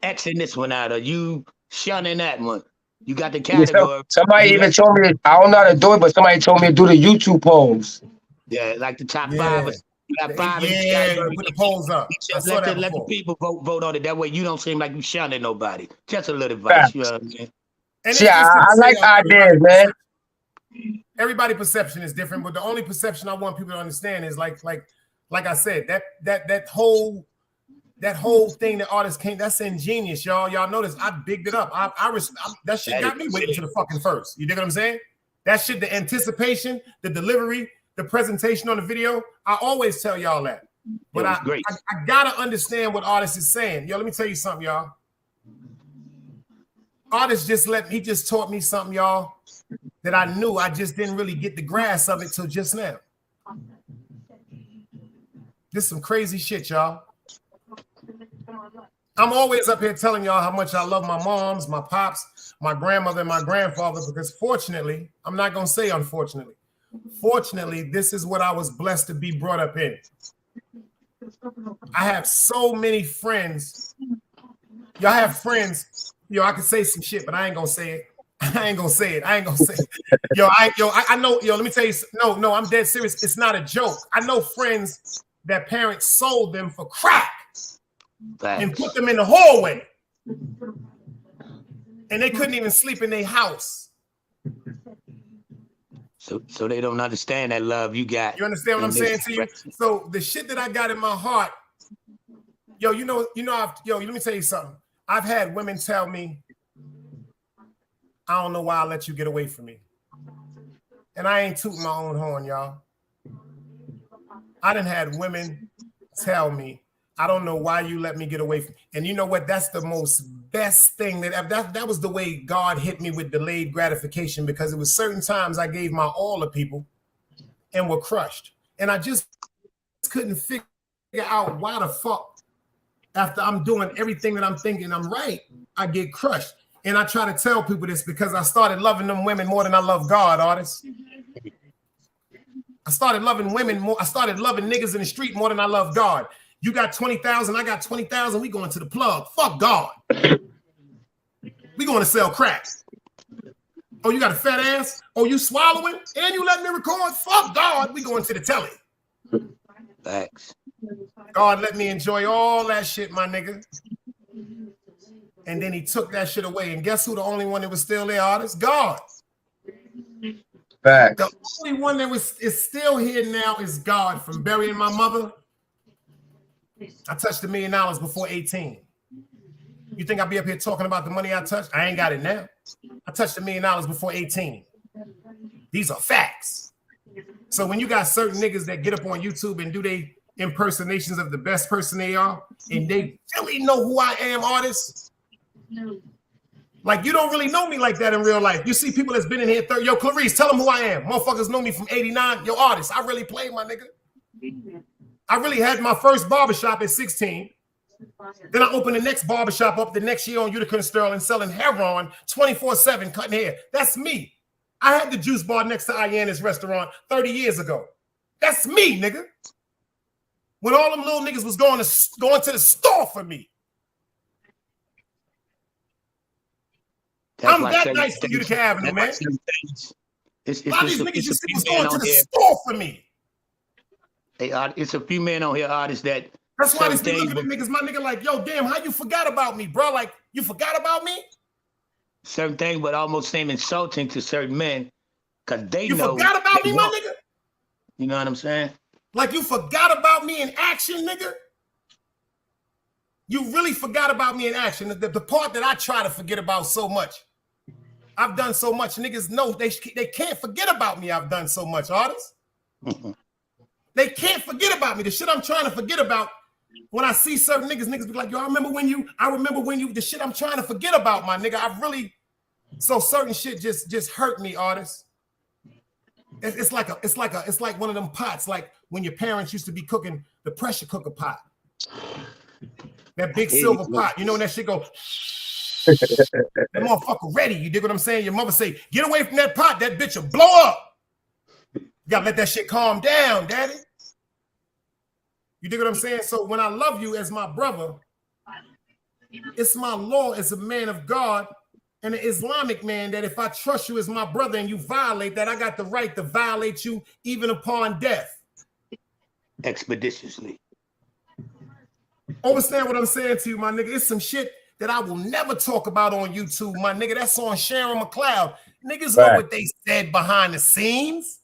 Xing this one out or you shunning that one. You got the category. Yeah, somebody even told me, I don't know how to do it, but somebody told me to do the YouTube polls. Yeah, like the top 5. You got 5 in each Yeah, category. put the polls up. Let the people vote on it. That way you don't seem like you shunning nobody. Just a little advice. You know what I mean? And see, I like ideas, man. Everybody's perception is different, but the only perception I want people to understand is like I said, that whole thing that artists can't, that's ingenious, y'all. Y'all notice I bigged it up. That shit got me waiting to the fucking first. You dig what I'm saying? That shit, the anticipation, the delivery, the presentation on the video. I always tell y'all that. But I gotta understand what artists is saying. Yo, let me tell you something, y'all. Artists he just taught me something, y'all, that I knew. I just didn't really get the grasp of it till just now. This is some crazy shit, y'all. I'm always up here telling y'all how much I love my moms, my pops, my grandmother, and my grandfather, because fortunately, I'm not going to say unfortunately, fortunately, this is what I was blessed to be brought up in. I have so many friends. Y'all have friends. Yo, I can say some shit, but I ain't going to say it. I ain't gonna say it. I know. Yo, let me tell you. No, I'm dead serious. It's not a joke. I know friends that parents sold them for crack and put them in the hallway, and they couldn't even sleep in their house. So they don't understand that love you got. You understand what I'm saying to you? So the shit that I got in my heart, yo, let me tell you something. I've had women tell me, I don't know why I let you get away from me. And I ain't tooting my own horn, y'all. I done had women tell me, I don't know why you let me get away from me. And you know what? That's the most best thing that was the way God hit me with delayed gratification, because it was certain times I gave my all to people and were crushed. And I just couldn't figure out why the fuck, after I'm doing everything that I'm thinking I'm right, I get crushed. And I try to tell people this because I started loving them women more than I love God, artists. I started loving women more. I started loving niggas in the street more than I love God. You got 20,000, I got 20,000. We going to the plug. Fuck God. We going to sell crack. Oh, you got a fat ass? Oh, you swallowing? And you let me record? Fuck God. We going to the telly. Thanks. God let me enjoy all that shit, my nigga. And then he took that shit away. And guess who the only one that was still there, artist? God. Facts. The only one that is still here now is God. From burying my mother, I touched $1 million before 18. You think I'll be up here talking about the money I touched? I ain't got it now. I touched $1 million before 18. These are facts. So when you got certain niggas that get up on YouTube and do they impersonations of the best person they are, and they really know who I am, artists. Like, you don't really know me like that in real life. You see people that's been in here 30. Yo, Clarice, tell them who I am. Motherfuckers know me from 89. Yo, artists, I really played, my nigga. I really had my first barbershop at 16. Then I opened the next barbershop up the next year on Utica and Sterling, selling heroin 24/7, cutting hair. That's me. I had the juice bar next to Iana's restaurant 30 years ago. That's me, nigga. When all them little niggas was going to the store for me. I'm that nice for Utica Avenue, man. A lot of these niggas you see was going to the store for me. Hey, it's a few men on here, artists, that. That's why these people look at the niggas, my nigga, like, yo, damn, how you forgot about me, bro? Like, you forgot about me? Certain things would almost seem insulting to certain men because they know. You forgot about me, my nigga? You know what I'm saying? Like, you forgot about me in action, nigga? You really forgot about me in action. The part that I try to forget about so much. I've done so much. Niggas know they can't forget about me. I've done so much, artists. They can't forget about me. The shit I'm trying to forget about, when I see certain niggas be like, yo, I remember when you, the shit I'm trying to forget about, my nigga. I've really, so certain shit just hurt me, artists. It's like one of them pots, like when your parents used to be cooking the pressure cooker pot. That big silver pot. You know when that shit go, that motherfucker ready. You dig what I'm saying? Your mother say, get away from that pot. That bitch will blow up. You gotta let that shit calm down, daddy. You dig what I'm saying? So when I love you as my brother, it's my law as a man of God and an Islamic man that if I trust you as my brother and you violate that, I got the right to violate you even upon death. Expeditiously. Understand what I'm saying to you, my nigga? It's some shit that I will never talk about on YouTube, my nigga. That's on Sharon McLeod. Niggas know what they said behind the scenes.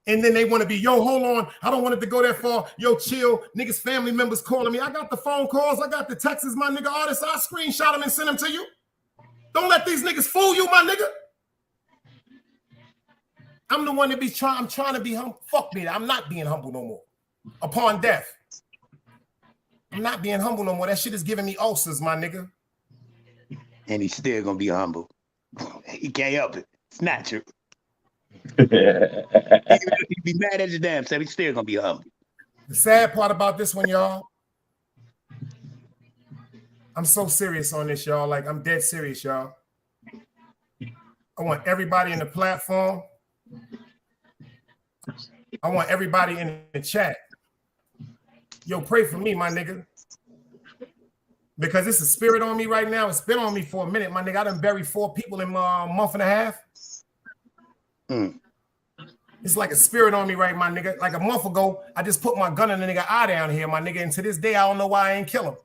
And then they want to be, yo, hold on. I don't want it to go that far. Yo, chill. Niggas, family members calling me. I got the phone calls. I got the texts, my nigga. Artists, I screenshot them and send them to you. Don't let these niggas fool you, my nigga. I'm the one that I'm trying to be humble. Fuck me. I'm not being humble no more. Upon death. I'm not being humble no more. That shit is giving me ulcers, my nigga. And he's still gonna be humble. He can't help it. It's natural. He'd be mad at his damn self. He's still gonna be humble. The sad part about this one, y'all, I'm so serious on this, y'all. Like, I'm dead serious, y'all. I want everybody in the platform. I want everybody in the chat. Yo, pray for me, my nigga. Because it's a spirit on me right now. It's been on me for a minute, my nigga. I done buried 4 people in a month and a half. It's like a spirit on me, right, my nigga? Like a month ago, I just put my gun in the nigga eye down here, my nigga. And to this day, I don't know why I ain't kill him.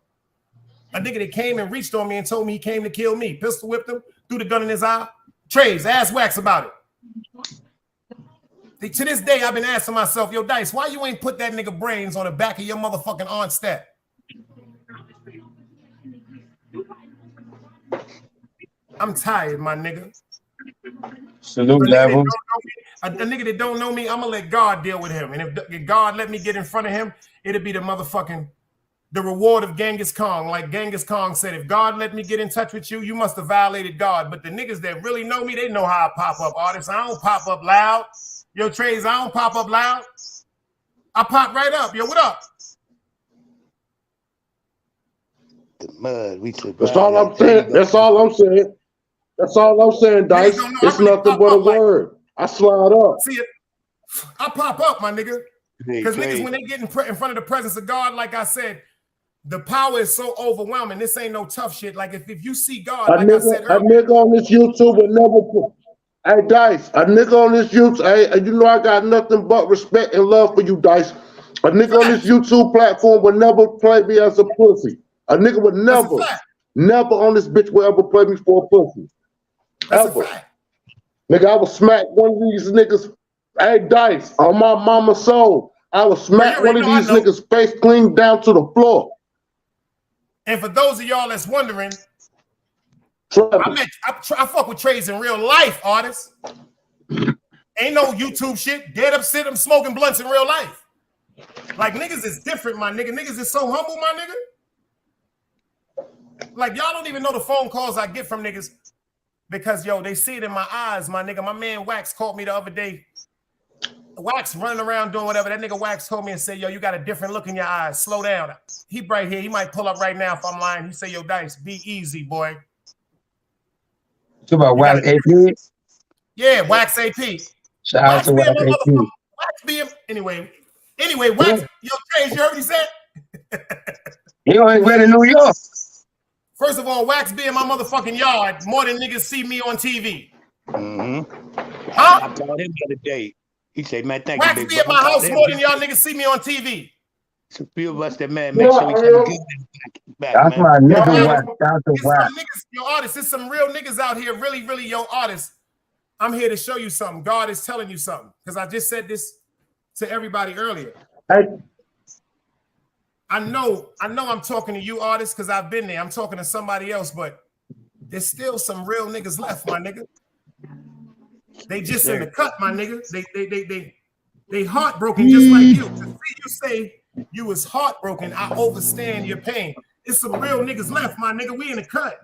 A nigga that came and reached on me and told me he came to kill me. Pistol whipped him, threw the gun in his eye. Trays, ass wax about it. To this day, I've been asking myself, yo, Dice, why you ain't put that nigga brains on the back of your motherfucking aunt's step? I'm tired, my nigga. Salute level. A nigga that don't know me, I'm gonna let God deal with him. And if God let me get in front of him, it'll be the reward of Genghis Khan. Like Genghis Khan said, if God let me get in touch with you, you must have violated God. But the niggas that really know me, they know how I pop up, artists. I don't pop up loud. Yo, Trays, I don't pop up loud. I pop right up. Yo, what up? The mud. That's all I'm saying. That's all I'm saying. That's all I'm saying, Dice. It's nothing but a word. I slide up. See it? I pop up, my nigga. Because niggas, when they get in front of the presence of God, like I said, the power is so overwhelming. This ain't no tough shit. Like if you see God, like I said earlier, a nigga on this YouTube will never put. Hey, Dice, a nigga on this YouTube, hey, you know I got nothing but respect and love for you, Dice. A nigga on this YouTube platform will never play me as a pussy. A nigga would never on this bitch will ever play me for a pussy. That's ever. A fact. Nigga, I will smack one of these niggas. Hey, Dice, on my mama's soul, I will smack one of these niggas face clean down to the floor. And for those of y'all that's wondering, I fuck with Trays in real life, artists. Ain't no YouTube shit. Dead up, sit, I'm smoking blunts in real life. Like niggas is different, my nigga. Niggas is so humble, my nigga. Like y'all don't even know the phone calls I get from niggas because yo, they see it in my eyes, my nigga. My man Wax called me the other day. Wax running around doing whatever. That nigga Wax told me and said, yo, you got a different look in your eyes. Slow down. He right here. He might pull up right now if I'm lying. He say, yo, Dice, be easy, boy. You about Wax AP? Yeah, Wax AP. Shout out to Wax AP. Wax being anyway, Wax, yo, James, you heard what he said? He only went to New York. First of all, Wax be in my motherfucking yard more than niggas see me on TV. Huh? I called him the other day. He said, man, thank Wax you. be in my house more than y'all niggas see me on TV. It's a few of us that, man, make sure we come good back, That's man. my nigga Wax. Shout out to It's Wax. some niggas, yo, artists. There's some real niggas out here, really, yo, artists. I'm here to show you something. God is telling you something. Because I just said this to everybody earlier. I know I'm talking to you, artists, because I've been there. I'm talking to somebody else, but there's still some real niggas left, my nigga. They just in the cut, my nigga. They heartbroken just like you. To see you say you was heartbroken, I understand your pain. It's some real niggas left, my nigga. We in the cut.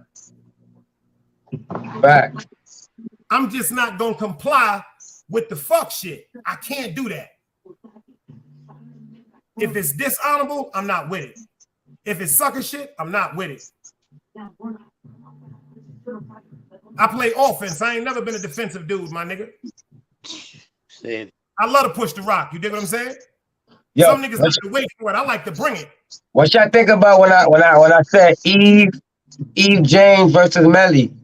Back. I'm just not gonna comply with the fuck shit. I can't do that. If it's dishonorable, I'm not with it. If it's sucker shit, I'm not with it. I play offense. I ain't never been a defensive dude, my nigga. I love to push the rock. You dig what I'm saying? Yo, some niggas like to wait for it. I like to bring it. What y'all think about when I said Eve James versus Melly?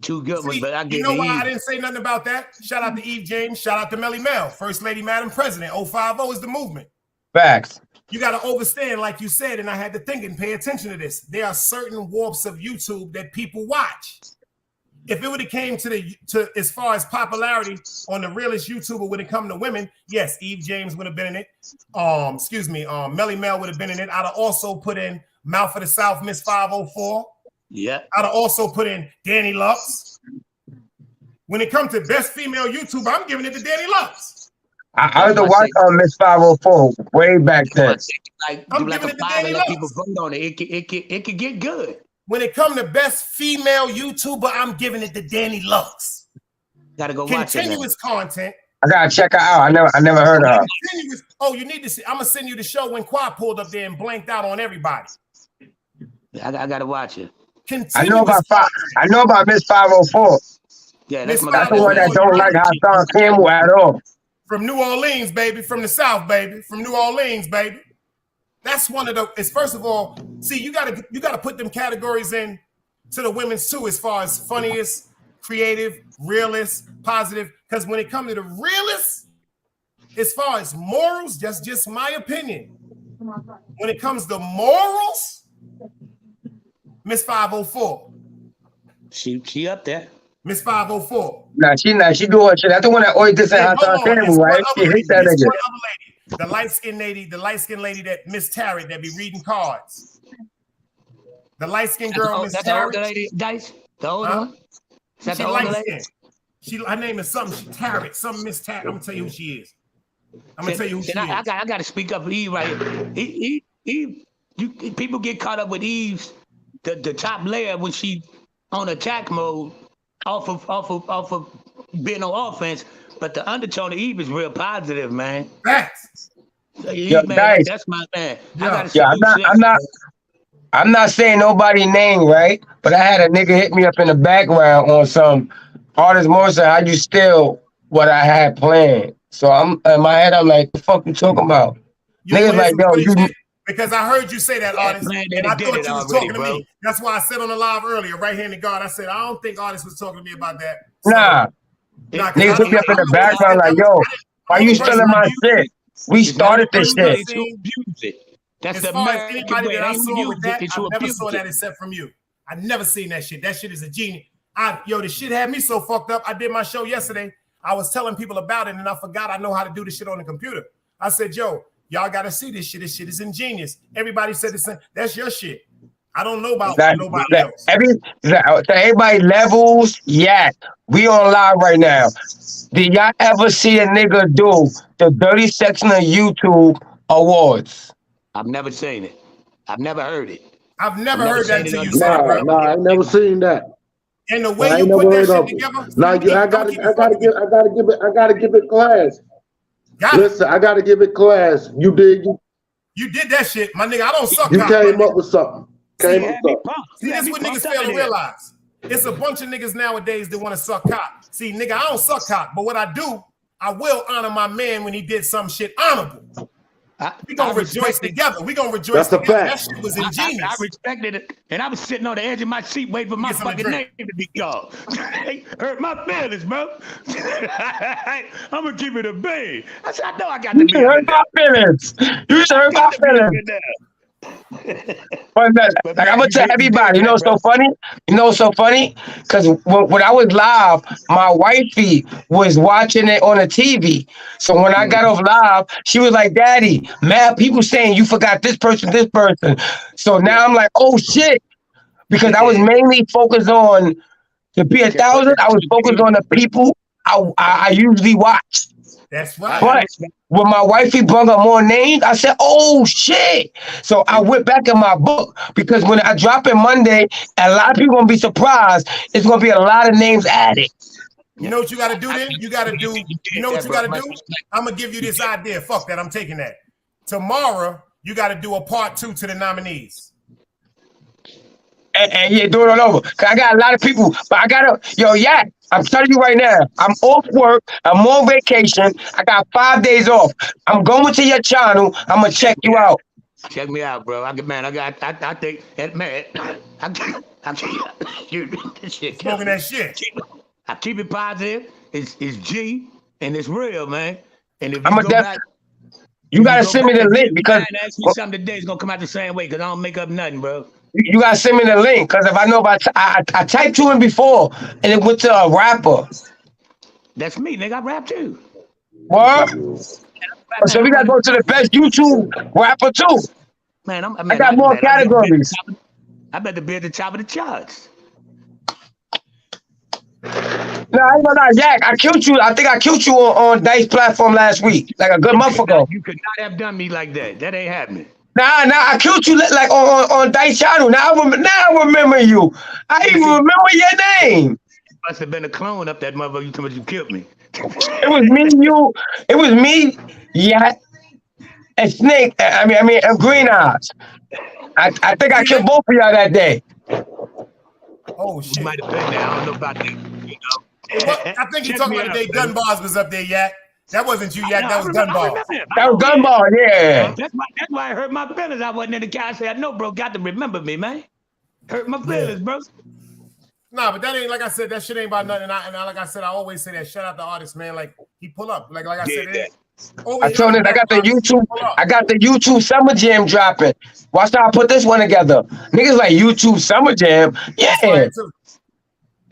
Two good ones, but I get you know why Eve. I didn't say nothing about that? Shout out to Eve James. Shout out to Melly Mel. First Lady, Madam President. 050 is the movement. Facts. You got to understand, like you said, and I had to think and pay attention to this. There are certain warps of YouTube that people watch. If it would have came to as far as popularity on the realest YouTuber when it come to women, yes, Eve James would have been in it. Melly Mel would have been in it. I'd have also put in Mouth of the South, Miss 504. Yeah. I'd have also put in Danny Lux. When it comes to best female YouTuber, I'm giving it to Danny Lux. I was the watch on Miss 504 way back then. I'm giving it to Danny Lux. People vote on it. It could get good. When it comes to best female YouTuber, I'm giving it to Danny Lux. Gotta go watch it. Continuous content. I gotta check her out. I never heard of her. Oh, you need to see. I'm gonna send you the show when Quad pulled up there and blanked out on everybody. I gotta watch it. I know about Miss 504. Yeah, that's the one that don't like Hassan Campbell at all. From New Orleans, baby. From the South, baby. From New Orleans, baby. That's one of the. It's first of all, see, you gotta put them categories in to the women's too, as far as funniest, creative, realist, positive. Because when it comes to the realist, as far as morals, that's just my opinion. When it comes to morals, Miss 504. She up there. Miss 504. Nah, she doing her shit. That's the one that always dissing Hassan Campbell, right? She hit that nigga. The light-skinned lady that Miss Tarrant that be reading cards. The light-skinned girl, Miss Tarrant. That's the older lady, Dice? The older one? Is that She the older lady? Her name is something Tarrant, some Miss Tarrant. I'm gonna tell you who she is. I'm gonna tell you who she is. I got to speak up for Eve right here. Eve, people get caught up with Eve's the top layer when she on attack mode off of being on offense. But the undertone of Eve is real positive, man. Facts. Eve, man, that's my man. I'm not saying nobody name, right? But I had a nigga hit me up in the background on some artist more so how you steal what I had planned. So I'm in my head, I'm like, the fuck you talking about? Niggas like, yo, you. Because I heard you say that, artist, and I thought you was talking to me. That's why I said on the live earlier, right here in the guard, I said, I don't think artist was talking to me about that. So, niggas took me up in the background like, yo, why you stealing my shit? We started this shit. That's as far as anybody that I saw with that, I never saw that except from you. I never seen that shit. That shit is a genius. The shit had me so fucked up. I did my show yesterday. I was telling people about it, and I forgot I know how to do this shit on the computer. I said, yo, y'all got to see this shit. This shit is ingenious. Everybody said the same. That's your shit. I don't know about nobody else. Everybody levels, yeah. We on live right now. Did y'all ever see a nigga do the dirty section of YouTube awards. I've never seen it. I've never heard it. I've never heard that until you Nah, said it, bro. nah, I ain't never seen that. And the I way ain't you never put that heard shit of it. together, Now I gotta give it class. Got it. Listen, I gotta give it class. You did. You did that shit, my nigga. I don't suck You cock, came my up nigga. with something. Came up with something. See, that's what niggas fail to realize. It's a bunch of niggas nowadays that want to suck cock. See, nigga, I don't suck cock, but what I do, I will honor my man when he did some shit honorable. We gonna rejoice together. We gonna rejoice together. That shit was ingenious. I respected it, and I was sitting on the edge of my seat waiting for my fucking name to be called. Hurt my feelings, bro. I'm gonna keep it a bang. I said, I know I got to be. You hurt my feelings. You hurt my feelings. But like I'm gonna tell everybody, you know what's so funny? You know what's so funny? Because when I was live, my wifey was watching it on the TV. So when I got off live, she was like, "Daddy, mad people saying you forgot this person, this person." So now I'm like, "Oh shit!" Because I was mainly focused on to be 1,000. I was focused on the people I usually watch. That's right. But when my wifey brought up more names, I said, "Oh shit!" So I went back in my book because when I drop it Monday, a lot of people gonna be surprised. It's gonna be a lot of names added. You know what you gotta do then? You gotta do. You know what you gotta do? I'm gonna give you this idea. Fuck that. I'm taking that. Tomorrow, you gotta do a part 2 to the nominees. And yeah, do it all over. Cause I got a lot of people, but I gotta, Yak, I'm telling you right now, I'm off work, I'm on vacation, I got 5 days off. I'm going to your channel, I'm gonna check you out. Check me out, bro. I think, man, this shit. Smoking that shit. I keep it positive. It's G and it's real, man. And if I'm you go back, you gotta send me the link because ask me something today, it's gonna come out the same way because I don't make up nothing, bro. you gotta send me the link because if I know about I typed you in before and it went to a rapper. That's me, nigga. I rap too. What? So we gotta go to the best YouTube rapper too. Man, I got more categories. I better be at the top of the charts. No, I ain't gonna lie, Yak. I killed you. I think I killed you on Dice platform last week, like a good month ago. You could not have done me like that. That ain't happening. Nah, I killed you like on Dice channel. Now I remember you. I even remember your name. Must have been a clone up that motherfucker. You told me you killed me. It was me, you. It was me, Yak, and Snake. I mean, and Green Eyes. I think I killed both of y'all that day. Oh shit! You might have been there. I don't know about that. You know. Well, I think you talking about the day Gunbars was up there, Yak. That wasn't you, Yak. That was Gunbars. That was Gunball, yeah. That's why I hurt my feelings. I wasn't in the guy. I said, "No, bro, got to remember me, man. Hurt my feelings, bro." Nah, but that ain't like I said. That shit ain't about nothing. And like I said, I always say that. Shout out to artists, man. Like he pull up. Like I said, I told him I got the YouTube Summer Jam dropping. Watch how I put this one together. Niggas like YouTube Summer Jam. Yeah.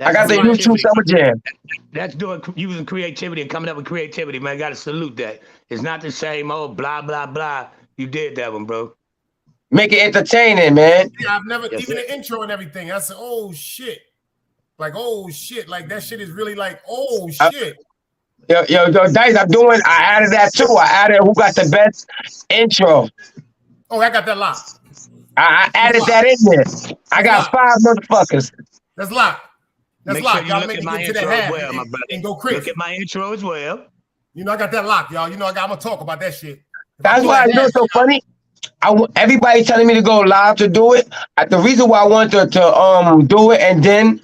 I got the YouTube Summer Jam. That's using creativity and coming up with creativity, man. Gotta salute that. It's not the same old blah blah blah. You did that one, bro. Make it entertaining, man. Yeah, I've never even the intro and everything. I said, oh shit. Like, oh shit. Like that shit is really like, oh shit. Yo, Dice, I added that too. I added who got the best intro. Oh, I got that locked. I added that in there. I got 5 motherfuckers. That's locked. That's locked. Sure y'all make me get to that half and go crazy. Look at my intro as well. You know, I got that locked, y'all. You know, I'm gonna talk about that shit. That's why I know it's so funny. Everybody telling me to go live to do it. The reason why I wanted to do it and then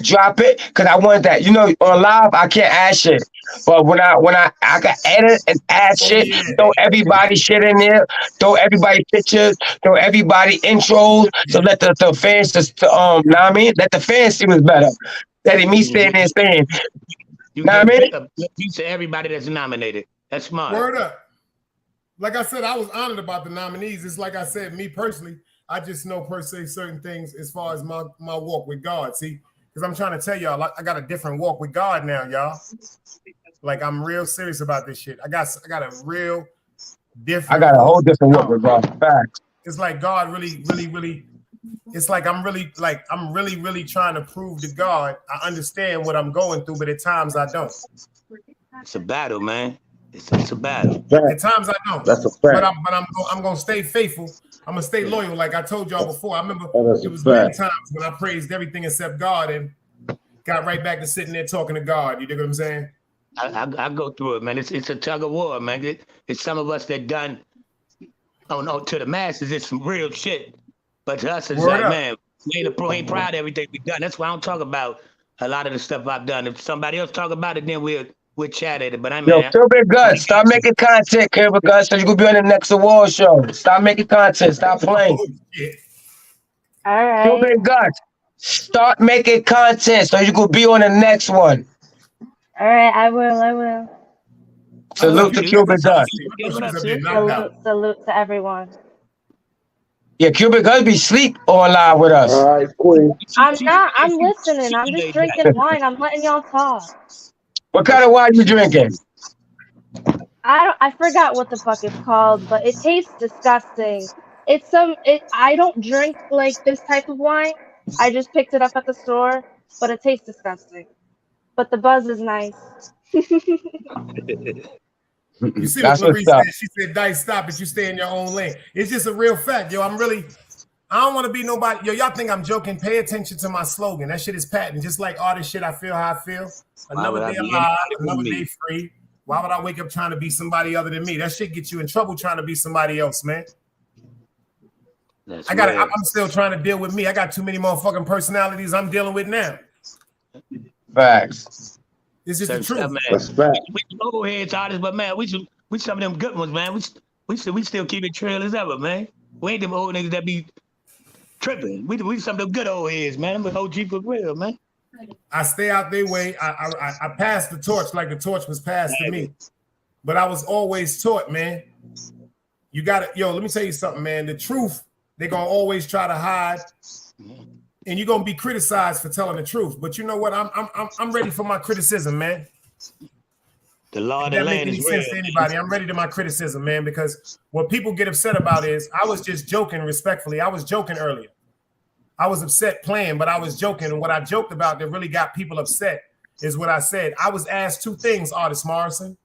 drop it, because I wanted that. You know, on live I can't add shit. But when I can edit and add shit, throw everybody shit in there, throw everybody pictures, throw everybody intros, so let the fans just know what I mean? Let the fans see what's better. That ain't me standing there saying, you know what I mean? A piece of everybody that's nominated. That's smart. Word up. Like I said, I was honored about the nominees. It's like I said, me personally, I just know per se certain things as far as my walk with God. See, because I'm trying to tell y'all, I got a different walk with God now, y'all. Like I'm real serious about this shit. I got a real different. I got a whole different walk with God. Facts. It's like God really. It's like I'm really trying to prove to God I understand what I'm going through, but at times I don't. It's a battle, man. It's a battle. At times I don't. That's a But fact. I'm gonna stay faithful. I'm gonna stay loyal, like I told y'all before. I remember That's it a was many fact. times when I praised everything except God and got right back to sitting there talking to God. You dig what I'm saying? I go through it, man. It's a tug of war, man. It's some of us that done. Oh no, to the masses, it's some real shit. But to us, it's Word like, up. man, we ain't proud of everything we've done. That's why I don't talk about a lot of the stuff I've done. If somebody else talk about it, then we'll chat at it. But I Yo, mean, Cubic Guts, stop making content, Cubic Guts, so you could be on the next award show. Stop making content. Stop playing. Oh, shit. All right. Cubic Guts, start making content so you could be on the next one. All right. I will. Salute to you- Cubic Guts. Yeah, what up, She's sis? knocked out. Salute to everyone. Yeah, Cubic Guts be sleep on live with us. All right, Queen. I'm not. I'm listening. I'm just drinking wine. I'm letting y'all talk. What kind of wine you drinking? I forgot what the fuck it's called, but it tastes disgusting. I don't drink like this type of wine. I just picked it up at the store, but it tastes disgusting. But the buzz is nice. You see That's what what's Marie up. said? She said, "Dice, stop it. You stay in your own lane." It's just a real fact, yo. I don't want to be nobody. Yo, y'all think I'm joking? Pay attention to my slogan. That shit is patent. Just like all this shit, I feel how I feel. Another day alive, another day free. Why would I wake up trying to be somebody other than me? That shit gets you in trouble trying to be somebody else, man. I'm still trying to deal with me. I got too many motherfucking personalities I'm dealing with now. Facts. It's just the truth. That's fact. We old heads artists, but man, we some of them good ones, man. We still keep it trail as ever, man. We ain't them old niggas that be tripping. We some of them good old heads, man. I'm OG for real, man. I stay out their way. I passed the torch like the torch was passed to me. But I was always taught, man. You gotta, let me tell you something, man. The truth, they're gonna always try to hide. And you're gonna be criticized for telling the truth. But you know what? I'm ready for my criticism, man. The law of the That make land any is sense real. to anybody? I'm ready to my criticism, man, because what people get upset about is I was just joking respectfully. I was joking earlier. I was upset playing, but I was joking. And what I joked about that really got people upset is what I said. I was asked two things, Artist Morrison.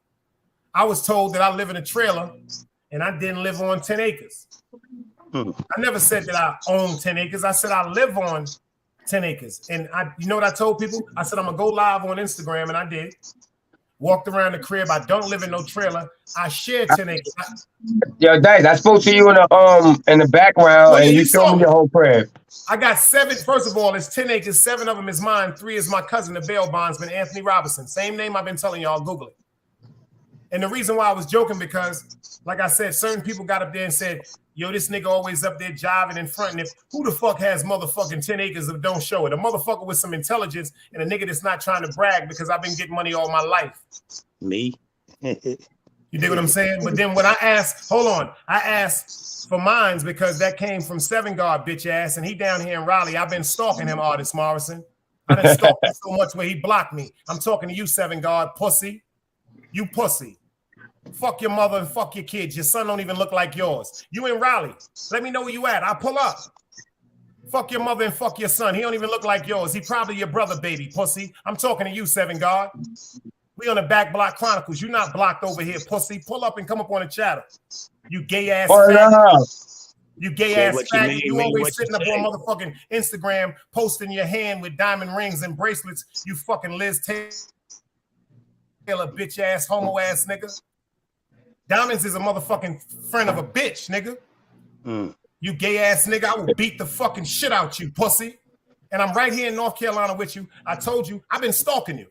I was told that I live in a trailer and I didn't live on 10 acres. I never said that I own 10 acres. I said I live on 10 acres. And you know what I told people? I said I'm gonna go live on Instagram, and I did. Walked around the crib. I don't live in no trailer. I share 10 acres. Yo, Dice, I spoke to you in the background, and you showed me your whole crib. I got 7. First of all, it's 10 acres. 7 of them is mine. 3 is my cousin, the bail bondsman, Anthony Robinson. Same name I've been telling y'all. Google it. And the reason why I was joking because, like I said, certain people got up there and said, yo, this nigga always up there jiving in front. And who the fuck has motherfucking 10 acres of don't show it? A motherfucker with some intelligence and a nigga that's not trying to brag because I've been getting money all my life. Me. You dig what I'm saying? But then when I asked, I asked for mines because that came from 7 Guard bitch ass, and he down here in Raleigh. I've been stalking him, Artist Morrison. I done stalked him so much where he blocked me. I'm talking to you, 7 Guard pussy. You pussy. Fuck your mother and fuck your kids. Your son don't even look like yours. You in Raleigh. Let me know where you at. I'll pull up. Fuck your mother and fuck your son. He don't even look like yours. He probably your brother, baby, pussy. I'm talking to you, 7 Guard. We on the Back Block Chronicles. You not blocked over here, pussy. Pull up and come up on the channel. You gay ass faggot. You gay ass faggot. You always sitting up on motherfucking Instagram posting your hand with diamond rings and bracelets. You fucking Liz Taylor bitch ass homo ass nigga. Diamonds is a motherfucking friend of a bitch, nigga. You gay ass nigga, I will beat the fucking shit out you, pussy. And I'm right here in North Carolina with you. I told you, I've been stalking you.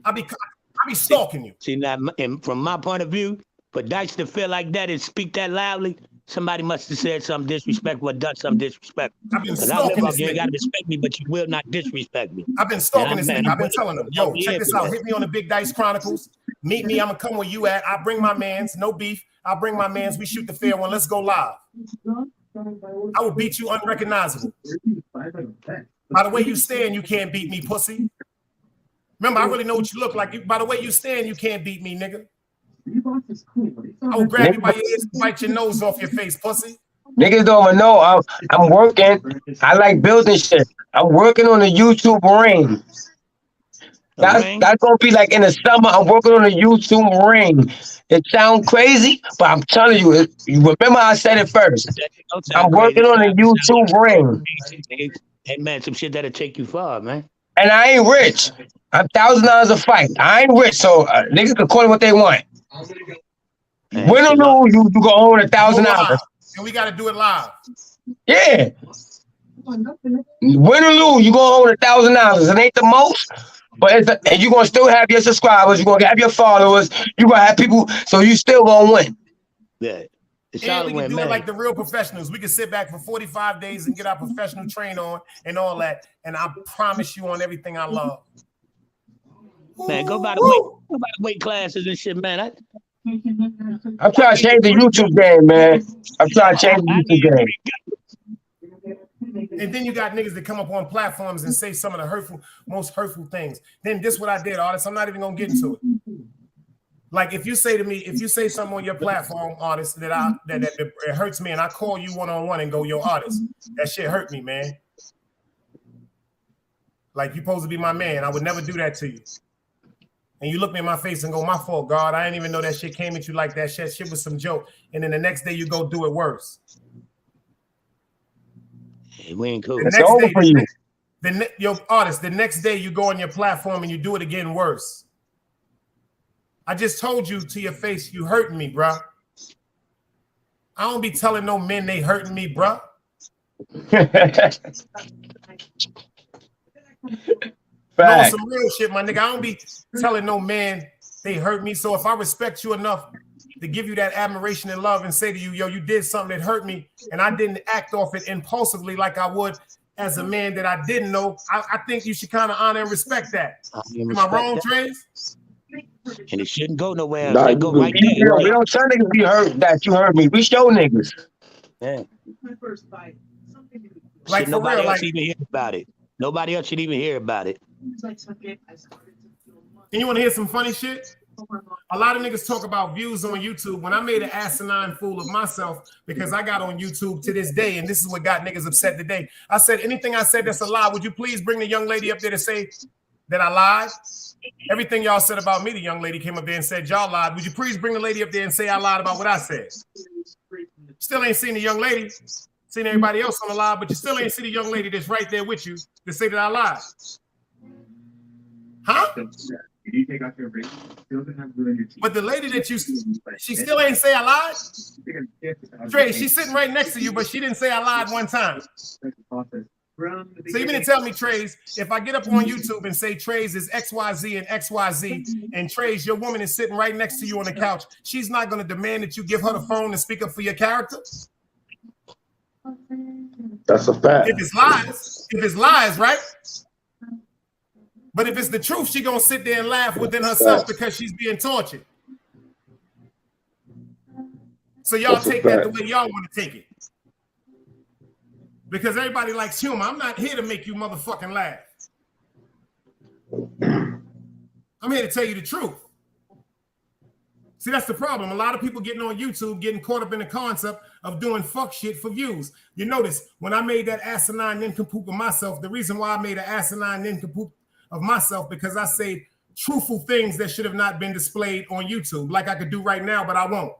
I be stalking you. See, now, from my point of view, for Dice to feel like that and speak that loudly, somebody must have said something disrespectful or done something disrespectful. I've been stalking this You nigga. gotta respect me, but you will not disrespect me. I've been stalking this nigga. I've been telling him, yo, check this out. Hit me on the Big Dice Chronicles. Meet me. I'm gonna come where you at. I bring my mans. No beef. I'll bring my mans. We shoot the fair one. Let's go live. I will beat you unrecognizable. By the way you stand, you can't beat me, pussy. Remember, I really know what you look like. By the way you stand, you can't beat me, nigga. I will grab you by your ears and bite your nose off your face, pussy. Niggas don't even know I'm working. I like building shit. I'm working on the YouTube ring. That's gonna be like in the summer. I'm working on a YouTube ring. It sounds crazy, but I'm telling you, you remember I said it first. I'm working on a YouTube ring. Hey man, some shit that'll take you far, man. And I ain't rich. I'm $1,000 a fight. I ain't rich, so niggas can call it what they want. Man, Win or lose, you go own $1,000. And we gotta do it live. Yeah. Win or lose, you gonna own $1,000. It ain't the most, but and you gonna still have your subscribers. You gonna have your followers. You gonna have people, so you still gonna win. Yeah. And we can do it like the real professionals. We can sit back for 45 days and get our professional train on and all that. And I promise you on everything I love. Man, go by the weight classes and shit, man. I'm trying to change the YouTube game, man. I'm trying to change the YouTube game. And then you got niggas that come up on platforms and say some of the most hurtful things. Then this what I did, artists. I'm not even gonna get into it. Like if you say to me, if you say something on your platform, artist, that it hurts me, and I call you one-on-one and go, yo, artist, that shit hurt me, man. Like you supposed to be my man. I would never do that to you. And you look me in my face and go, my fault, God. I didn't even know that shit came at you like that. Shit was some joke. And then the next day you go do it worse. Hey, we ain't cool. It's over for you. Yo, artist, the next day you go on your platform and you do it again worse. I just told you to your face, you hurting me, bro. I don't be telling no men they hurting me, bro. No, some real shit, my nigga. I don't be telling no man they hurt me. So if I respect you enough to give you that admiration and love and say to you, yo, you did something that hurt me, and I didn't act off it impulsively like I would as a man that I didn't know, I think you should kind of honor and respect that. Am I wrong, Trace? And it shouldn't go nowhere. Nah, It go right there. We don't tell niggas you hurt that you hurt me. We show niggas. Yeah. Like nobody real, else even hear about it. Nobody else should even hear about it. And you want to hear some funny shit? A lot of niggas talk about views on YouTube. When I made an asinine fool of myself because I got on YouTube to this day, and this is what got niggas upset today. I said, anything I said that's a lie, would you please bring the young lady up there to say that I lied? Everything y'all said about me, the young lady came up there and said y'all lied. Would you please bring the lady up there and say I lied about what I said? Still ain't seen the young lady. Seen everybody else on the live, but you still ain't see the young lady that's right there with you to say that I lied. Huh? But the lady that she still ain't say I lied? Trey, she's sitting right next to you, but she didn't say I lied one time. So you mean to tell me, Trace, if I get up on YouTube and say Trace is XYZ and XYZ, and Trace, your woman is sitting right next to you on the couch, she's not going to demand that you give her the phone and speak up for your character? That's a fact. If it's lies, right? But if it's the truth, she gonna sit there and laugh within herself because she's being tortured. So y'all take that the way y'all want to take it. Because everybody likes humor. I'm not here to make you motherfucking laugh. I'm here to tell you the truth. See, that's the problem. A lot of people getting on YouTube, getting caught up in the concept of doing fuck shit for views. You notice when I made that asinine nincompoop of myself, the reason why I made an asinine nincompoop of myself, because I say truthful things that should have not been displayed on YouTube, like I could do right now, but I won't.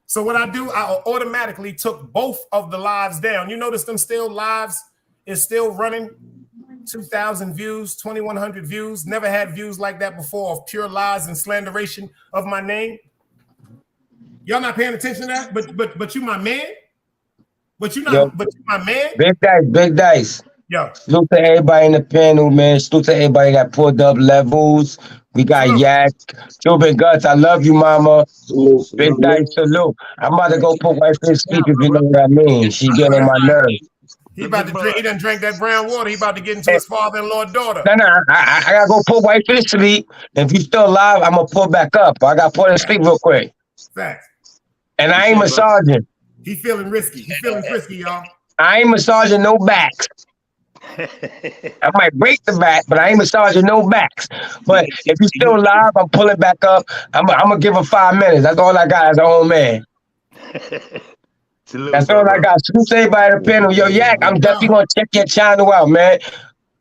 So what I do, I automatically took both of the lives down. You notice them lives is still running, 2,000 views, 2,100 views. Never had views like that before of pure lies and slanderation of my name. Y'all not paying attention to that? But you my man? But you not, yo, but you my man? Big dice. Yo. Salute to everybody in the panel, man. Salute to everybody that pulled up levels. We got Yak, Cuban Guts. I love you, mama. Big dice, salute. I'm about to go put wife in sleep if you know what I mean. She getting on my nerves. He about to drink. He done drank that brown water. He about to get into his father-in-law daughter. No, I gotta go put wife in sleep. And if you still alive, I'm gonna pull back up. I gotta put in sleep real quick. Facts. And I ain't massaging. He feeling risky. He feeling frisky, y'all. I ain't massaging no backs. I might break the back, but I ain't massaging no backs. But if you still alive, I'm pulling back up. I'm gonna give her 5 minutes. That's all I got as an old man. That's all I got. Salute to everybody in the panel. Yo, Yak, I'm definitely gonna check your channel out, man.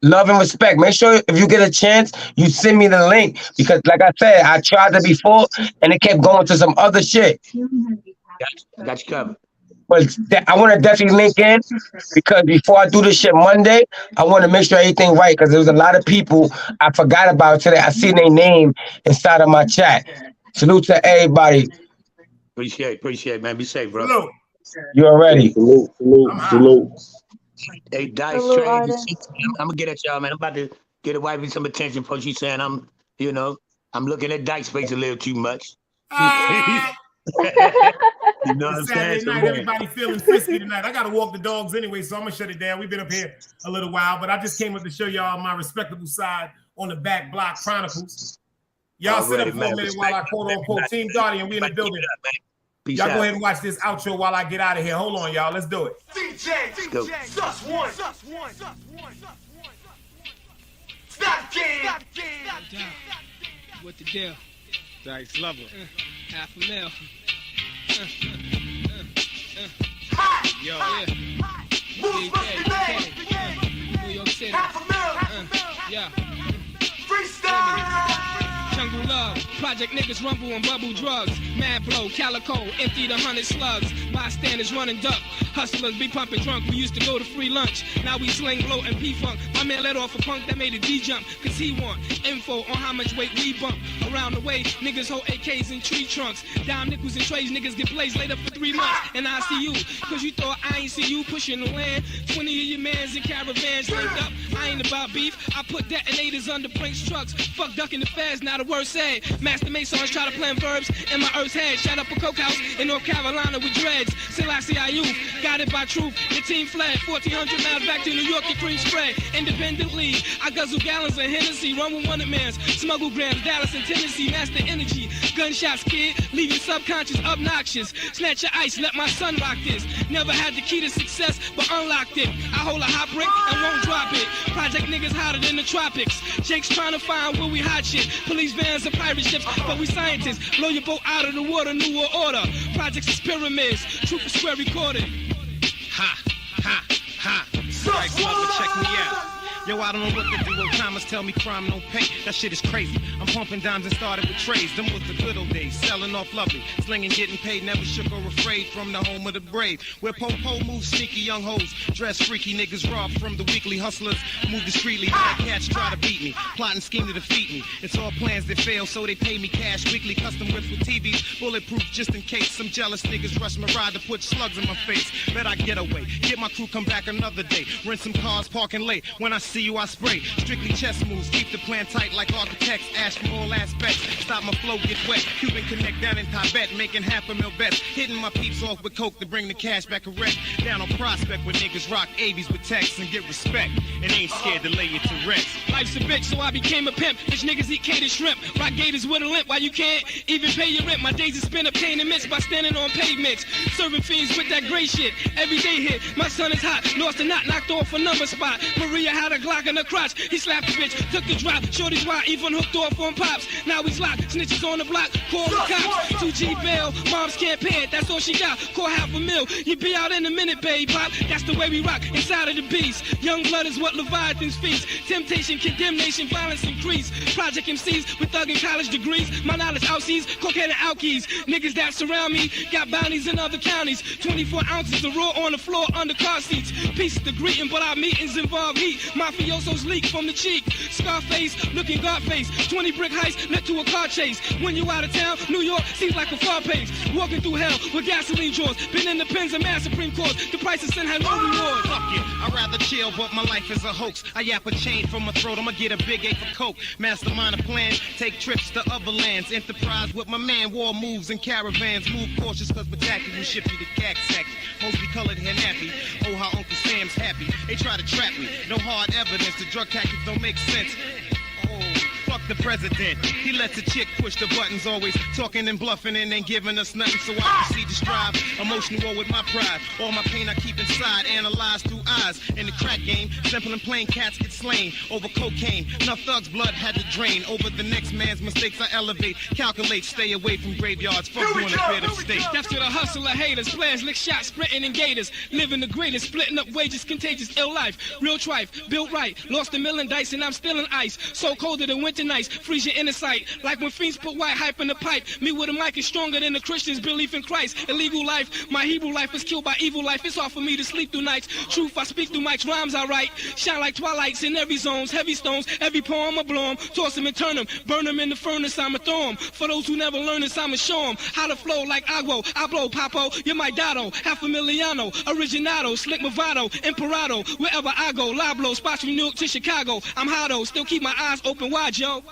love and respect. Make sure if you get a chance, you send me the link because, like I said, I tried it before and it kept going to some other shit. I got you covered. But I want to definitely link in because before I do this shit Monday, I want to make sure everything right because there was a lot of people I forgot about today. I seen their name inside of my chat. Salute to everybody. Appreciate, man. Be safe, bro. Salute. You already. Salute. Hey, Dice, Salute, I'm artist. gonna get at y'all, man. I'm about to get a wifey some attention for she's saying I'm looking at Dice face a little too much. You know what I'm Saturday saying? night, everybody feeling frisky tonight. I got to walk the dogs anyway, so I'm going to shut it down. We've been up here a little while, but I just came up to show y'all my respectable side on the Back Block Chronicles. Y'all sit up for a minute while I quote-unquote Team Guardian. We in the building. Y'all go ahead and watch this outro while I get out of here. Hold on, y'all. Let's do it. DJ, Sus One. Stop game. What the deal? Dice Lover. Half a mil. Yo, yeah. Moves must be made. New York City. Half a mil. Yeah. Freestyle. Jungle love, project niggas rumble and bubble drugs. Mad blow, calico, empty the 100 slugs. Bystanders running duck, hustlers be pumping drunk. We used to go to free lunch, now we sling blow and P-funk. My man let off a punk that made a D-jump, cause he want info on how much weight we bump. Around the way, niggas hold AKs in tree trunks. Dime nickels and trays, niggas get blazed laid up for 3 months. And I see you, cause you thought I ain't see you pushing the land. 20 of your mans in caravans linked up. I ain't about beef, I put detonators under Brinks trucks. Fuck ducking the feds, not a word said. Master Masons try to plan verbs in my earth's head. Shut up a coke house in North Carolina with dreads. Selassie I youth, guided by truth. Your team fled 1,400 miles back to New York, your cream spread. Independently, I guzzle gallons of Hennessy. Run with one of man's, smuggle grams, Dallas and Tennessee. Master energy, gunshots kid, leave your subconscious obnoxious. Snatch your ice, let my son rock this. Never had the key to success, but unlocked it. I hold a hot brick and won't drop it. Project niggas hotter than the tropics. Jake's trying to find where we hot shit. Police vans and pirate ships, but we scientists. Blow your boat out of the water, new world order. Projects is pyramids, truth is square recorded. Ha, ha, ha. Right, brother, check me out. Yo, I don't know what to do when Thomas tell me crime no pay. That shit is crazy. I'm pumping dimes and started with trays. Them was the good old days. Selling off lovely. Slinging, getting paid. Never shook or afraid from the home of the brave. Where po-po moves sneaky young hoes. Dress freaky niggas robbed from the weekly hustlers. Move discreetly. Bad cats try to beat me. Plotting scheme to defeat me. It's all plans that fail, so they pay me cash weekly. Custom whips with TVs. Bulletproof just in case some jealous niggas rush my ride to put slugs in my face. Bet I get away. Get my crew, come back another day. Rent some cars, parking late. When I see you, I spray. Strictly chess moves, keep the plan tight like architects. Ash from all aspects, stop my flow, get wet. Cuban connect down in Tibet, making $500,000 bets. Hitting my peeps off with coke to bring the cash back correct. Down on Prospect where niggas rock AVs with texts and get respect. And ain't scared to lay it to rest. Life's a bitch, so I became a pimp. Bitch niggas eat catered shrimp. Rock gators with a limp, why you can't even pay your rent. My days are spent obtaining mitts by standing on pavements. Serving fiends with that gray shit. Every day hit, my son is hot. Lost a knot, knocked off a number spot. Maria had a Glock in her crotch. He slapped the bitch, took the drop. Shorty's wild, even hooked off on pops. Now he's locked, snitches on the block, call the cops. 2G bail, moms can't pay it, that's all she got. Call $500,000, you be out in a minute, babe pop. That's the way we rock, inside of the beast. Young blood is what Leviathans feast. Temptation, condemnation, violence increase. Project MCs with thug and college degrees. My knowledge outseas, cocaine and alkies. Niggas that surround me got bounties in other counties. 24 ounces of raw on the floor under car seats. Pieces to greeting, but our meetings involve heat. Mafiosos leak from the cheek. Scarface, looking God face. 20 brick heist led to a car chase. When you out of town, New York seems like a far pace. Walking through hell with gasoline drawers. Been in the pens and mass Supreme Court. The price of sin had no reward. Fuck it, I'd rather chill, but my life is a hoax. I yap a chain from my throat, I'ma get a big A for coke. Mastermind a plan, take trips to other lands. Enterprise with my man, war moves in caravans. Move cautious cause spectacular will ship you to Caxacky. Mostly colored hair nappy. Oh, how Uncle Sam's happy. They try to trap me, no hard evidence. The drug tactics don't make sense. Oh, fuck the president. He lets a chick push the buttons, always talking and bluffing and ain't giving us nothing. So I proceed to strive, emotional war with my pride. All my pain I keep inside, analyzed through eyes. In the crack game, simple and plain cats get slain over cocaine. Enough thugs' blood had to drain. Over the next man's mistakes I elevate, calculate, stay away from graveyards. Fuck doing a bit of state. That's to the hustler haters, players lick shots, sprinting in gators. Living the greatest, splitting up wages, contagious, ill life. Real trife, built right, lost a million dice and I'm still in ice. So colder than winter nights, freeze your inner sight. Like when fiends put white hype in the pipe. Me with a mic is stronger than the Christians' belief in Christ. Illegal life, my Hebrew life is killed by evil life. It's hard for me to sleep through nights. Truth, I speak through mics, rhymes I write. Shine like twilights in every zones, heavy stones. Every poem I blow 'em, toss 'em and turn 'em. Burn 'em in the furnace, I'ma throw 'em. For those who never learn this, I'ma show 'em how to flow like agua. I blow Papo, you're my Dado. Half a Miliano, Originado, Slick Movado, Imperado. Wherever I go, Lablo, spots from New York to Chicago. I'm Hotto, still keep my eyes open wide, yo.